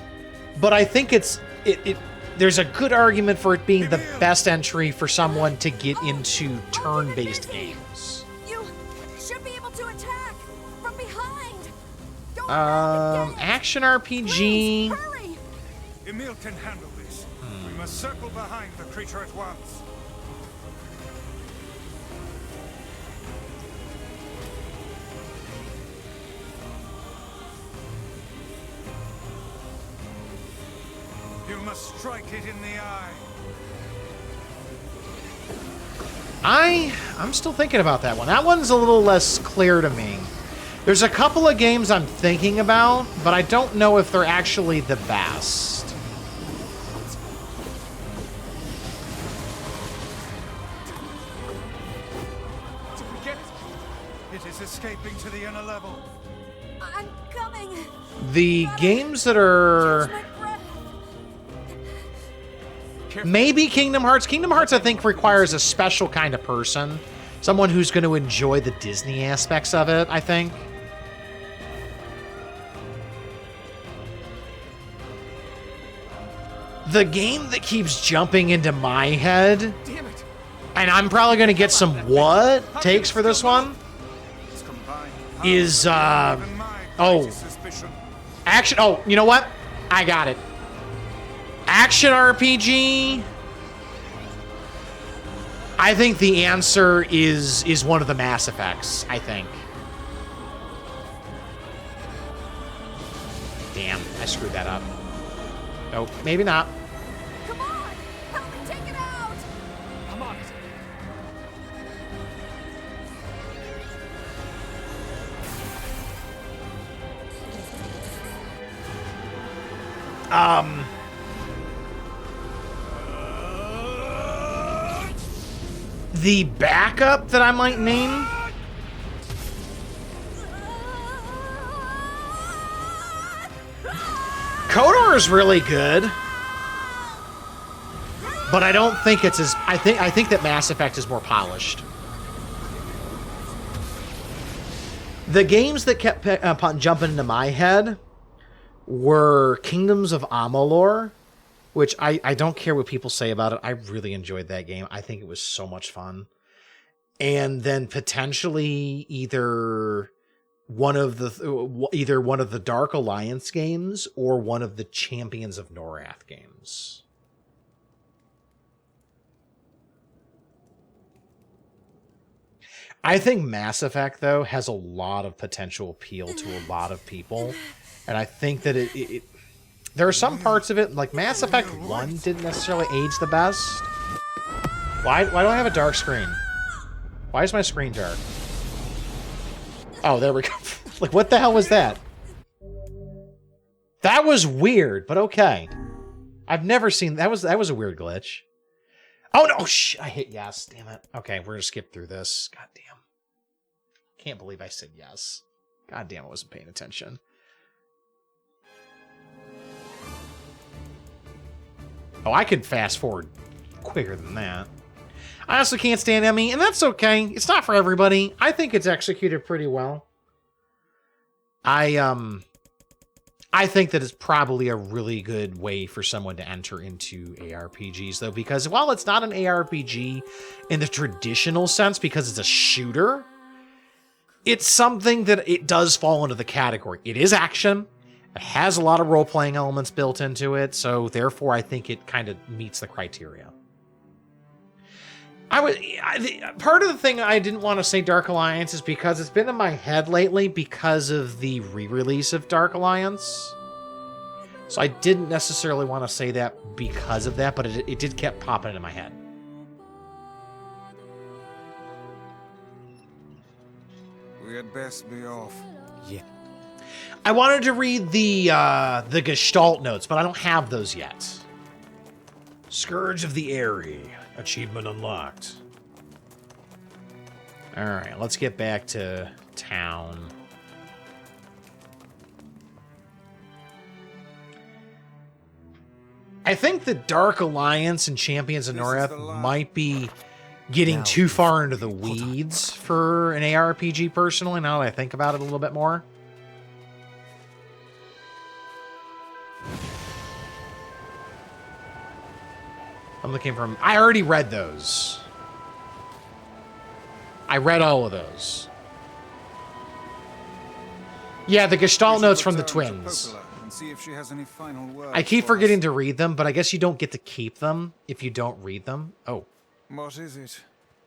But I think there's a good argument for it being the best entry for someone to get into turn-based games. You should be able to attack from behind. Action RPG. Hurry! Emil can handle this. We must circle behind the creature at once. You must strike it in the eye. I'm still thinking about that one. That one's a little less clear to me. There's a couple of games I'm thinking about, but I don't know if they're actually the best. Did we get it? It is escaping to the inner level. I'm coming. The games that are... Maybe Kingdom Hearts. Kingdom Hearts, I think, requires a special kind of person. Someone who's going to enjoy the Disney aspects of it, I think. The game that keeps jumping into my head, and I'm probably going to get some what takes for this one, is, action. Oh, you know what? I got it. Action RPG. I think the answer is one of the Mass Effects, I think. Damn, I screwed that up. Nope, maybe not. Come on! Help me take it out! I'm on it. The backup that I might name? KOTOR is really good, but I don't think it's as... I think that Mass Effect is more polished. The games that kept jumping into my head were Kingdoms of Amalur, which I don't care what people say about it. I really enjoyed that game. I think it was so much fun. And then potentially either one of the Dark Alliance games or one of the Champions of Norath games. I think Mass Effect, though, has a lot of potential appeal to a lot of people. And I think that there are some parts of it, like Mass Effect 1 didn't necessarily age the best. Why do I have a dark screen? Why is my screen dark? Oh, there we go. Like, what the hell was that? That was weird, but okay. I've never seen... That was a weird glitch. Oh, no! Shh! I hit yes. Damn it. Okay, we're gonna skip through this. God damn. Can't believe I said yes. God damn, I wasn't paying attention. Oh, I can fast forward quicker than that. I also can't stand Emmy, and that's okay. It's not for everybody. I think it's executed pretty well. I think that it's probably a really good way for someone to enter into ARPGs, though, because while it's not an ARPG in the traditional sense, because it's a shooter, it's something that it does fall into the category. It is action. It has a lot of role-playing elements built into it, so therefore I think it kind of meets the criteria. Part of the thing I didn't want to say Dark Alliance is because it's been in my head lately because of the re-release of Dark Alliance. So I didn't necessarily want to say that because of that, but it did keep popping into my head. We had best be off. Yeah. I wanted to read the Gestalt notes, but I don't have those yet. Scourge of the Airy. Achievement unlocked. Alright, let's get back to town. I think the Dark Alliance and Champions of Noreth might be getting too far into the weeds for an ARPG, personally, now that I think about it a little bit more. I'm looking for... I already read those. I read all of those. Yeah, the Gestalt notes from the twins. See if she has any final words. I keep forgetting to read them, but I guess you don't get to keep them if you don't read them. Oh. What is it?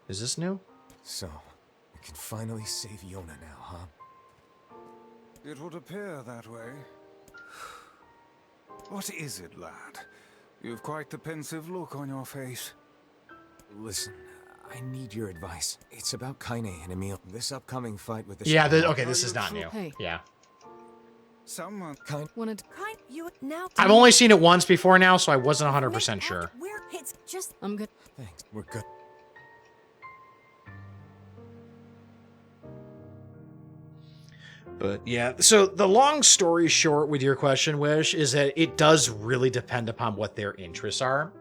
Is this new? So, we can finally save Yona now, huh? It would appear that way. What is it, lad? You've quite the pensive look on your face. Listen, I need your advice. It's about Kaine and Emil. This upcoming fight with the... Yeah, okay, this is not new. Hey. Yeah. Someone... I've only seen it once before now, so I wasn't 100% sure. It's just... I'm good. Thanks, we're good. But yeah, so the long story short with your question, Wish, is that it does really depend upon what their interests are.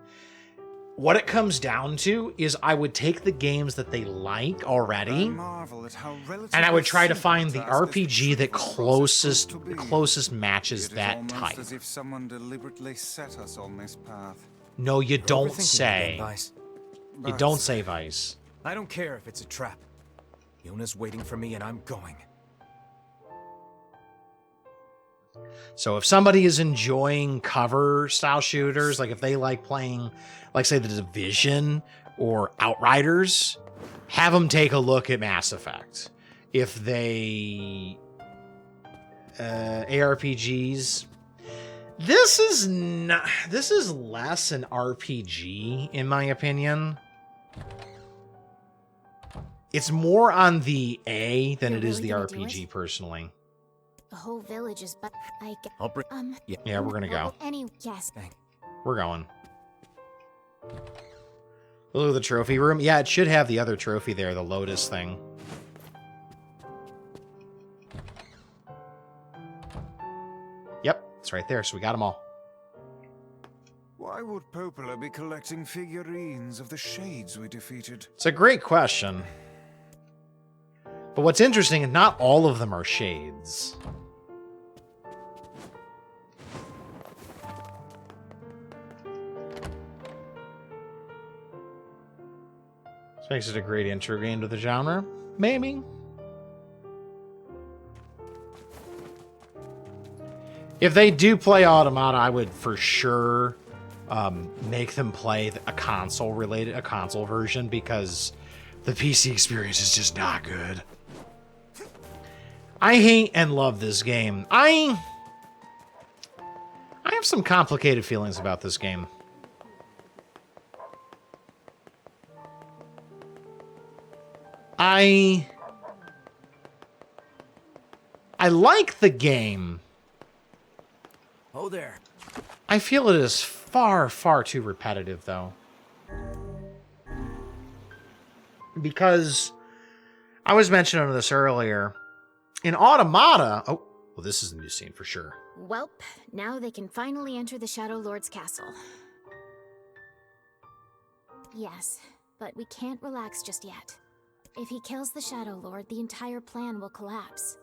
What it comes down to is I would take the games that they like already, and I would try to find the RPG that closest matches that type. As if someone deliberately set us on this path. No, you don't say. You don't say Vice. I don't care if it's a trap. Yona's waiting for me and I'm going. So if somebody is enjoying cover style shooters, like if they like playing, like say The Division or Outriders, have them take a look at Mass Effect. If they ARPGs, this is less an RPG in my opinion. It's more on the A than it is the RPG personally. The whole village is, but I get. I'll bring. Yeah, we're gonna go. Yes. We're going. Look at the trophy room. Yeah, it should have the other trophy there, the Lotus thing. Yep, it's right there. So we got them all. Why would Popola be collecting figurines of the shades we defeated? It's a great question. But what's interesting is not all of them are shades. This makes it a great intro game to the genre. Maybe. If they do play Automata, I would for sure make them play a console version, because The PC experience is just not good. I hate and love this game. I have some complicated feelings about this game. I like the game. Oh there. I feel it is far, far too repetitive, though. Because I was mentioning this earlier. In Automata... Oh, well, this is a new scene for sure. Welp, now they can finally enter the Shadowlord's castle. Yes, but we can't relax just yet. If he kills the Shadowlord, the entire plan will collapse.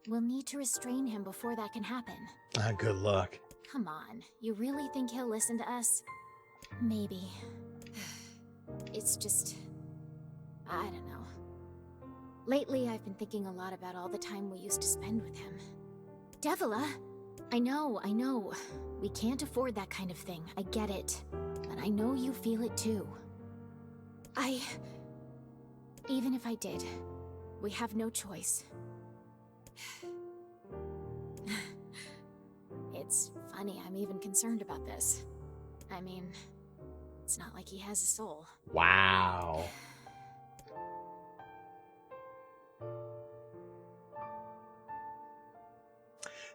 We'll need to restrain him before that can happen. Good luck. Come on, you really think he'll listen to us? Maybe. It's just... I don't know. Lately, I've been thinking a lot about all the time we used to spend with him. Devila! I know. We can't afford that kind of thing. I get it. But I know you feel it too. Even if I did, we have no choice. It's funny I'm even concerned about this. I mean, it's not like he has a soul. Wow.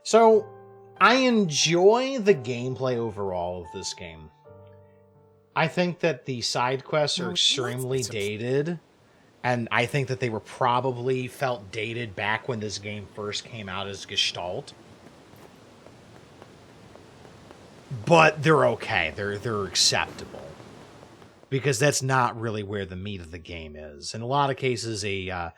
So, I enjoy the gameplay overall of this game. I think that the side quests are extremely dated, and I think that they were probably felt dated back when this game first came out as Gestalt. But they're okay. They're acceptable. Because that's not really where the meat of the game is. In a lot of cases, a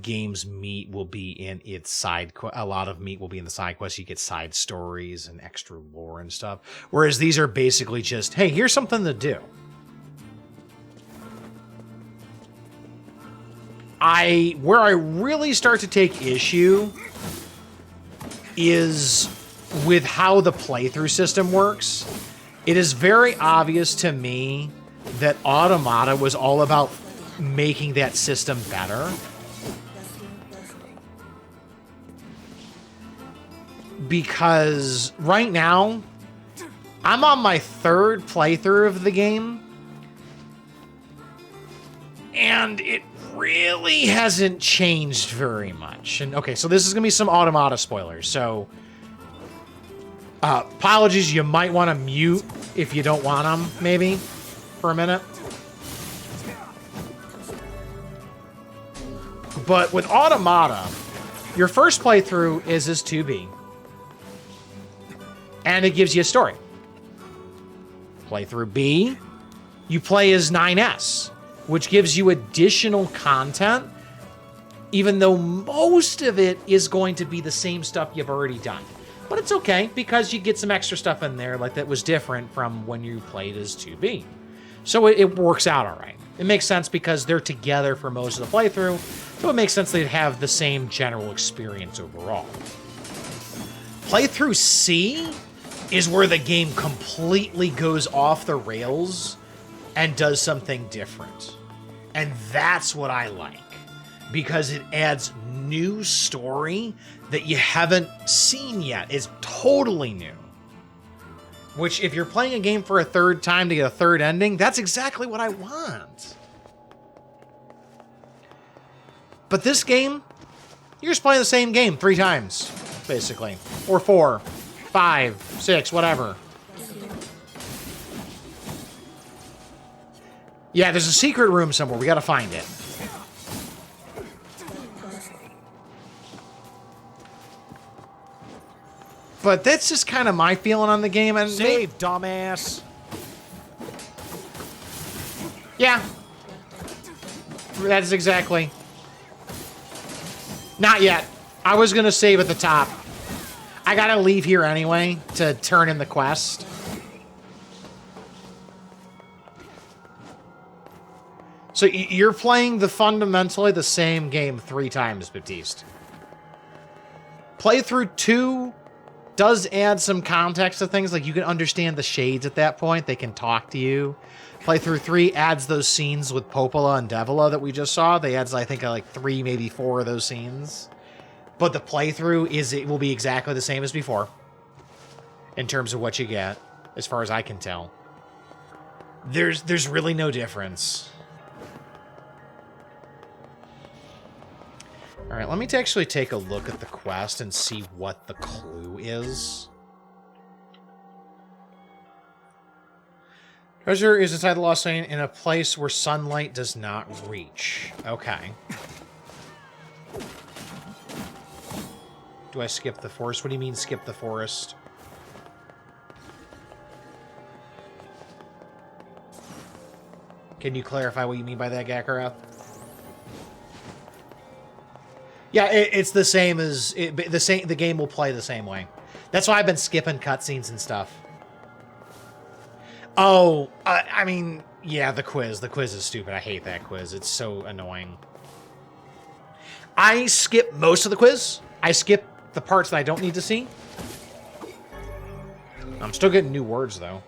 game's meat will be in its side quest. A lot of meat will be in the side quests. You get side stories and extra lore and stuff. Whereas these are basically just, hey, here's something to do. Where I really start to take issue is with how the playthrough system works. It is very obvious to me that Automata was all about making that system better. Because right now, I'm on my third playthrough of the game, and it really hasn't changed very much. And okay, so this is going to be some Automata spoilers, so apologies, you might want to mute if you don't want them, maybe, for a minute. But with Automata, your first playthrough is as 2B. And it gives you a story. Playthrough B, you play as 9S, which gives you additional content, even though most of it is going to be the same stuff you've already done. But it's okay, because you get some extra stuff in there like that was different from when you played as 2B. So it works out all right. It makes sense because they're together for most of the playthrough, so it makes sense they'd have the same general experience overall. Playthrough C is where the game completely goes off the rails and does something different. And that's what I like, because it adds new story that you haven't seen yet. It's totally new. Which, if you're playing a game for a third time to get a third ending, that's exactly what I want. But this game, you're just playing the same game 3 times, basically. Or 4, 5, 6, whatever. Yeah, there's a secret room somewhere. We gotta find it. But that's just kind of my feeling on the game. And Save, dumbass. Yeah. That's exactly. Not yet. I was going to save at the top. I got to leave here anyway to turn in the quest. So you're playing fundamentally the same game 3 times, Baptiste. Playthrough 2 does add some context to things. Like, you can understand the shades at that point. They can talk to you. Playthrough 3 adds those scenes with Popola and Devila that we just saw. They adds, I think, like 3, maybe 4 of those scenes. But the playthrough it will be exactly the same as before in terms of what you get, as far as I can tell. There's really no difference. All right, let me actually take a look at the quest and see what the clue is. Treasure is inside the Lost Lane in a place where sunlight does not reach. Okay. Do I skip the forest? What do you mean skip the forest? Can you clarify what you mean by that, Gakarath? Yeah, it's the same as the game will play the same way. That's why I've been skipping cutscenes and stuff. Oh, I mean, yeah, the quiz. The quiz is stupid. I hate that quiz. It's so annoying. I skip most of the quiz. I skip the parts that I don't need to see. I'm still getting new words, though.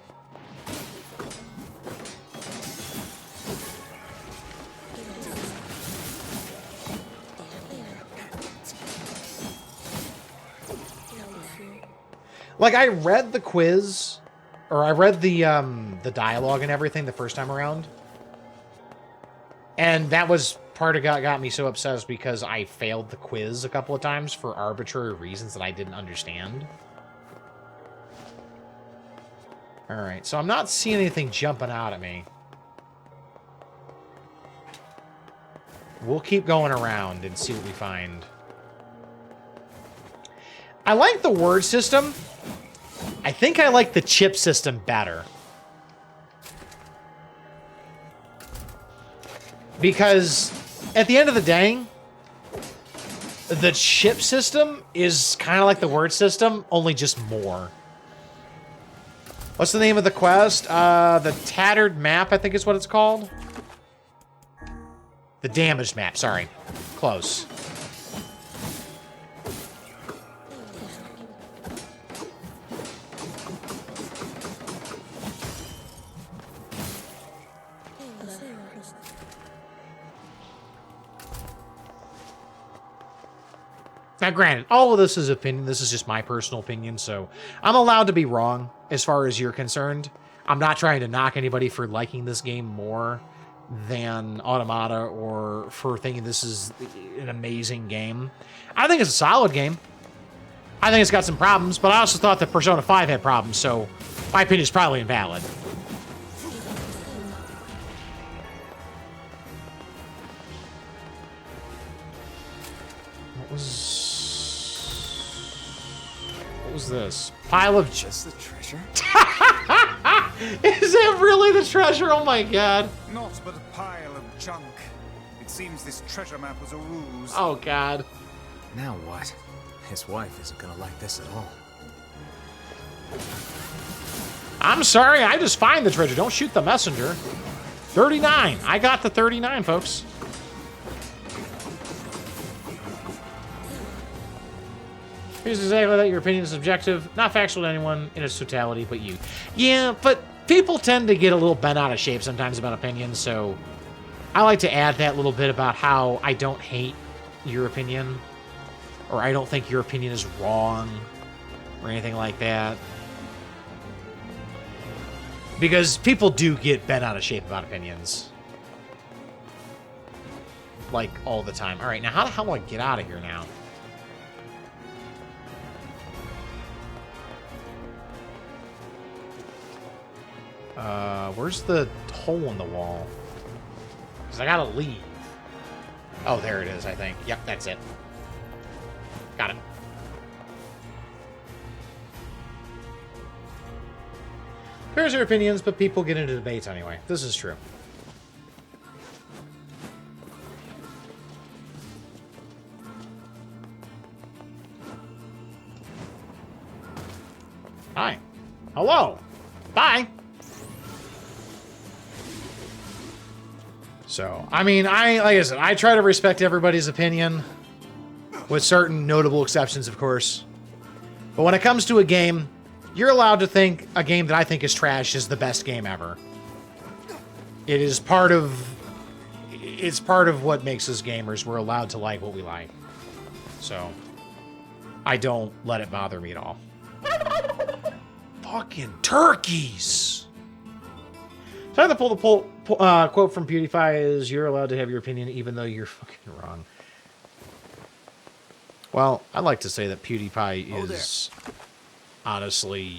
Like, I read the quiz, or I read the dialogue and everything the first time around. And that was part of what got me so obsessed, because I failed the quiz a couple of times for arbitrary reasons that I didn't understand. Alright, so I'm not seeing anything jumping out at me. We'll keep going around and see what we find. I like the word system. I think I like the chip system better. Because at the end of the day, the chip system is kind of like the word system, only just more. What's the name of the quest? The Tattered Map, I think is what it's called. The Damaged Map, sorry. Close. Now, granted, all of this is opinion. This is just my personal opinion, so I'm allowed to be wrong as far as you're concerned. I'm not trying to knock anybody for liking this game more than Automata or for thinking this is an amazing game. I think it's a solid game. I think it's got some problems, but I also thought that Persona 5 had problems, so my opinion is probably invalid. What was this? Pile of just the treasure? Is it really the treasure? Oh my god. Not but a pile of junk. It seems this treasure map was a ruse. Oh god. Now what? His wife isn't gonna like this at all. I'm sorry, I just find the treasure. Don't shoot the messenger. 39. I got the 39, folks. Here's exactly that. Your opinion is subjective, not factual to anyone in its totality, but you. Yeah, but people tend to get a little bent out of shape sometimes about opinions, so I like to add that little bit about how I don't hate your opinion, or I don't think your opinion is wrong, or anything like that. Because people do get bent out of shape about opinions. Like, all the time. Alright, now how the hell do I get out of here now? Where's the hole in the wall? Because I gotta leave. Oh, there it is, I think. Yep, that's it. Got it. Here's your opinions, but people get into debates anyway. This is true. Hi. Hello. Bye. So, I mean, like I said, I try to respect everybody's opinion, with certain notable exceptions, of course. But when it comes to a game, you're allowed to think a game that I think is trash is the best game ever. It's part of what makes us gamers. We're allowed to like what we like. So, I don't let it bother me at all. Fucking turkeys! So I have to pull the quote from PewDiePie is, "You're allowed to have your opinion even though you're fucking wrong." Well, I'd like to say that PewDiePie is honestly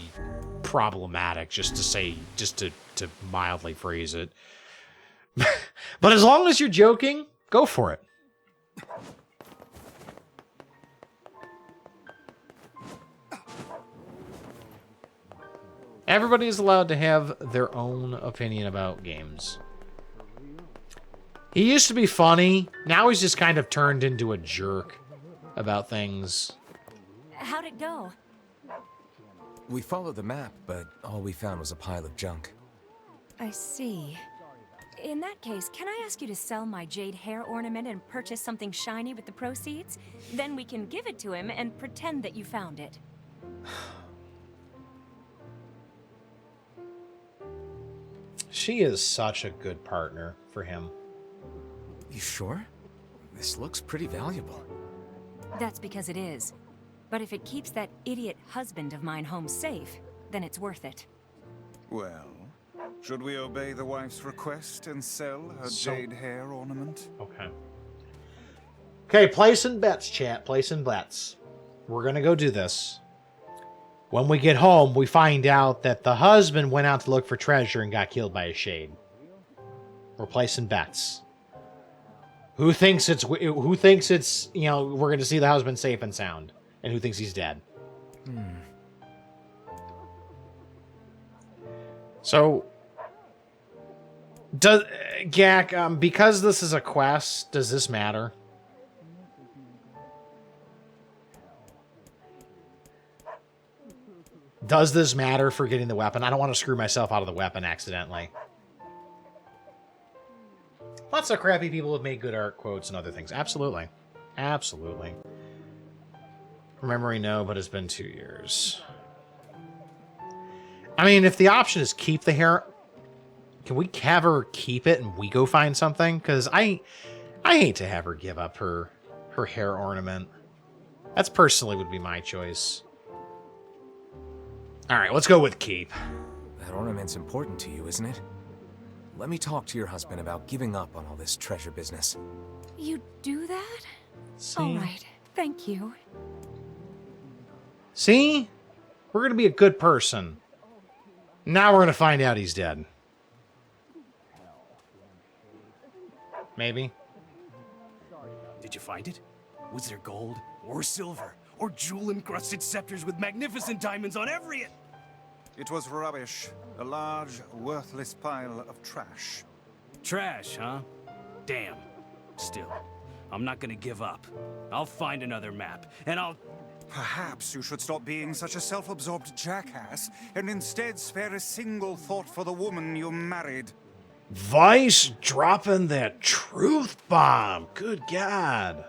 problematic, just to mildly phrase it. But as long as you're joking, go for it. Everybody is allowed to have their own opinion about games. He used to be funny. Now he's just kind of turned into a jerk about things. How'd it go? We followed the map, but all we found was a pile of junk. I see. In that case, can I ask you to sell my jade hair ornament and purchase something shiny with the proceeds? Then we can give it to him and pretend that you found it. She is such a good partner for him. You sure? This looks pretty valuable. That's because it is. But if it keeps that idiot husband of mine home safe, then it's worth it. Well, should we obey the wife's request and sell her jade hair ornament? Okay. Okay, placing bets, chat. Placing bets. We're gonna go do this. When we get home, we find out that the husband went out to look for treasure and got killed by a shade. We're placing bets. Who thinks it's, you know, we're going to see the husband safe and sound? And who thinks he's dead? So, Gak, because this is a quest, does this matter? Does this matter for getting the weapon? I don't want to screw myself out of the weapon accidentally. Lots of crappy people have made good art quotes and other things. Absolutely. Absolutely. From memory, no, but it's been 2 years. I mean, if the option is keep the hair, can we have her keep it and we go find something? Because I hate to have her give up her hair ornament. That's personally would be my choice. All right, let's go with keep. That ornament's important to you, isn't it? Let me talk to your husband about giving up on all this treasure business. You do that? See? All right, thank you. See? We're going to be a good person. Now we're going to find out he's dead. Maybe. Did you find it? Was there gold or silver or jewel-encrusted scepters with magnificent diamonds on every... It was rubbish. A large, worthless pile of trash. Trash, huh? Damn. Still, I'm not gonna give up. I'll find another map, and I'll... Perhaps you should stop being such a self-absorbed jackass and instead spare a single thought for the woman you married. Vice dropping that truth bomb. Good God.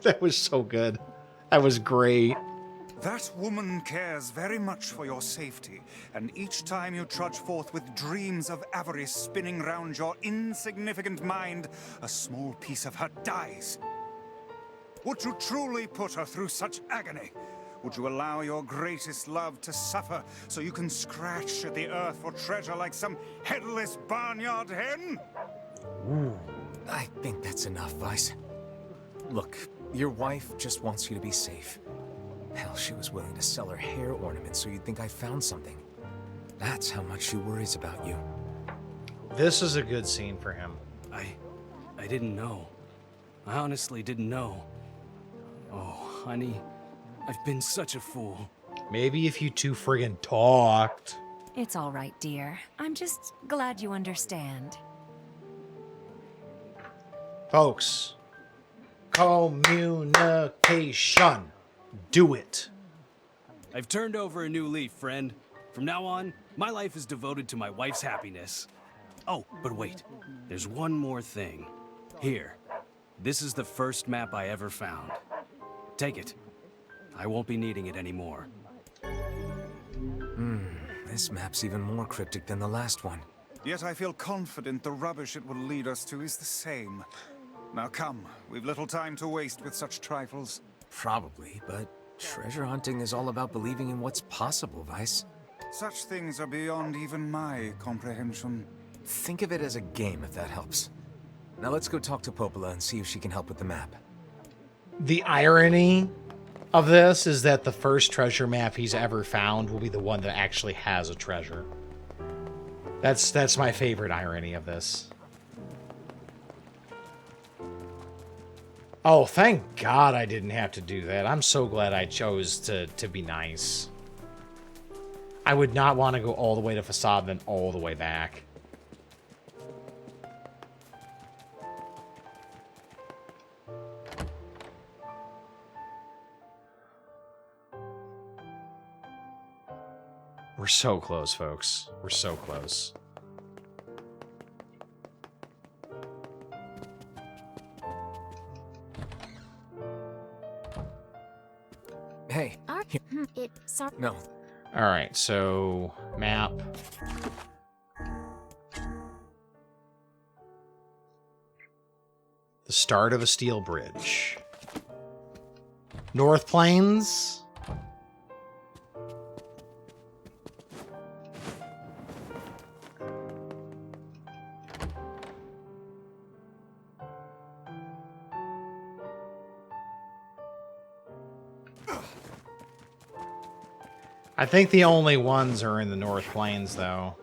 That was so good. That was great. That woman cares very much for your safety, and each time you trudge forth with dreams of avarice spinning round your insignificant mind, a small piece of her dies. Would you truly put her through such agony? Would you allow your greatest love to suffer so you can scratch at the earth for treasure like some headless barnyard hen? Ooh, I think that's enough, Vice. Look, your wife just wants you to be safe. Hell, she was willing to sell her hair ornament so you'd think I found something. That's how much she worries about you. This is a good scene for him. I didn't know. I honestly didn't know. Oh, honey, I've been such a fool. Maybe if you two friggin' talked. It's all right, dear. I'm just glad you understand. Folks, communication. Do it. I've turned over a new leaf, friend. From now on, my life is devoted to my wife's happiness. Oh, but wait. There's one more thing. Here. This is the first map I ever found. Take it. I won't be needing it anymore. This map's even more cryptic than the last one. Yet I feel confident the rubbish it will lead us to is the same. Now come, we've little time to waste with such trifles. Probably, but treasure hunting is all about believing in what's possible, Vice. Such things are beyond even my comprehension. Think of it as a game, if that helps. Now let's go talk to Popola and see if she can help with the map. The irony of this is that the first treasure map he's ever found will be the one that actually has a treasure. That's my favorite irony of this. Oh, thank God I didn't have to do that. I'm so glad I chose to be nice. I would not want to go all the way to Facade and then all the way back. We're so close, folks. We're so close. Hey. No. All right, so map. The start of a steel bridge. North Plains. I think the only ones are in the North Plains, though.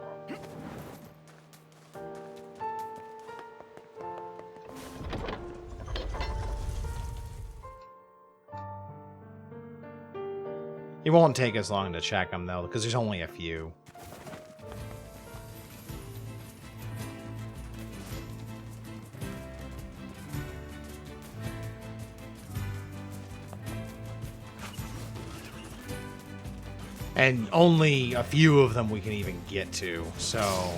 It won't take as long to check them, though, because there's only a few. And only a few of them we can even get to, so...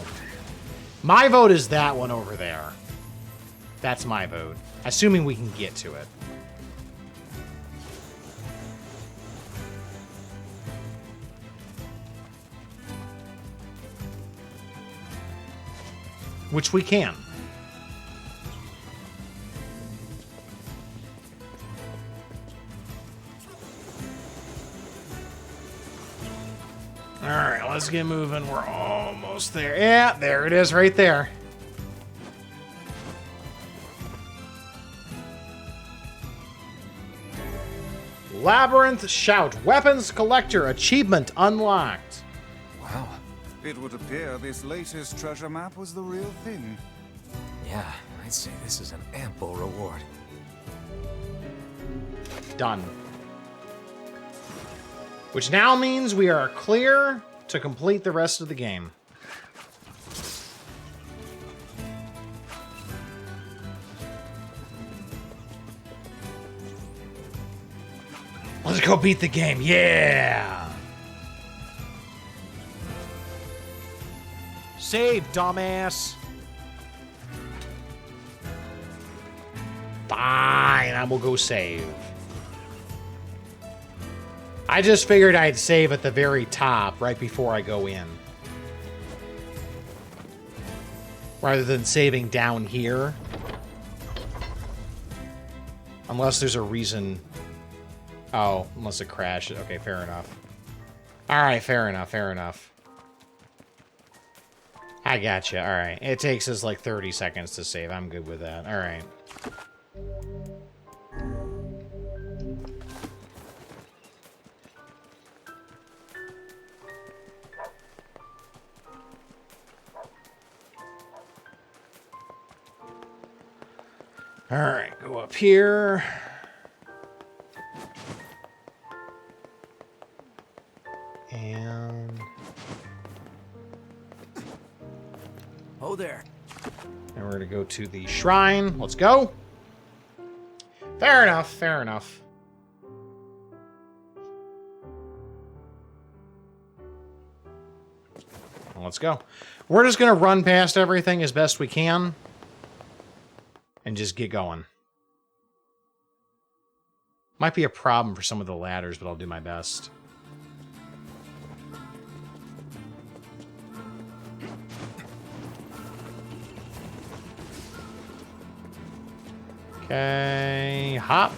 My vote is that one over there. That's my vote. Assuming we can get to it. Which we can. Alright, let's get moving. We're almost there. Yeah, there it is right there. Labyrinth Shout. Weapons Collector. Achievement unlocked. Wow. It would appear this latest treasure map was the real thing. Yeah, I'd say this is an ample reward. Done. Which now means we are clear to complete the rest of the game. Let's go beat the game. Yeah! Save, dumbass. Fine, I will go save. I just figured I'd save at the very top, right before I go in. Rather than saving down here. Unless there's a reason... Oh, unless it crashed. Okay, fair enough. Alright, fair enough, fair enough. I gotcha, alright. It takes us like 30 seconds to save. I'm good with that. Alright. Alright, go up here. And... Oh, there. And we're going to go to the shrine. Let's go. Fair enough, fair enough. Well, let's go. We're just going to run past everything as best we can. And just get going. Might be a problem for some of the ladders, but I'll do my best. Okay, hop.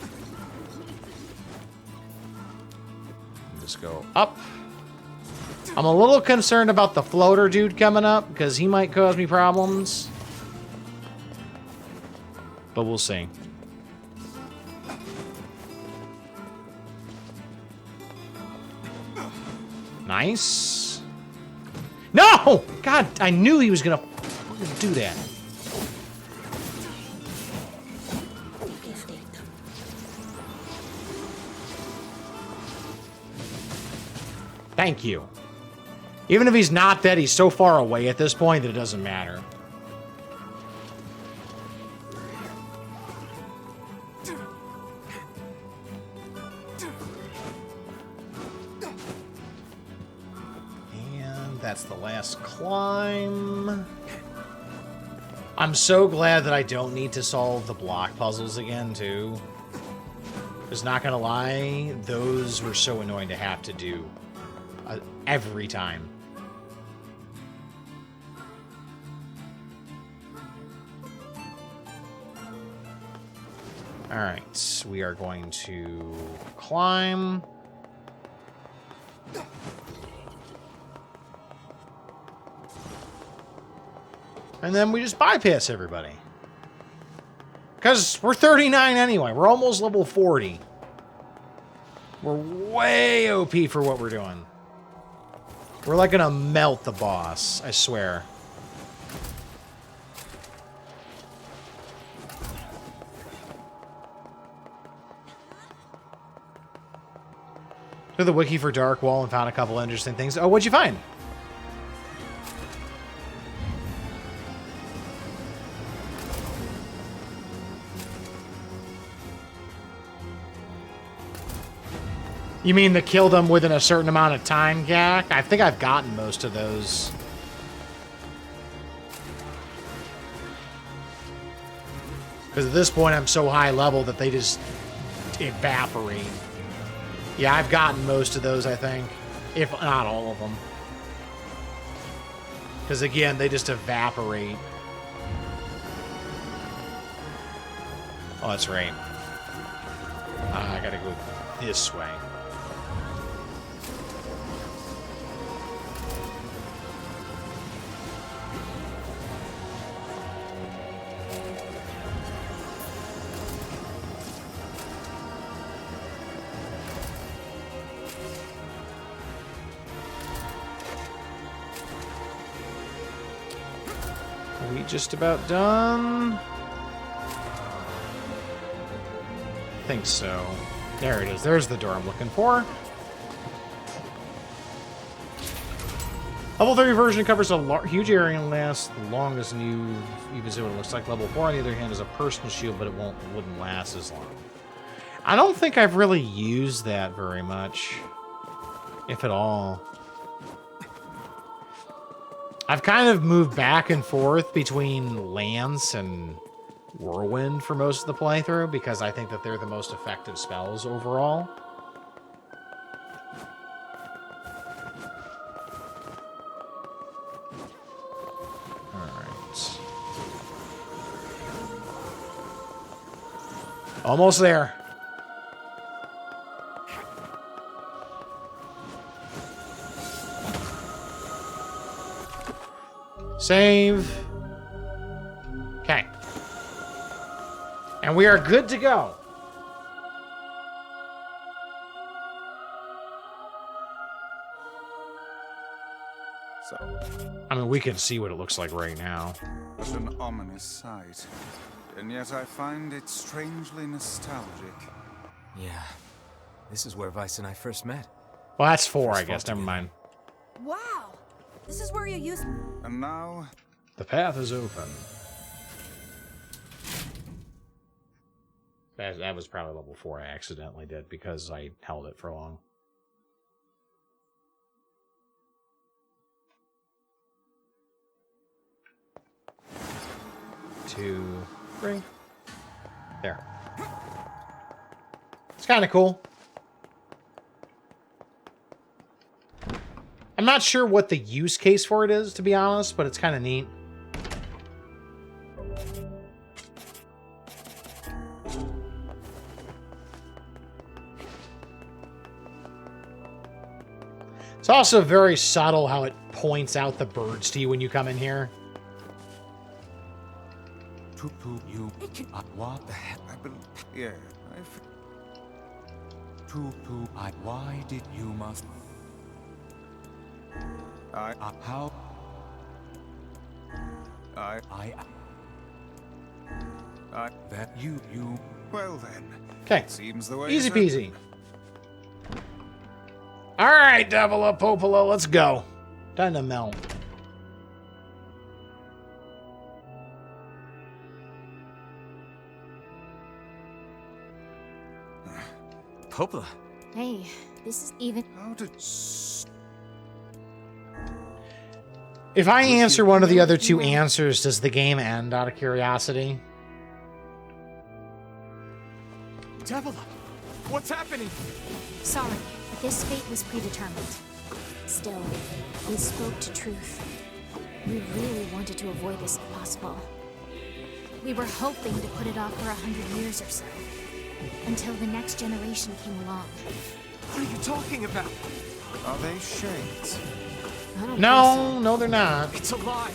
Just go up. I'm a little concerned about the floater dude coming up, because he might cause me problems. But we'll see. Nice. No! God, I knew he was gonna do that. Thank you. Even if he's not dead, he's so far away at this point that it doesn't matter. And that's the last climb. I'm so glad that I don't need to solve the block puzzles again, too. Because not gonna lie, those were so annoying to have to do. Every time. Alright, we are going to climb. And then we just bypass everybody. Because we're 39 anyway. We're almost level 40. We're way OP for what we're doing. We're like gonna melt the boss, I swear. Go to the wiki for Dark Wall and found a couple interesting things. Oh, what'd you find? You mean to kill them within a certain amount of time, Gak? I think I've gotten most of those. Because at this point, I'm so high level that they just evaporate. Yeah, I've gotten most of those, I think. If not all of them. Because again, they just evaporate. Oh, that's right. I gotta go this way. Are we just about done? I think so. There it is. There's the door I'm looking for. Level 30 version covers a huge area and lasts the longest, and you even see what it looks like. Level 4, on the other hand, is a personal shield, but it wouldn't last as long. I don't think I've really used that very much, if at all. I've kind of moved back and forth between Lance and Whirlwind for most of the playthrough, because I think that they're the most effective spells overall. Alright. Almost there. Save. Okay. And we are good to go. So, I mean, we can see what it looks like right now. it's an ominous sight. And yet I find it strangely nostalgic. Yeah. This is where Vice and I first met. Well, that's 4, I guess. Never mind. Wow. This is where you use... And now... The path is open. That was probably level 4 I accidentally did because I held it for long. 2, 3. There. It's kind of cool. I'm not sure what the use case for it is, to be honest, but it's kind of neat. It's also very subtle how it points out the birds to you when you come in here. What the heck? Yeah. Why did you must? How? That you. Well then. Okay. Seems the way. Easy peasy. All right, Devil Popola, let's go. Time to melt. Popola. Hey, this is even. How did... If I answer one of the other two answers, does the game end out of curiosity? Devil, what's happening? Sorry, this fate was predetermined. Still, we spoke to truth. We really wanted to avoid this if possible. We were hoping to put it off for 100 years or so. Until the next generation came along. What are you talking about? Are they shades? No, no, they're not. It's a lie.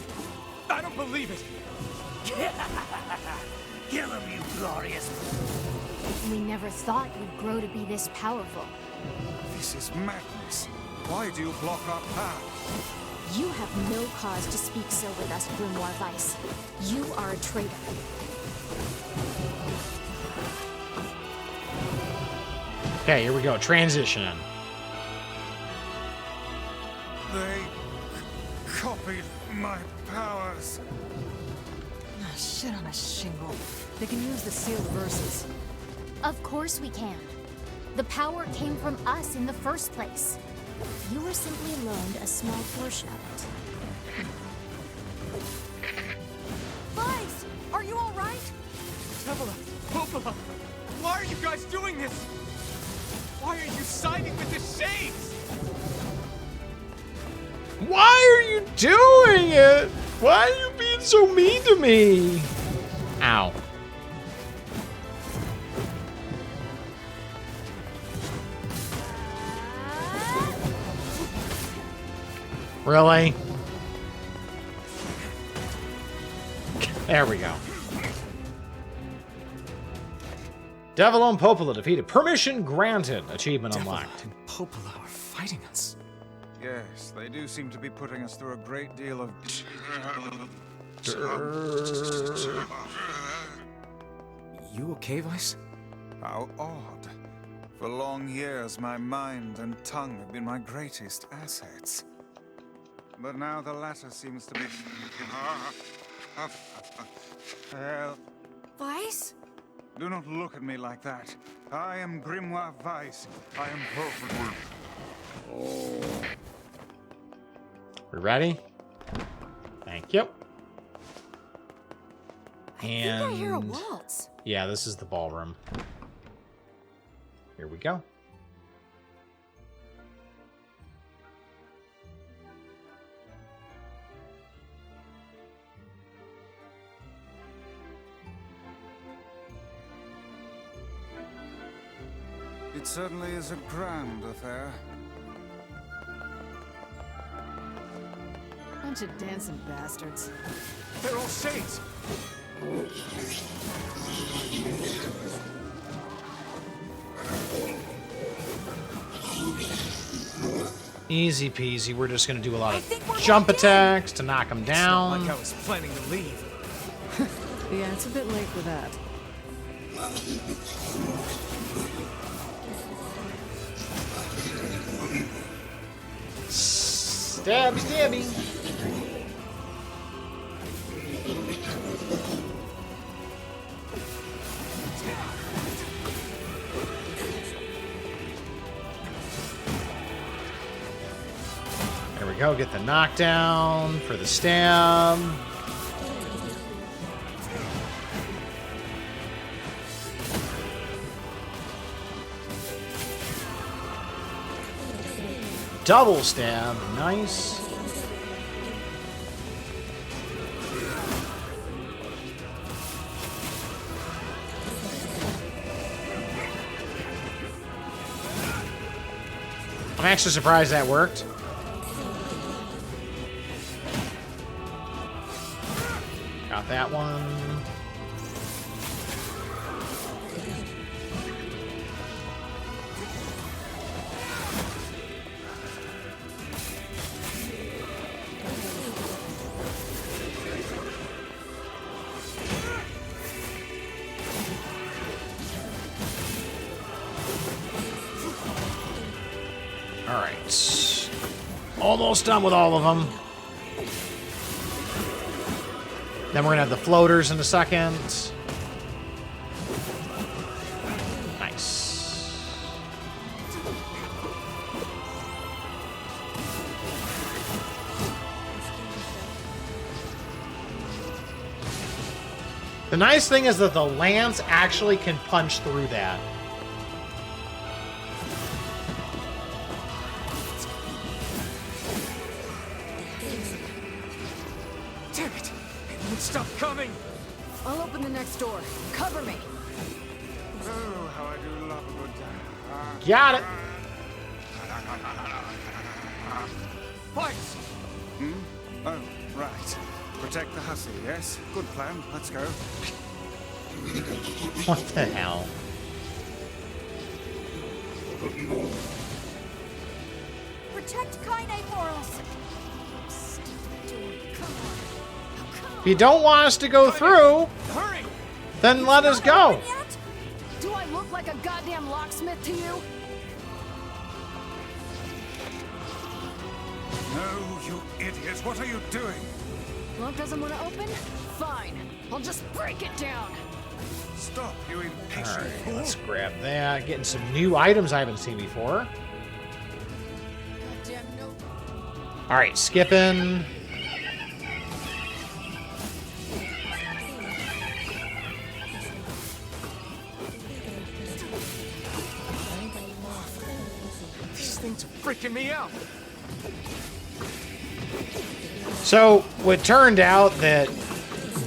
I don't believe it. Kill him, you glorious. We never thought you'd grow to be this powerful. This is madness. Why do you block our path? You have no cause to speak so with us, Grimoire Weiss. You are a traitor. Okay, here we go. Transition. They copied my powers. Ah, shit on a shingle. They can use the sealed verses. Of course we can. The power came from us in the first place. You were simply loaned a small portion of it. Vice, are you all right? Devila, Popola, why are you guys doing this? Why are you siding with the Shades? Why are you doing it? Why are you being so mean to me? Ow. Really? There we go. Devil and Popola defeated. Permission granted. Achievement unlocked. And Popola are fighting us. Yes, they do seem to be putting us through a great deal of... You okay, Weiss? How odd. For long years, my mind and tongue have been my greatest assets. But now the latter seems to be... Well... Weiss? Do not look at me like that. I am Grimoire Weiss. I am perfect. We ready? Thank you. I think I hear a waltz. Yeah, this is the ballroom. Here we go. It certainly is a grand affair. Bunch of dancing bastards. They're all Shades. Easy peasy. We're just going to do a lot of jump attacks to knock them down. It's not like I was planning to leave. Yeah, it's a bit late for that. Stabby, stabby. There we go. Get the knockdown for the stab. double stab. Nice. I'm actually surprised that worked. Got that one. Alright. Almost done with all of them. Then we're going to have the floaters in a second. Nice. The nice thing is that the lance actually can punch through that. Stop coming! I'll open the next door. Cover me. Oh, how I do love a good time. Got it. Fight! Oh, right. Protect the hussy, yes? Good plan. Let's go. What the hell? Protect Kaine for us. If you don't want us to go through, then let us go. Do I look like a goddamn locksmith to you? No, you idiot. What are you doing? Lock doesn't want to open? Fine. I'll just break it down. Stop, you impatient Alright, fool. let's grab that. Getting some new items I haven't seen before. Alright, skipping. These things are freaking me out. So, it turned out that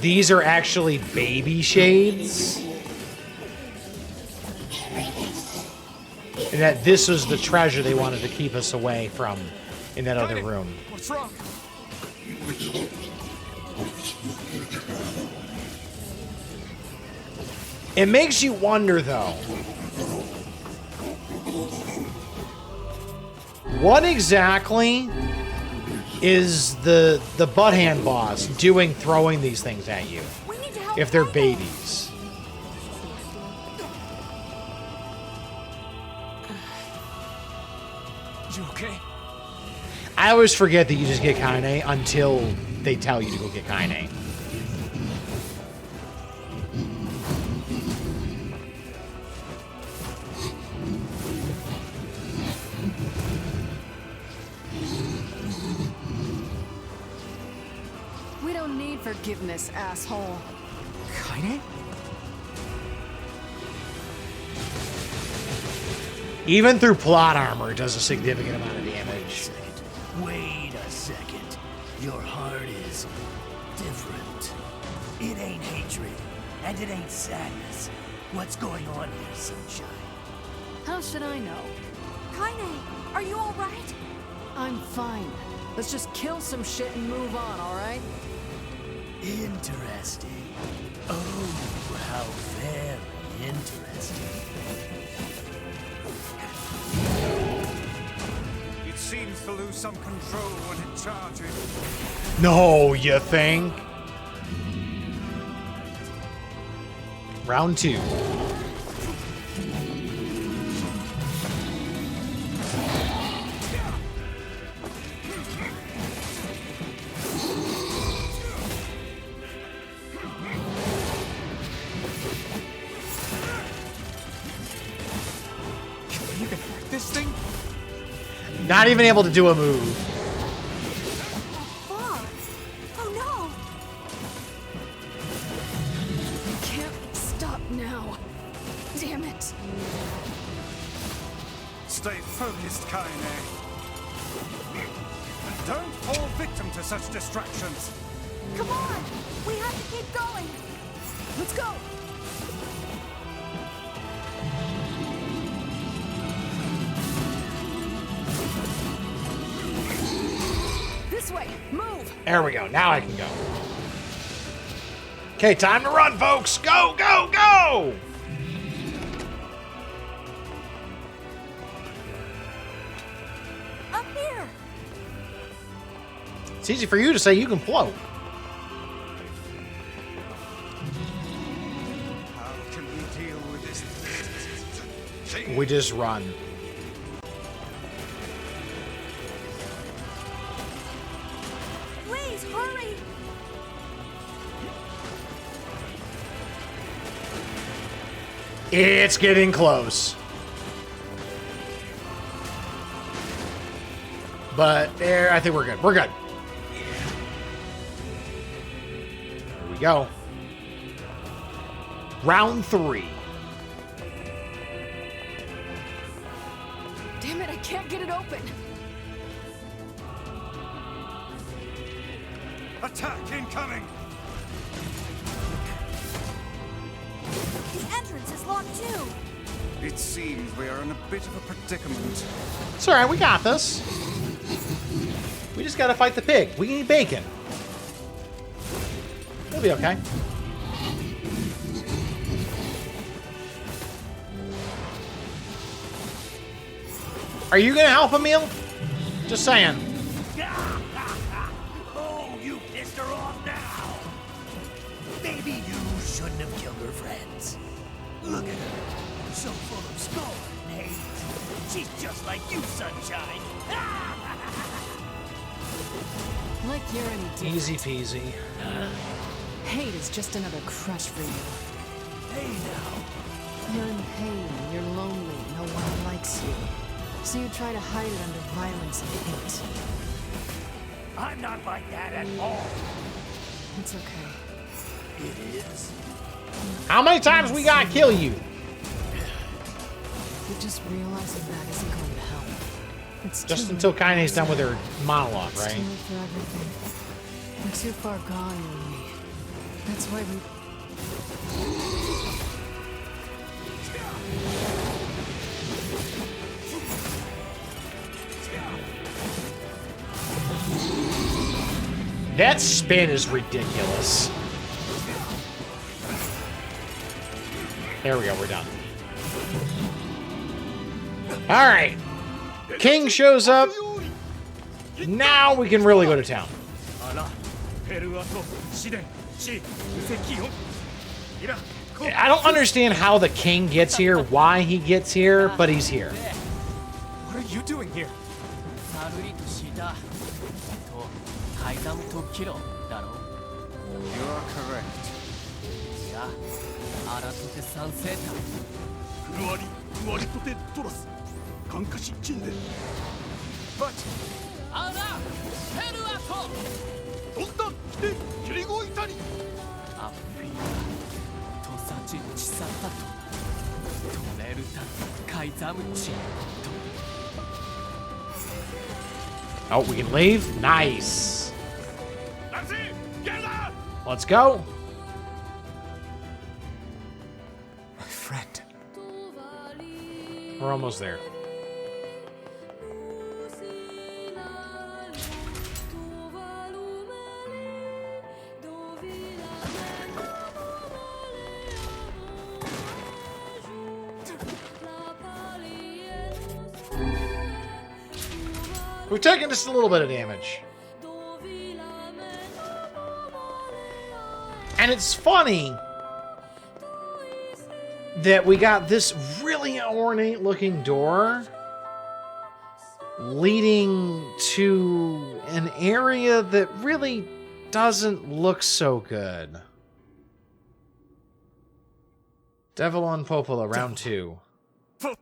these are actually baby shades. And that this was the treasure they wanted to keep us away from in that other room. What's wrong? It makes you wonder, though. What exactly is the butt hand boss doing throwing these things at you? If they're babies. You okay? I always forget that you just get Kaine until they tell you to go get Kaine. We don't need forgiveness, asshole. Kaine? Even through plot armor, it does a significant amount of damage. Wait a second. Your heart is different. It ain't hatred, and it ain't sadness. What's going on here, Sunshine? How should I know? Kaine, are you all right? I'm fine. Let's just kill some shit and move on, all right? Interesting. Oh, how very interesting. It seems to lose some control when it charges. No, you think? Round 2. You can hack this thing? Not even able to do a move. Fuck. Oh no. Can't stop now. Damn it. Stay focused, Kaine. Don't fall victim to such distractions. Come on! We have to keep going! Let's go! This way! Move! There we go. Now I can go. Okay, time to run, folks. Go, go, go! Up here! It's easy for you to say you can float. How can we deal with this thing? We just run. Please, hurry! It's getting close. But there, I think we're good. We're good. Here we go. Round 3. Damn it, I can't get it open. Attack incoming! The entrance is locked too! It seems we are in a bit of a predicament. It's alright, we got this. We just gotta fight the pig. We need bacon. It'll be okay. Are you gonna help, Emil? Just saying. Oh, you pissed her off now. Maybe you shouldn't have killed her friends. Look at her, so full of scorn and hate. She's just like you, Sunshine. Like you're any different. Easy peasy. Hate is just another crush for you. Hey now. You're in pain, you're lonely, no one likes you. So you try to hide it under violence and hate. I'm not like that at all. It's okay. It is. How many times we gotta kill you? But just realizing that isn't going to help. It's Just too until late. Kaine's done with her monologue, It's right? too late for everything. We're too far gone, you and me. That's why we... That spin is ridiculous. There we go, we're done. Alright. King shows up. Now we can really go to town. I don't understand how the king gets here, why he gets here, but he's here. What are you doing here? You are correct. But Oh, we can leave? Nice. Let's go. My friend. We're almost there. We've taken just a little bit of damage. And it's funny that we got this really ornate looking door leading to an area that really doesn't look so good. Devil on Popola, round 2.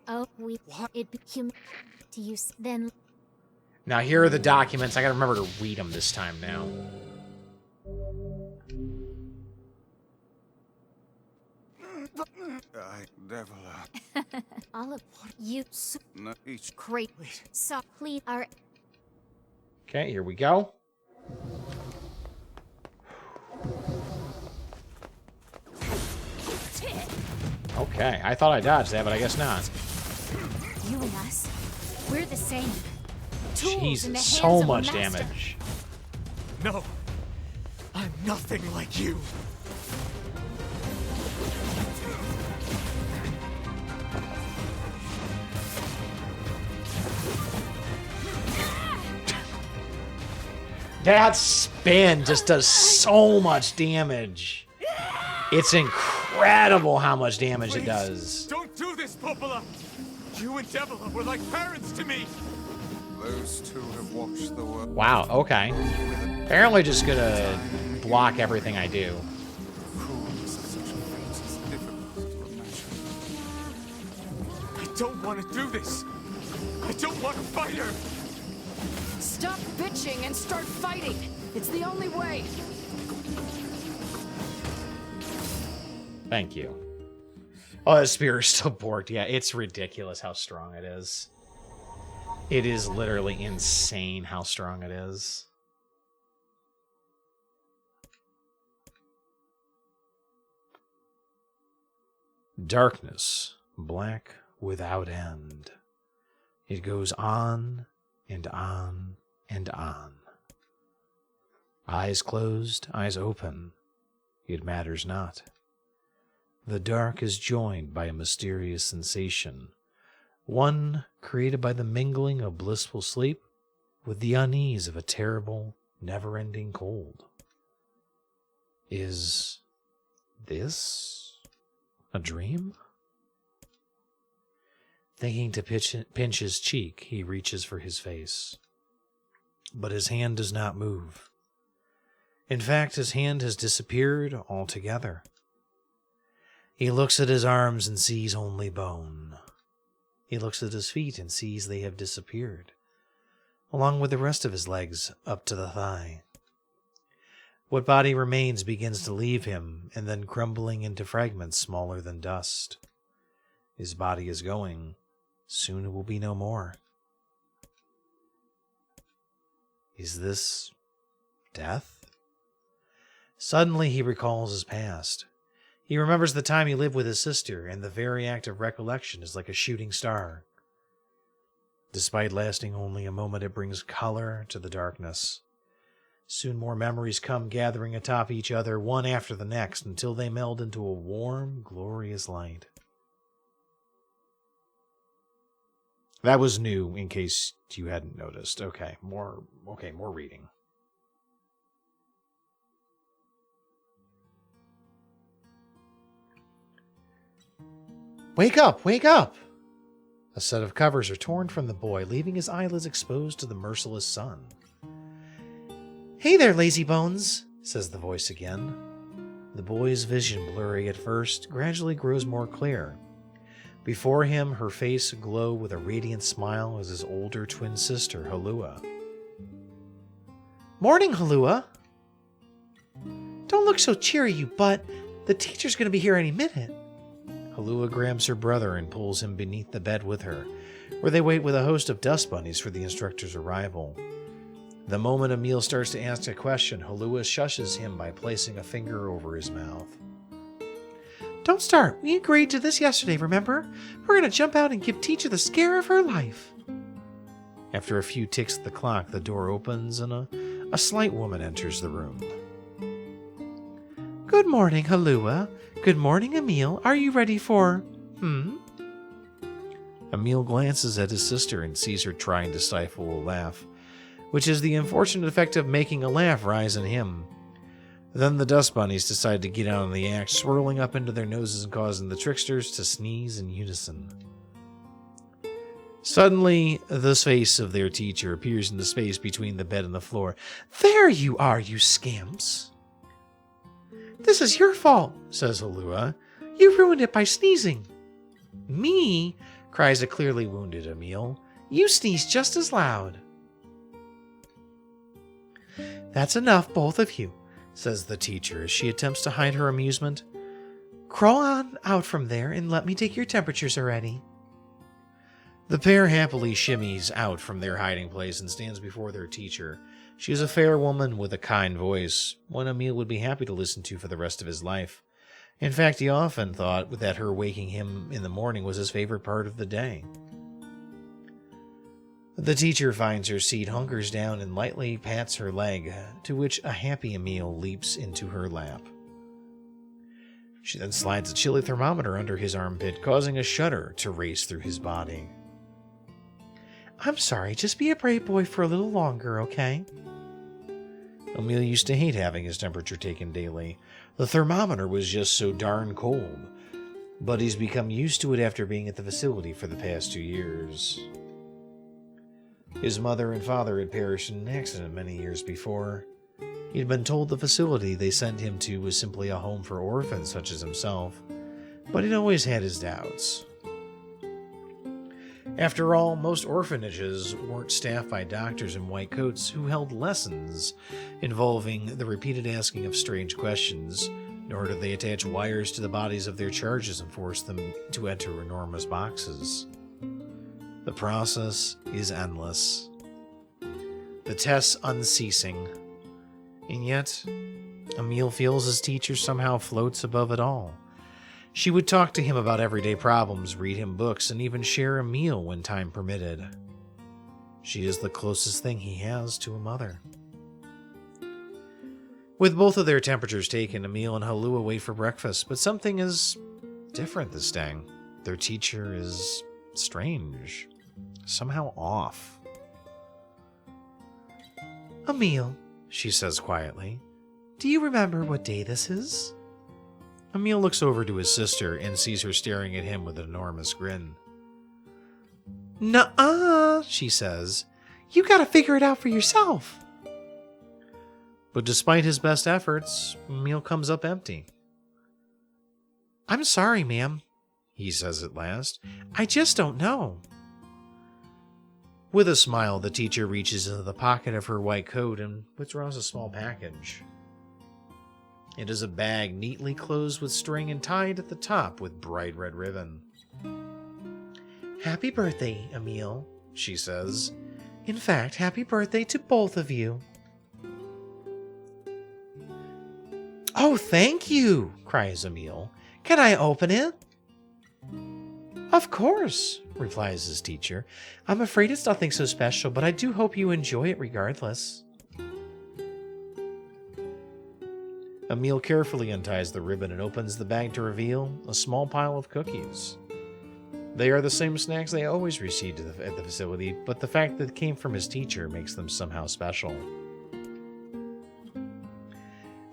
Oh, it became to use then. Now here are the documents. I gotta remember to read them this time now. Devil. All of you No, each. great. So please are Okay, here we go. Okay, I thought I dodged that, but I guess not. You and us, we're the same. Tools in the Jesus, hands so of a much master. damage. No, I'm nothing like you. That spin just does so much damage. It's incredible how much damage it does. Don't do this, Popola! You and Devila were like parents to me! Those two have watched the world. Wow, okay. Apparently just gonna block everything I do. I don't want to do this! I don't want to fight her! Stop bitching and start fighting! It's the only way! Thank you. Oh, that spear is still borked. Yeah, it's ridiculous how strong it is. It is literally insane how strong it is. Darkness, black without end. It goes on and on and on. Eyes closed, eyes open. It matters not. The dark is joined by a mysterious sensation, one created by the mingling of blissful sleep with the unease of a terrible, never-ending cold. Is this a dream? Thinking to pinch his cheek, he reaches for his face. But his hand does not move. In fact, his hand has disappeared altogether. He looks at his arms and sees only bone. He looks at his feet and sees they have disappeared, along with the rest of his legs up to the thigh. What body remains begins to leave him, and then crumbling into fragments smaller than dust. His body is going. Soon it will be no more. Is this death? Suddenly he recalls his past. He remembers the time he lived with his sister, and the very act of recollection is like a shooting star. Despite lasting only a moment, it brings color to the darkness. Soon more memories come gathering atop each other, one after the next, until they meld into a warm, glorious light. That was new, in case you hadn't noticed. Okay, more reading. Wake up! Wake up! A set of covers are torn from the boy, leaving his eyelids exposed to the merciless sun. Hey there, lazy bones, says the voice again. The boy's vision, blurry at first, gradually grows more clear. Before him, her face aglow with a radiant smile, is his older twin sister, Halua. Morning, Halua! Don't look so cheery, you butt. The teacher's going to be here any minute. Halua grabs her brother and pulls him beneath the bed with her, where they wait with a host of dust bunnies for the instructor's arrival. The moment Emil starts to ask a question, Halua shushes him by placing a finger over his mouth. Don't start. We agreed to this yesterday, remember? We're going to jump out and give teacher the scare of her life. After a few ticks of the clock, the door opens and a slight woman enters the room. Good morning, Halua. Good morning, Emil. Are you ready for... Emil glances at his sister and sees her trying to stifle a laugh, which is the unfortunate effect of making a laugh rise in him. Then the dust bunnies decide to get out on the act, swirling up into their noses and causing the tricksters to sneeze in unison. Suddenly, the face of their teacher appears in the space between the bed and the floor. There you are, you scamps! This is your fault, says Halua. You ruined it by sneezing. Me? Cries a clearly wounded Emil. You sneeze just as loud. That's enough, both of you, says the teacher as she attempts to hide her amusement. Crawl on out from there and let me take your temperatures already. The pair happily shimmies out from their hiding place and stands before their teacher. She is a fair woman with a kind voice, one Emil would be happy to listen to for the rest of his life. In fact, he often thought that her waking him in the morning was his favorite part of the day. The teacher finds her seat, hunkers down, and lightly pats her leg, to which a happy Emil leaps into her lap. She then slides a chilly thermometer under his armpit, causing a shudder to race through his body. I'm sorry, just be a brave boy for a little longer, okay? Emil used to hate having his temperature taken daily. The thermometer was just so darn cold, but he's become used to it after being at the facility for the past 2 years. His mother and father had perished in an accident many years before. He had been told the facility they sent him to was simply a home for orphans such as himself, but he'd always had his doubts. After all, most orphanages weren't staffed by doctors in white coats who held lessons involving the repeated asking of strange questions, nor did they attach wires to the bodies of their charges and force them to enter enormous boxes. The process is endless, the tests unceasing, and yet Emil feels his teacher somehow floats above it all. She would talk to him about everyday problems, read him books, and even share a meal when time permitted. She is the closest thing he has to a mother. With both of their temperatures taken, Emil and Halua wait for breakfast, but something is different this day. Their teacher is strange, somehow off. Emil, she says quietly, do you remember what day this is? Emil looks over to his sister and sees her staring at him with an enormous grin. Nuh-uh, she says. You gotta figure it out for yourself. But despite his best efforts, Emil comes up empty. I'm sorry, ma'am, he says at last. I just don't know. With a smile, the teacher reaches into the pocket of her white coat and withdraws a small package. It is a bag neatly closed with string and tied at the top with bright red ribbon. Happy birthday, Emil, she says. In fact, happy birthday to both of you. Oh, thank you, cries Emil. Can I open it? Of course, replies his teacher. I'm afraid it's nothing so special, but I do hope you enjoy it regardless. Emil carefully unties the ribbon and opens the bag to reveal a small pile of cookies. They are the same snacks they always received at the facility, but the fact that it came from his teacher makes them somehow special.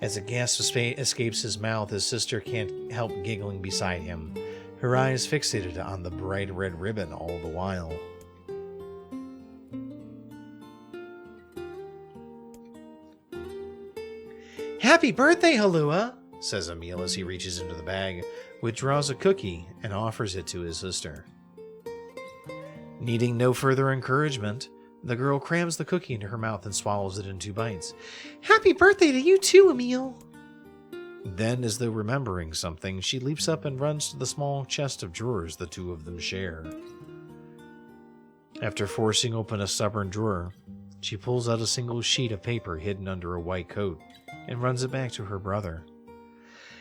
As a gasp escapes his mouth, his sister can't help giggling beside him, her eyes fixated on the bright red ribbon all the while. Happy birthday, Halua, says Emil as he reaches into the bag, withdraws a cookie, and offers it to his sister. Needing no further encouragement, the girl crams the cookie into her mouth and swallows it in 2 bites. Happy birthday to you too, Emil! Then, as though remembering something, she leaps up and runs to the small chest of drawers the two of them share. After forcing open a stubborn drawer, she pulls out a single sheet of paper hidden under a white coat and runs it back to her brother.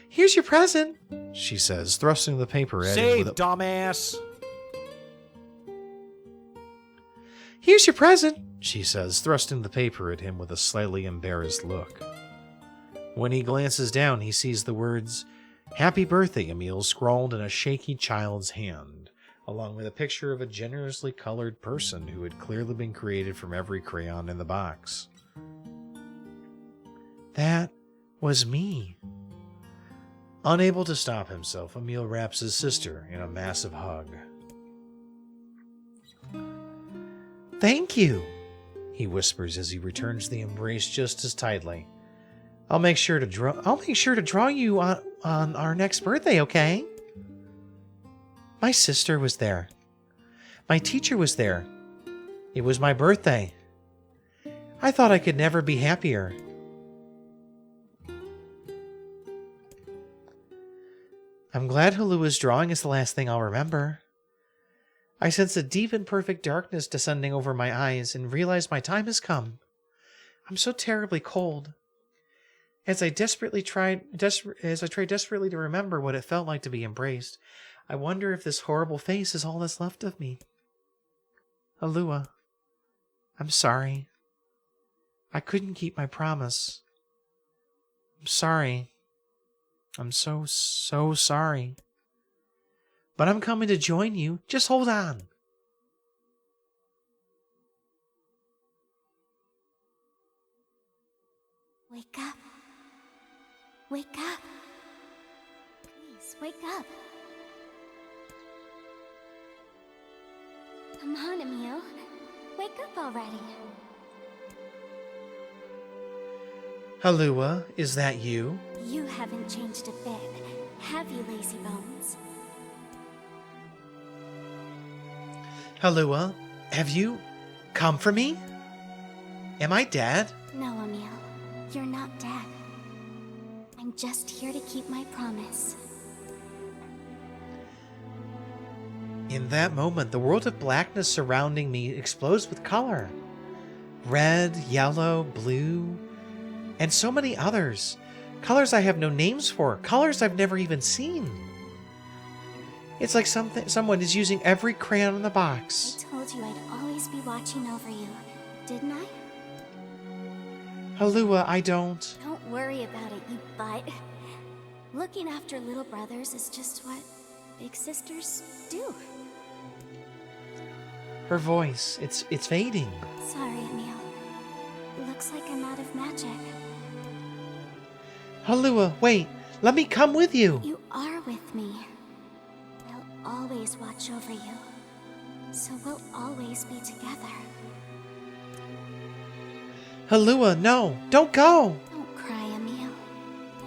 Here's your present, she says, thrusting the paper at him with a... dumbass! Here's your present, she says, thrusting the paper at him with a slightly embarrassed look. When he glances down, he sees the words, Happy Birthday, Emil, scrawled in a shaky child's hand, along with a picture of a generously colored person who had clearly been created from every crayon in the box. That was me. Unable to stop himself, Emil wraps his sister in a massive hug. Thank you, he whispers as he returns the embrace just as tightly. I'll make sure to draw you on our next birthday, okay? My sister was there. My teacher was there. It was my birthday. I thought I could never be happier. I'm glad Halua's drawing is the last thing I'll remember. I sense a deep and perfect darkness descending over my eyes and realize my time has come. I'm so terribly cold. As I try desperately to remember what it felt like to be embraced, I wonder if this horrible face is all that's left of me. Alua, I'm sorry. I couldn't keep my promise. I'm sorry. I'm so sorry. But I'm coming to join you. Just hold on. Wake up. Wake up. Please, wake up. Come on, Emil. Wake up already. Alua, is that you? You haven't changed a bit, have you, lazy bones? Alua, have you come for me? Am I dead? No, Emil. You're not dead. I'm just here to keep my promise. In that moment, the world of blackness surrounding me explodes with color. Red, yellow, blue, and so many others. Colors I have no names for. Colors I've never even seen. It's like someone is using every crayon in the box. I told you I'd always be watching over you, didn't I? Alua, I don't. Don't worry about it, you butt. Looking after little brothers is just what big sisters do. Her voice, it's fading. Sorry, Emil. Looks like I'm out of magic. Alua, wait. Let me come with you. You are with me. I'll always watch over you. So we'll always be together. Alua, no. Don't go. Don't cry, Emil.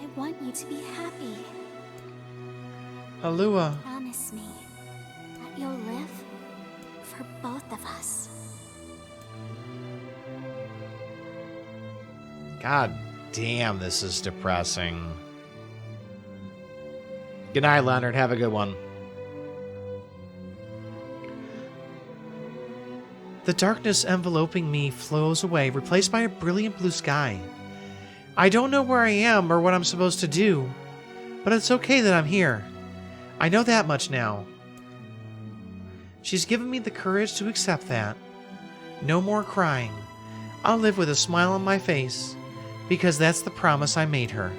I want you to be happy. Alua. Promise me that you'll live for both of us. God damn, this is depressing. Good night, Leonard. Have a good one. The darkness enveloping me flows away, replaced by a brilliant blue sky. I don't know where I am or what I'm supposed to do, but it's okay that I'm here. I know that much now. She's given me the courage to accept that. No more crying. I'll live with a smile on my face, because that's the promise I made her.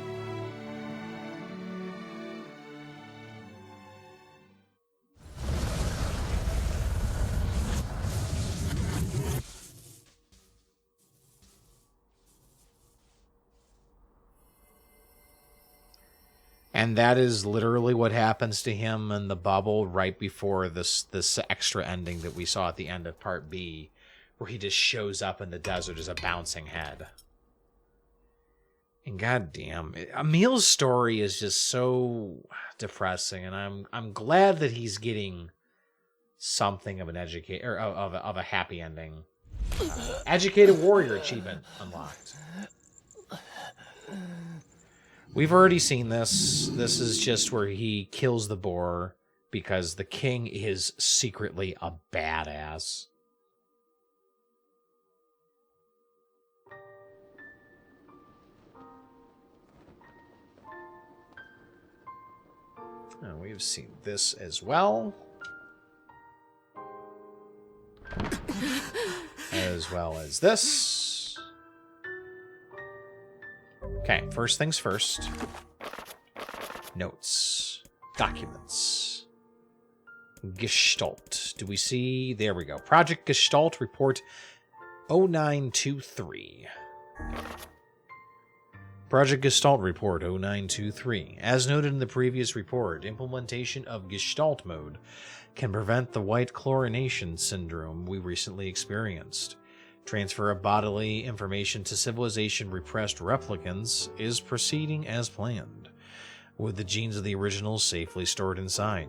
And that is literally what happens to him in the bubble right before this extra ending that we saw at the end of Part B, where he just shows up in the desert as a bouncing head. And goddamn, Emil's story is just so depressing, and I'm glad that he's getting something of an of a happy ending. Educated Warrior achievement unlocked. We've already seen this. This is just where he kills the boar because the king is secretly a badass. And we've seen this as well. As well as this. Okay, first things first. Notes. Documents. Gestalt. Do we see? There we go. Project Gestalt Report 0923. Project Gestalt Report 0923. As noted in the previous report, implementation of Gestalt mode can prevent the white chlorination syndrome we recently experienced. Transfer of bodily information to civilization repressed replicants is proceeding as planned, with the genes of the originals safely stored inside.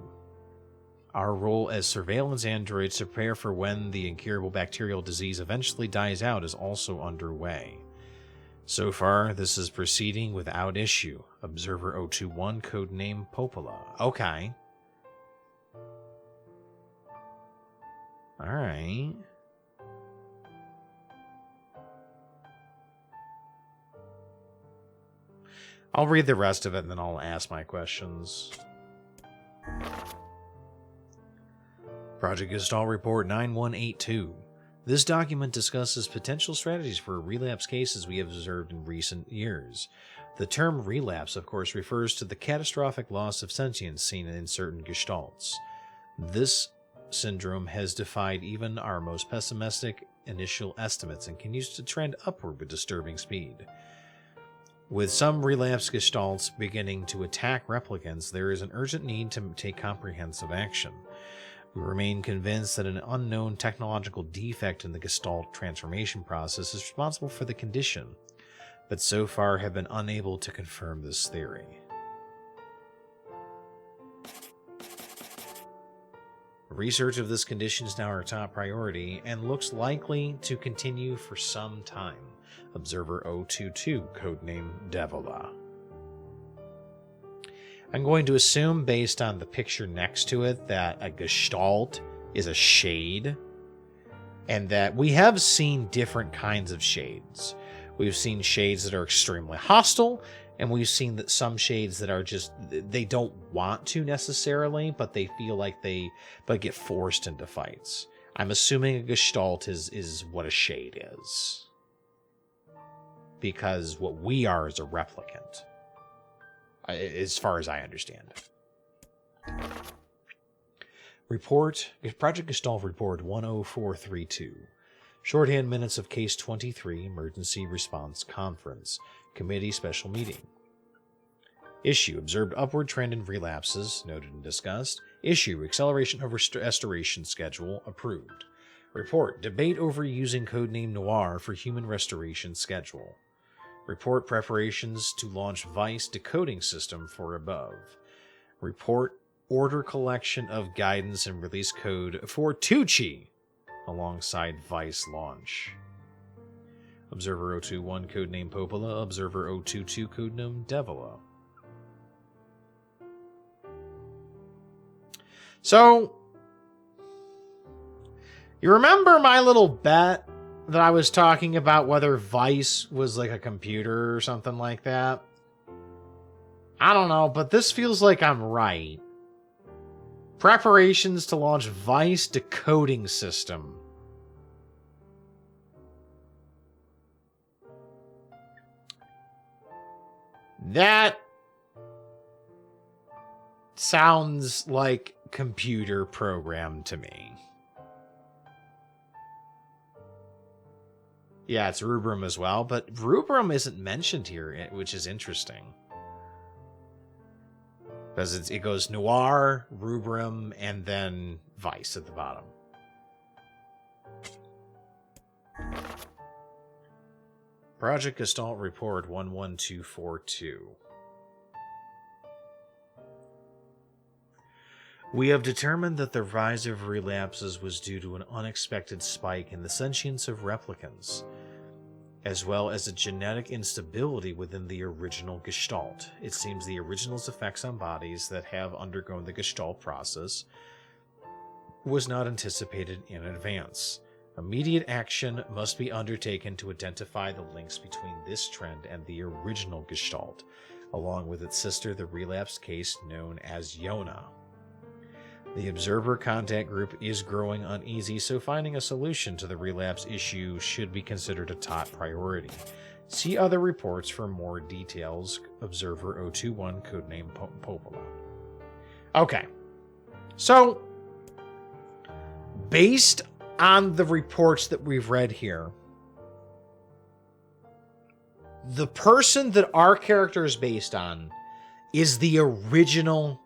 Our role as surveillance androids to prepare for when the incurable bacterial disease eventually dies out is also underway. So far, this is proceeding without issue. Observer 021, codename Popola. Okay. All right. I'll read the rest of it and then I'll ask my questions. Project Gestalt Report 9182. This document discusses potential strategies for relapse cases we have observed in recent years. The term relapse, of course, refers to the catastrophic loss of sentience seen in certain gestalts. This syndrome has defied even our most pessimistic initial estimates and continues to trend upward with disturbing speed. With some relapse gestalts beginning to attack replicants, there is an urgent need to take comprehensive action. We remain convinced that an unknown technological defect in the gestalt transformation process is responsible for the condition, but so far have been unable to confirm this theory. Research of this condition is now our top priority and looks likely to continue for some time. Observer 022, codename Devola. I'm going to assume, based on the picture next to it, that a gestalt is a shade, and that we have seen different kinds of shades. We've seen shades that are extremely hostile, and we've seen that some shades that are just, they don't want to necessarily, but they feel like they get forced into fights. I'm assuming a gestalt is what a shade is. Because what we are is a replicant, as far as I understand. Project Gestalt Report 10432. Shorthand minutes of Case 23, Emergency Response Conference. Committee Special Meeting. Issue, observed upward trend in relapses, noted and discussed. Issue, acceleration of restoration schedule, approved. Report, debate over using codename NieR for human restoration schedule. Report, preparations to launch Vice decoding system for above. Report, order collection of guidance and release code for Tucci alongside Vice launch. Observer 021, codename Popola. Observer 022, codename Devola. So, you remember my little bet that I was talking about whether Vice was like a computer or something like that? I don't know, but this feels like I'm right. Preparations to launch Vice decoding system. That sounds like computer program to me. Yeah, it's Rubrum as well, but Rubrum isn't mentioned here, which is interesting. Because it goes NieR, Rubrum, and then Vice at the bottom. Project Gestalt Report 11242. We have determined that the rise of relapses was due to an unexpected spike in the sentience of replicants, as well as a genetic instability within the original Gestalt. It seems the original's effects on bodies that have undergone the Gestalt process was not anticipated in advance. Immediate action must be undertaken to identify the links between this trend and the original Gestalt, along with its sister, the relapsed case known as Yona. The observer contact group is growing uneasy, so finding a solution to the relapse issue should be considered a top priority. See other reports for more details. Observer 021, codename Popola. Okay. So, based on the reports that we've read here, the person that our character is based on is the original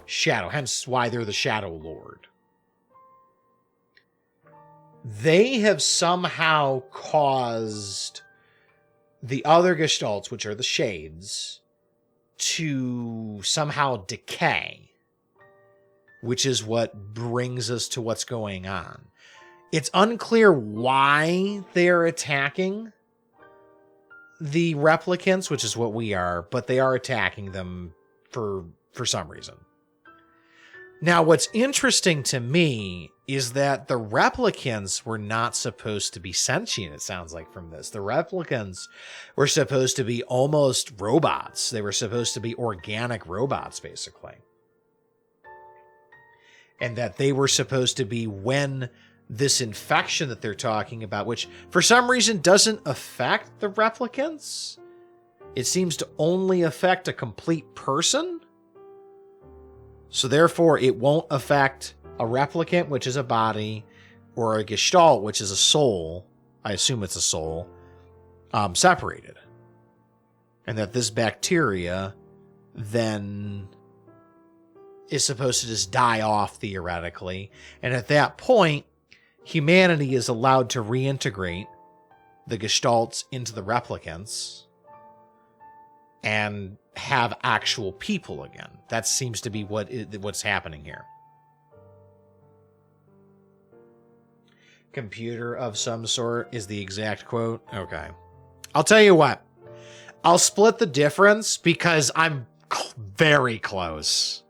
Shadow, hence why they're the Shadowlord. They have somehow caused the other Gestalts, which are the Shades, to somehow decay, which is what brings us to what's going on. It's unclear why they're attacking the replicants, which is what we are, but they are attacking them for some reason. Now, what's interesting to me is that the replicants were not supposed to be sentient, it sounds like from this. The replicants were supposed to be almost robots. They were supposed to be organic robots, basically. And that they were supposed to be when this infection that they're talking about, which for some reason doesn't affect the replicants. It seems to only affect a complete person. So therefore, it won't affect a replicant, which is a body, or a gestalt, which is a soul. I assume it's a soul, separated. And that this bacteria then is supposed to just die off, theoretically. And at that point, humanity is allowed to reintegrate the gestalts into the replicants and have actual people again. That seems to be what's happening here. Computer of some sort is the exact quote. Okay. I'll tell you what. I'll split the difference because I'm very close.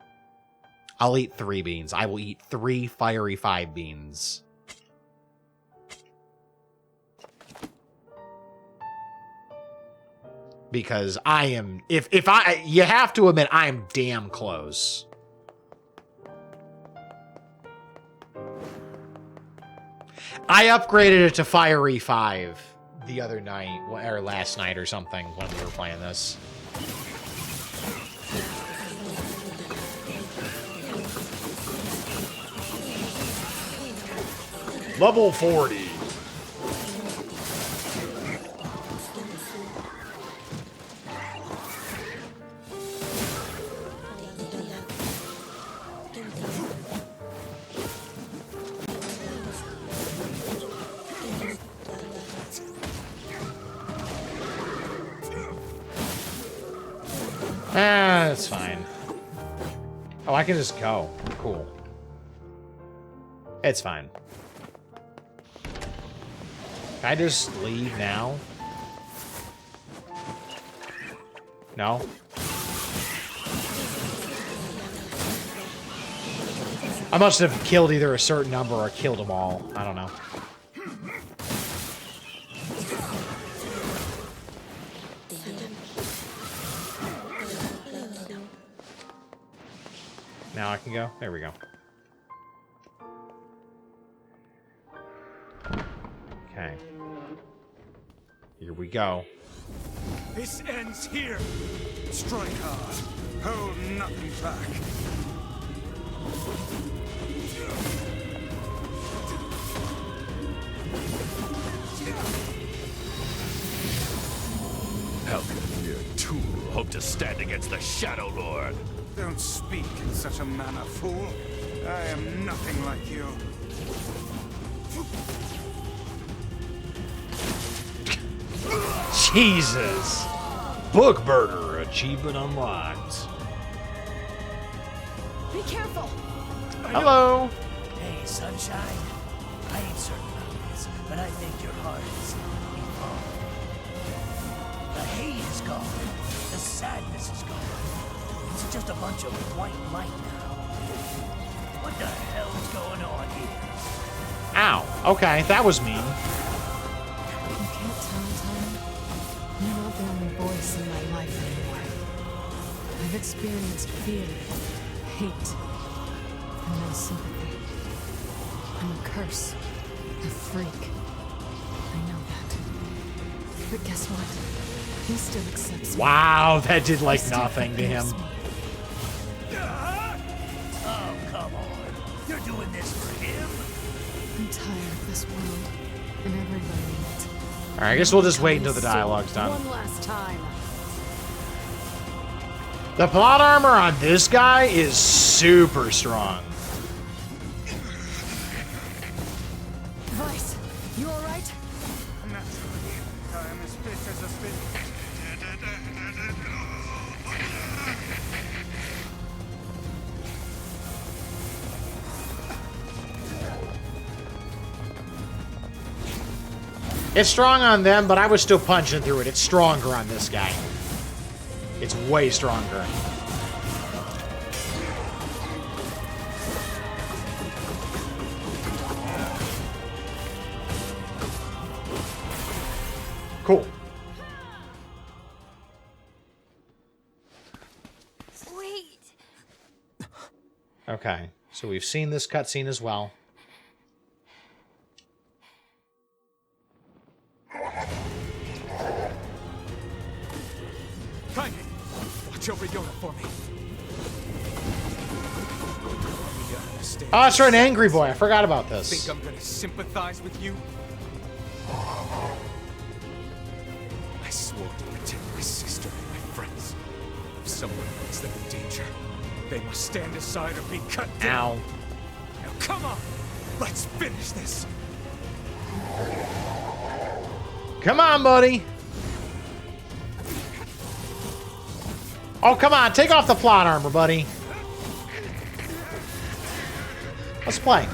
I'll eat 3 beans. I will eat 3 fiery 5 beans. Because I am, you have to admit, I am damn close. I upgraded it to Fiery 5 the other night, or last night or something, when we were playing this. Level 40. That's fine. Oh, I can just go. Cool. It's fine. Can I just leave now? No? I must have killed either a certain number or killed them all. I don't know. Now I can go? There we go. Okay. Here we go. This ends here. Strike hard. Hold nothing back. How can a mere tool hope to stand against the Shadowlord? Don't speak in such a manner, fool. I am nothing like you. Jesus! Book Burner achievement unlocked. Be careful! Hello! Hey, Sunshine. I ain't certain about this, but I think your heart is evolving. The hate is gone. The sadness is gone. It's just a bunch of white light now. What the hell is going on here? Ow. Okay, that was mean. You can't tell, Tom. You're not the only voice in my life anymore. I've experienced fear, hate, and no sympathy. I'm a curse, a freak. I know that. But guess what? He still accepts me. Wow, that did like nothing to him. Oh, come on. You're doing this for him? I'm tired of this world and everybody in it. Alright, I guess we'll just wait until the dialogue's done. One last time. The plot armor on this guy is super strong. Vice, you alright? Naturally, I am as fit as a spit. It's strong on them, but I was still punching through it. It's stronger on this guy. It's way stronger. Okay, so we've seen this cutscene as well. Kaine, watch over Yona for me. Oh, that's right, an angry boy. I forgot about this. Think I'm gonna sympathize with you? I swore to protect my sister and my friends. If someone puts them in danger, they must stand aside or be cut down. Ow. Now come on, let's finish this. Come on, buddy. Oh, come on. Take off the plot armor, buddy. Let's play.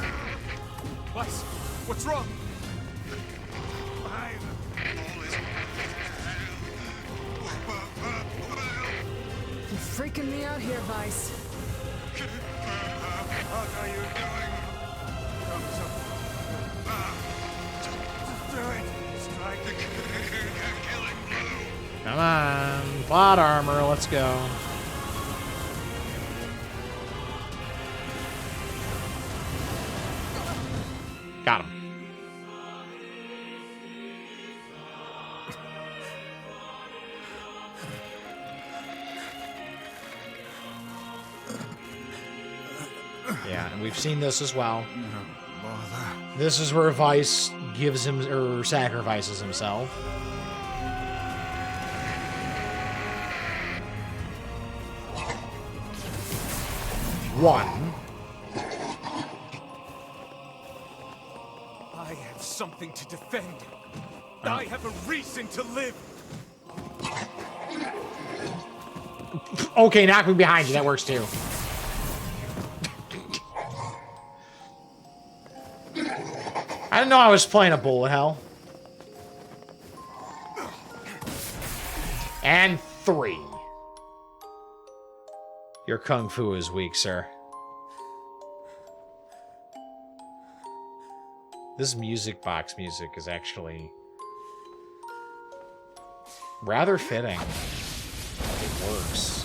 Weiss, what's wrong? You're freaking me out here, Weiss. What are you doing? Do it. Strike the killing blow. Come on. Plot armor. Let's go. Got him. Yeah, and we've seen this as well. This is where Weiss gives him or sacrifices himself. One. I have something to defend. I have a reason to live. Okay, knock me behind you. That works too. I didn't know I was playing a bullet hell. And 3. Your kung fu is weak, sir. This music box music is actually rather fitting. It works.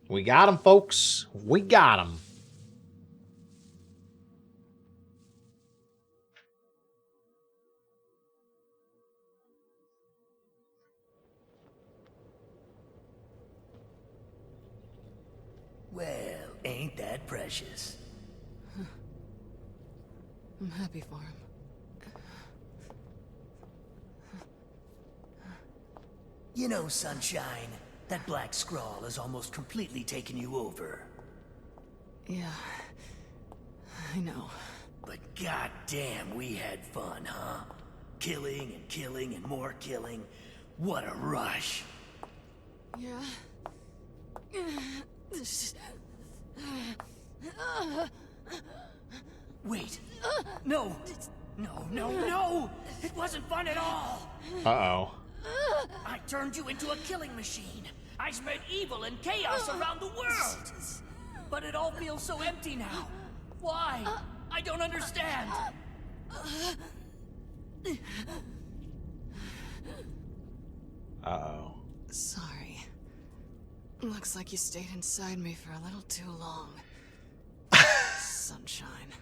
We got him, folks. We got him. Well, ain't that precious? I'm happy for him. You know, Sunshine, that black scrawl has almost completely taken you over. Yeah, I know. But goddamn, we had fun, huh? Killing and killing and more killing. What a rush. Yeah. Wait. No. No. It wasn't fun at all. Uh-oh. I turned you into a killing machine. I spread evil and chaos around the world. But it all feels so empty now. Why? I don't understand. Uh-oh. Sorry. Looks like you stayed inside me for a little too long. Sunshine.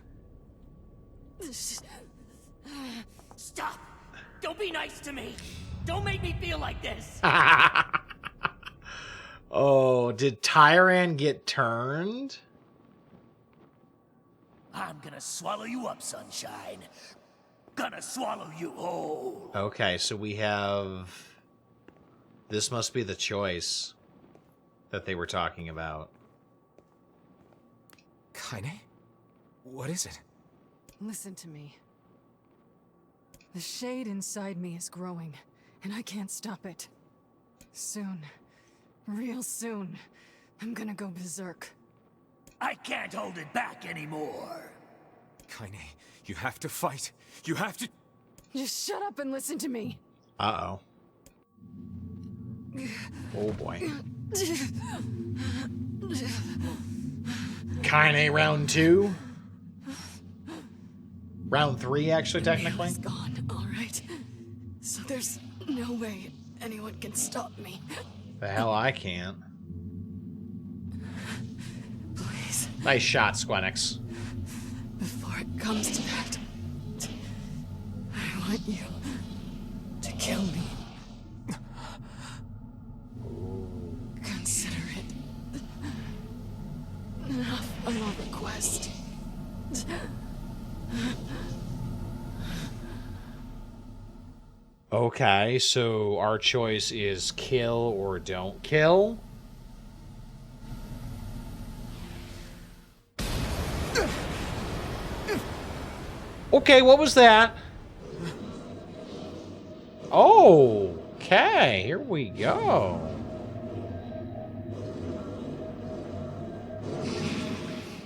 Stop! Don't be nice to me! Don't make me feel like this! Oh, did Tyran get turned? I'm gonna swallow you up, Sunshine. Gonna swallow you whole. Okay, so we have... This must be the choice that they were talking about. Kaine? What is it? Listen to me. The shade inside me is growing, and I can't stop it. Soon, real soon, I'm gonna go berserk. I can't hold it back anymore. Kaine, you have to fight. You have to... Just shut up and listen to me. Uh-oh. Oh, boy. Kaine round 2. Round 3, actually, technically. It's gone, all right. So there's no way anyone can stop me. The hell I can't. Please. Nice shot, Squenix. Before it comes to that, I want you to kill me. Consider it enough of a request. Okay, so our choice is kill or don't kill. Okay, what was that? Oh, okay, here we go.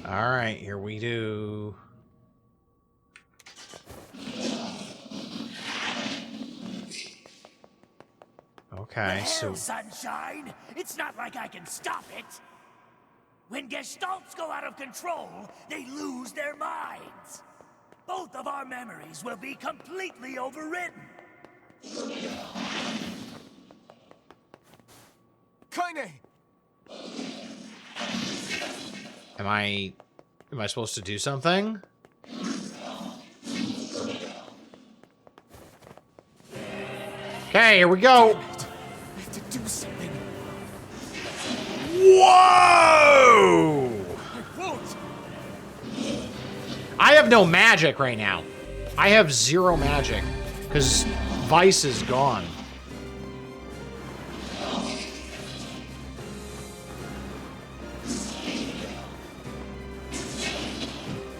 All right, here we do. Okay, The so hell, sunshine! It's not like I can stop it! When gestalts go out of control, they lose their minds! Both of our memories will be completely overwritten! Kaine! am I supposed to do something? Okay, here we go. I have to do something. Whoa! I won't. I have no magic right now. I have 0 magic because Vice is gone.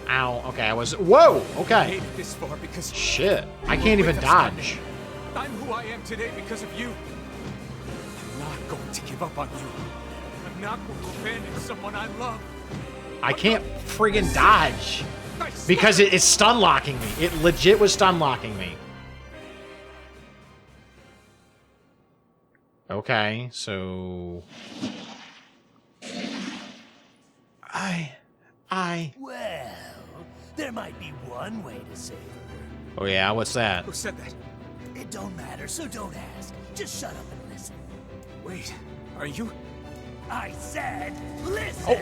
Ow. Okay, I was. Whoa. I Okay. made it this far because Shit. I you can't were even with us, dodge. Kaine. I'm who I am today because of you. I'm not going to give up on you. I'm not going to abandon someone I love. I can't friggin' dodge because it's stun locking me. It legit was stun locking me. Okay, so Well, there might be one way to save her. Oh yeah, what's that? Who said that? It don't matter, so don't ask. Just shut up and listen. Wait, are you? I said, listen!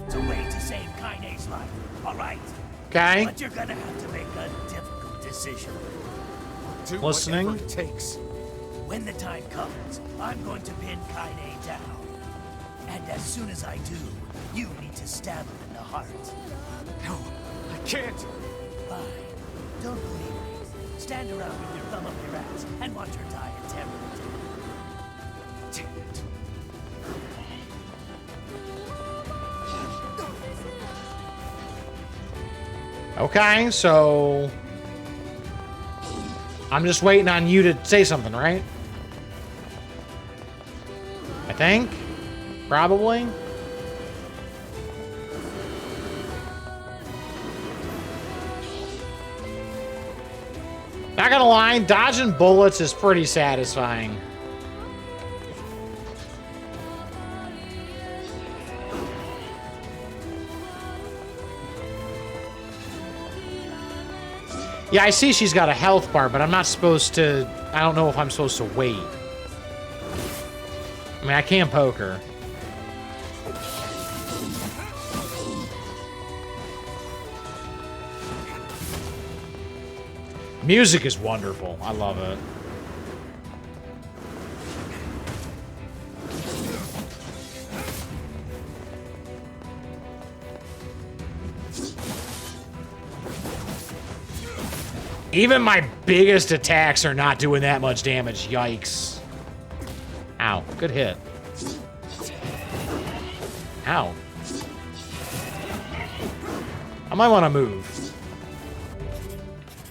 It's a way to save Kaine's life, all right? Okay. But you're gonna have to make a difficult decision. Do Listening. whatever it takes. When the time comes, I'm going to pin Kaine down. And as soon as I do, you need to stab her in the heart. No, I can't. Fine. Don't believe me. Stand around with your thumb up your ass and watch her die a terrible death. Damn it. Okay, so I'm just waiting on you to say something, right? I think. Probably. Not gonna lie, dodging bullets is pretty satisfying. Yeah, I see she's got a health bar, but I'm not supposed to... I don't know if I'm supposed to wait. I mean, I can poke her. Music is wonderful. I love it. Even my biggest attacks are not doing that much damage. Yikes. Ow. Good hit. Ow. I might want to move.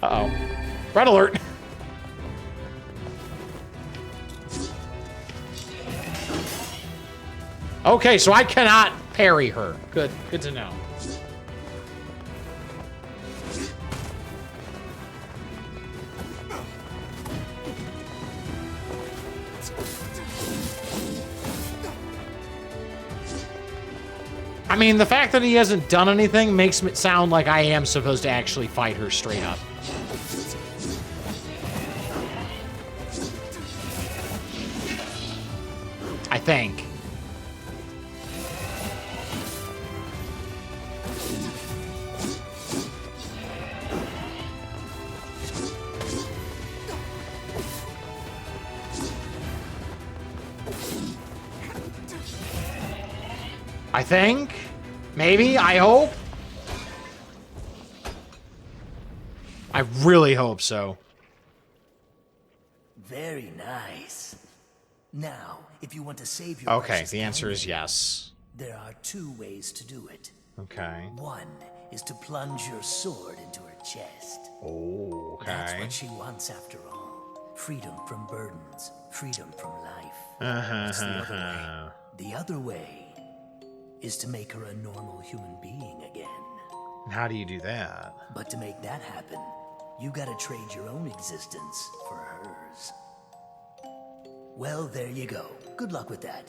Uh-oh. Red alert. Okay, so I cannot parry her. Good to know. I mean, the fact that he hasn't done anything makes it sound like I am supposed to actually fight her straight up. I think. I think? Maybe? I hope? I really hope so. Very nice. Now, if you want to save your Okay, precious the answer is Kaine, yes. there are two ways to do it. Okay. One is to plunge your sword into her chest. Oh, okay. That's what she wants after all. Freedom from burdens. Freedom from life. That's the other way. The other way is to make her a normal human being again. How do you do that? But to make that happen, you gotta trade your own existence for hers. Well, there you go. Good luck with that.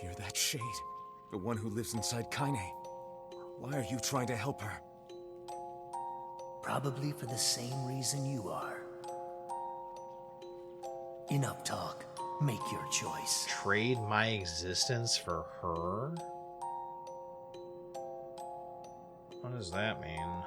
You're that shade. The one who lives inside Kaine. Why are you trying to help her? Probably for the same reason you are. Enough talk. Make your choice. Trade my existence for her? What does that mean?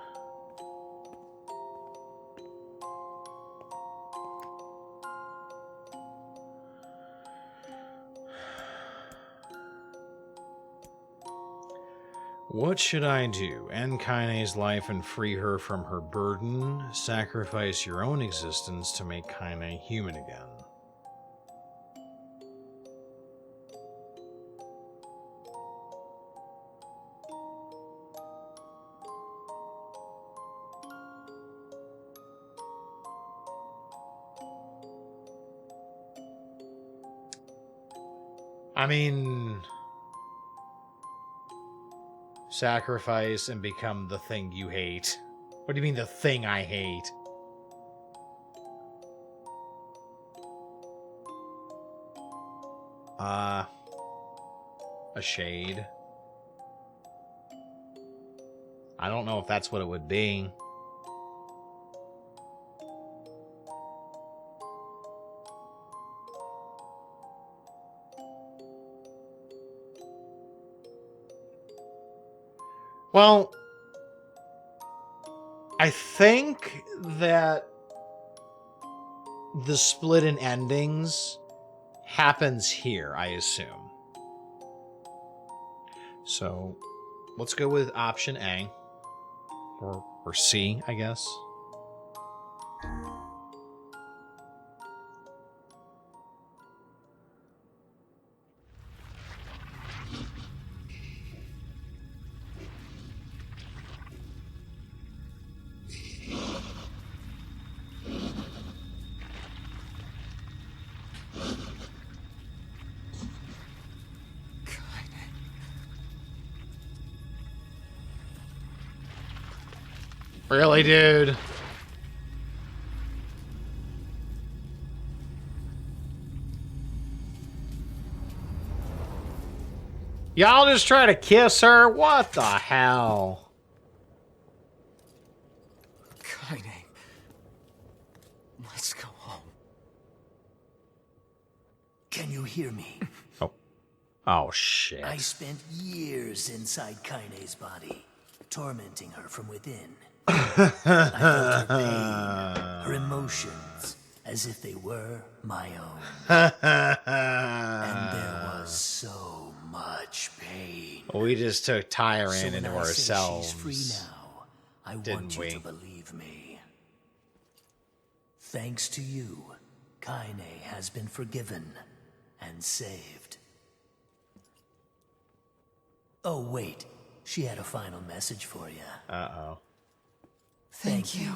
What should I do? End Kaine's life and free her from her burden? Sacrifice your own existence to make Kaine human again? I mean, sacrifice and become the thing you hate. What do you mean the thing I hate? A shade. I don't know if that's what it would be. Well, I think that the split in endings happens here, I assume. So, let's go with option A. Or C, I guess. Really, dude? Y'all just try to kiss her? What the hell? Kaine. Let's go home. Can you hear me? Oh, shit. I spent years inside Kaine's body, tormenting her from within. I felt her pain, her emotions, as if they were my own. And there was so much pain. We just took Tyran So when into I say ourselves. she's free now, I want you to believe me. Thanks to you, Kaine has been forgiven and saved. Oh, wait. She had a final message for you. Uh-oh. Thank you.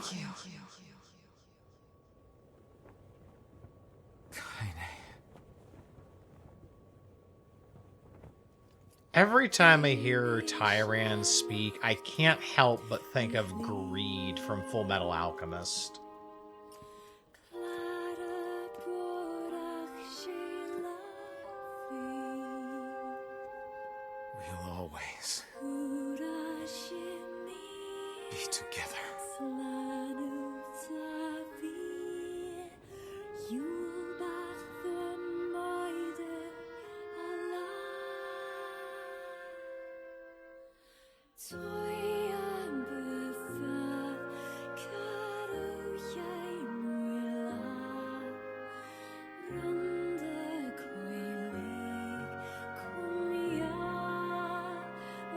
Every time I hear Tyran speak, I can't help but think of Greed from Full Metal Alchemist. We We'll always be together.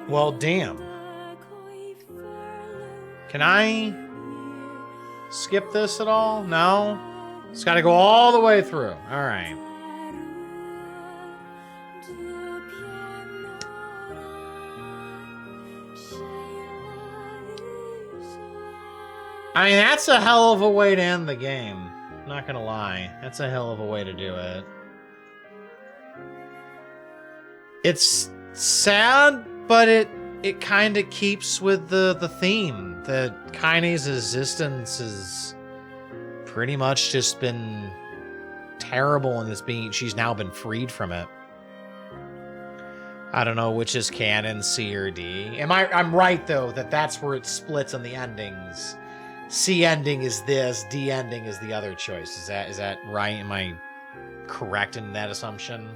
Well, damn. Can I skip this at all? No? It's got to go all the way through. All right. I mean, that's a hell of a way to end the game. Not gonna lie. That's a hell of a way to do it. It's sad, but it kind of keeps with the theme that Kaine's existence has pretty much just been terrible, and she's now been freed from it. I don't know which is canon, C or D. I'm right though that that's where it splits on the endings. C ending is this, D ending is the other choice. Is that right? Am I correct in that assumption?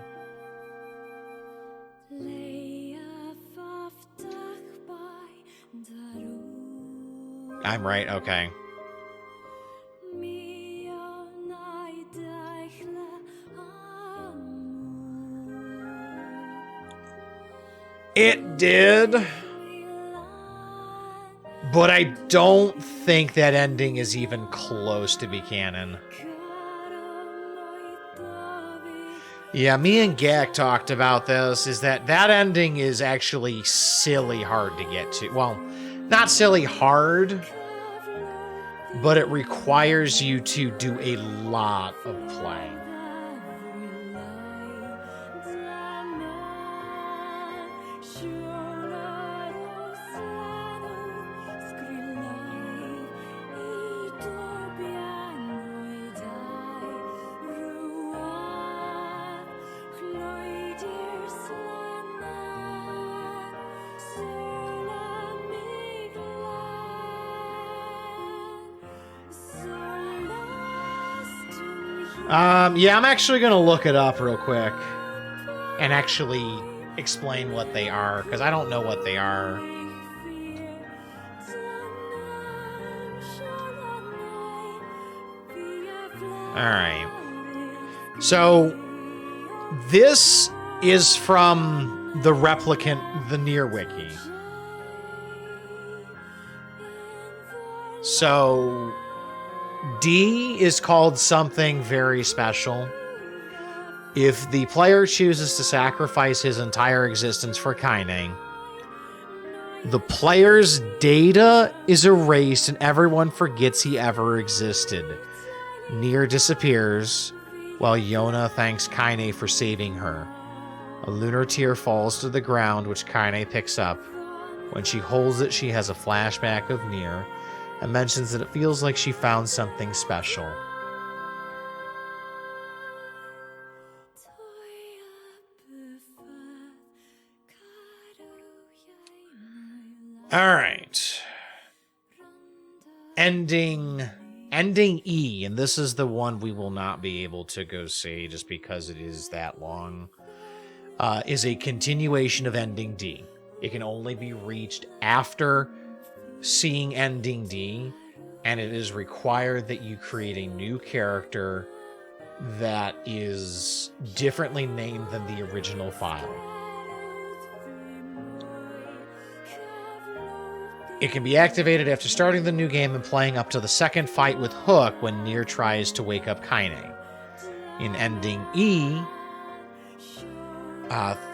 I'm right, okay. It did. But I don't think that ending is even close to be canon. Yeah, me and Gak talked about this, is that ending is actually silly hard to get to. Well, not silly hard, but it requires you to do a lot of playing. Yeah, I'm actually going to look it up real quick and actually explain what they are, because I don't know what they are. Alright. So, this is from the Replicant, the NieR wiki. So, D is called something very special. If the player chooses to sacrifice his entire existence for Kaine, the player's data is erased and everyone forgets he ever existed. NieR disappears, while Yona thanks Kaine for saving her. A lunar tear falls to the ground, which Kaine picks up. When she holds it, she has a flashback of NieR, and mentions that it feels like she found something special. Alright. Ending E, and this is the one we will not be able to go see just because it is that long, is a continuation of ending D. It can only be reached after seeing ending D, and it is required that you create a new character that is differently named than the original file. It can be activated after starting the new game and playing up to the second fight with Hook when NieR tries to wake up Kaine. In ending E,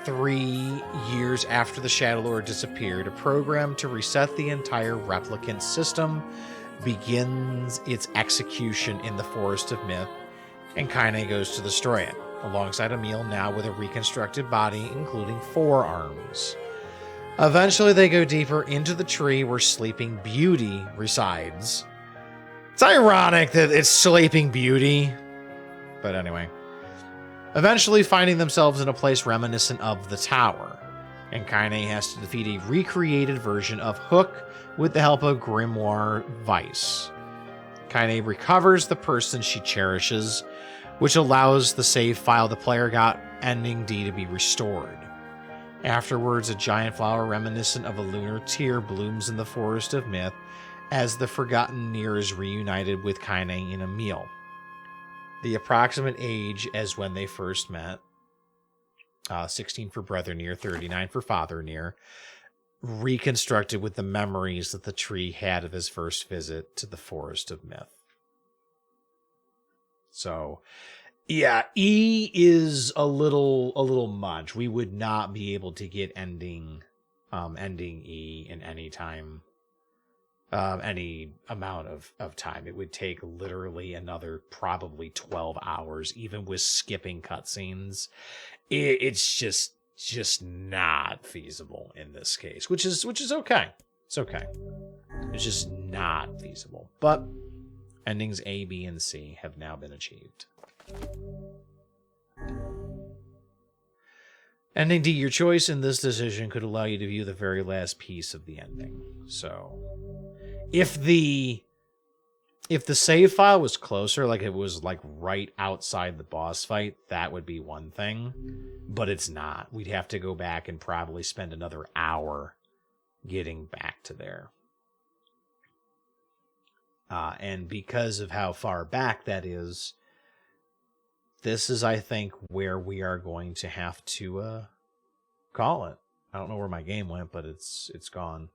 3 years after the Shadowlord disappeared, a program to reset the entire Replicant system begins its execution in the Forest of Myth, and Kaine goes to destroy it, alongside Emil, now with a reconstructed body, including 4 arms. Eventually, they go deeper into the tree where Sleeping Beauty resides. It's ironic that it's Sleeping Beauty, but anyway. Eventually finding themselves in a place reminiscent of the tower. and Kaine has to defeat a recreated version of Hook with the help of Grimoire Vice. Kaine recovers the person she cherishes, which allows the save file the player got ending D to be restored. Afterwards, a giant flower reminiscent of a lunar tear blooms in the Forest of Myth as the forgotten NieR is reunited with Kaine in a meal. The approximate age as when they first met, 16 for Brother NieR, 39 for Father NieR, reconstructed with the memories that the tree had of his first visit to the Forest of Myth. So, yeah, E is a little much. We would not be able to get ending E in any time, any amount of time. It would take literally another probably 12 hours, even with skipping cutscenes. It's just not feasible in this case, which is okay. It's okay. It's just not feasible. But endings A, B, and C have now been achieved. Ending D, your choice in this decision could allow you to view the very last piece of the ending. So, if the save file was closer, like it was like right outside the boss fight, that would be one thing, but it's not. We'd have to go back and probably spend another hour getting back to there. And because of how far back that is, this is, I think, where we are going to have to call it. I don't know where my game went, but it's gone.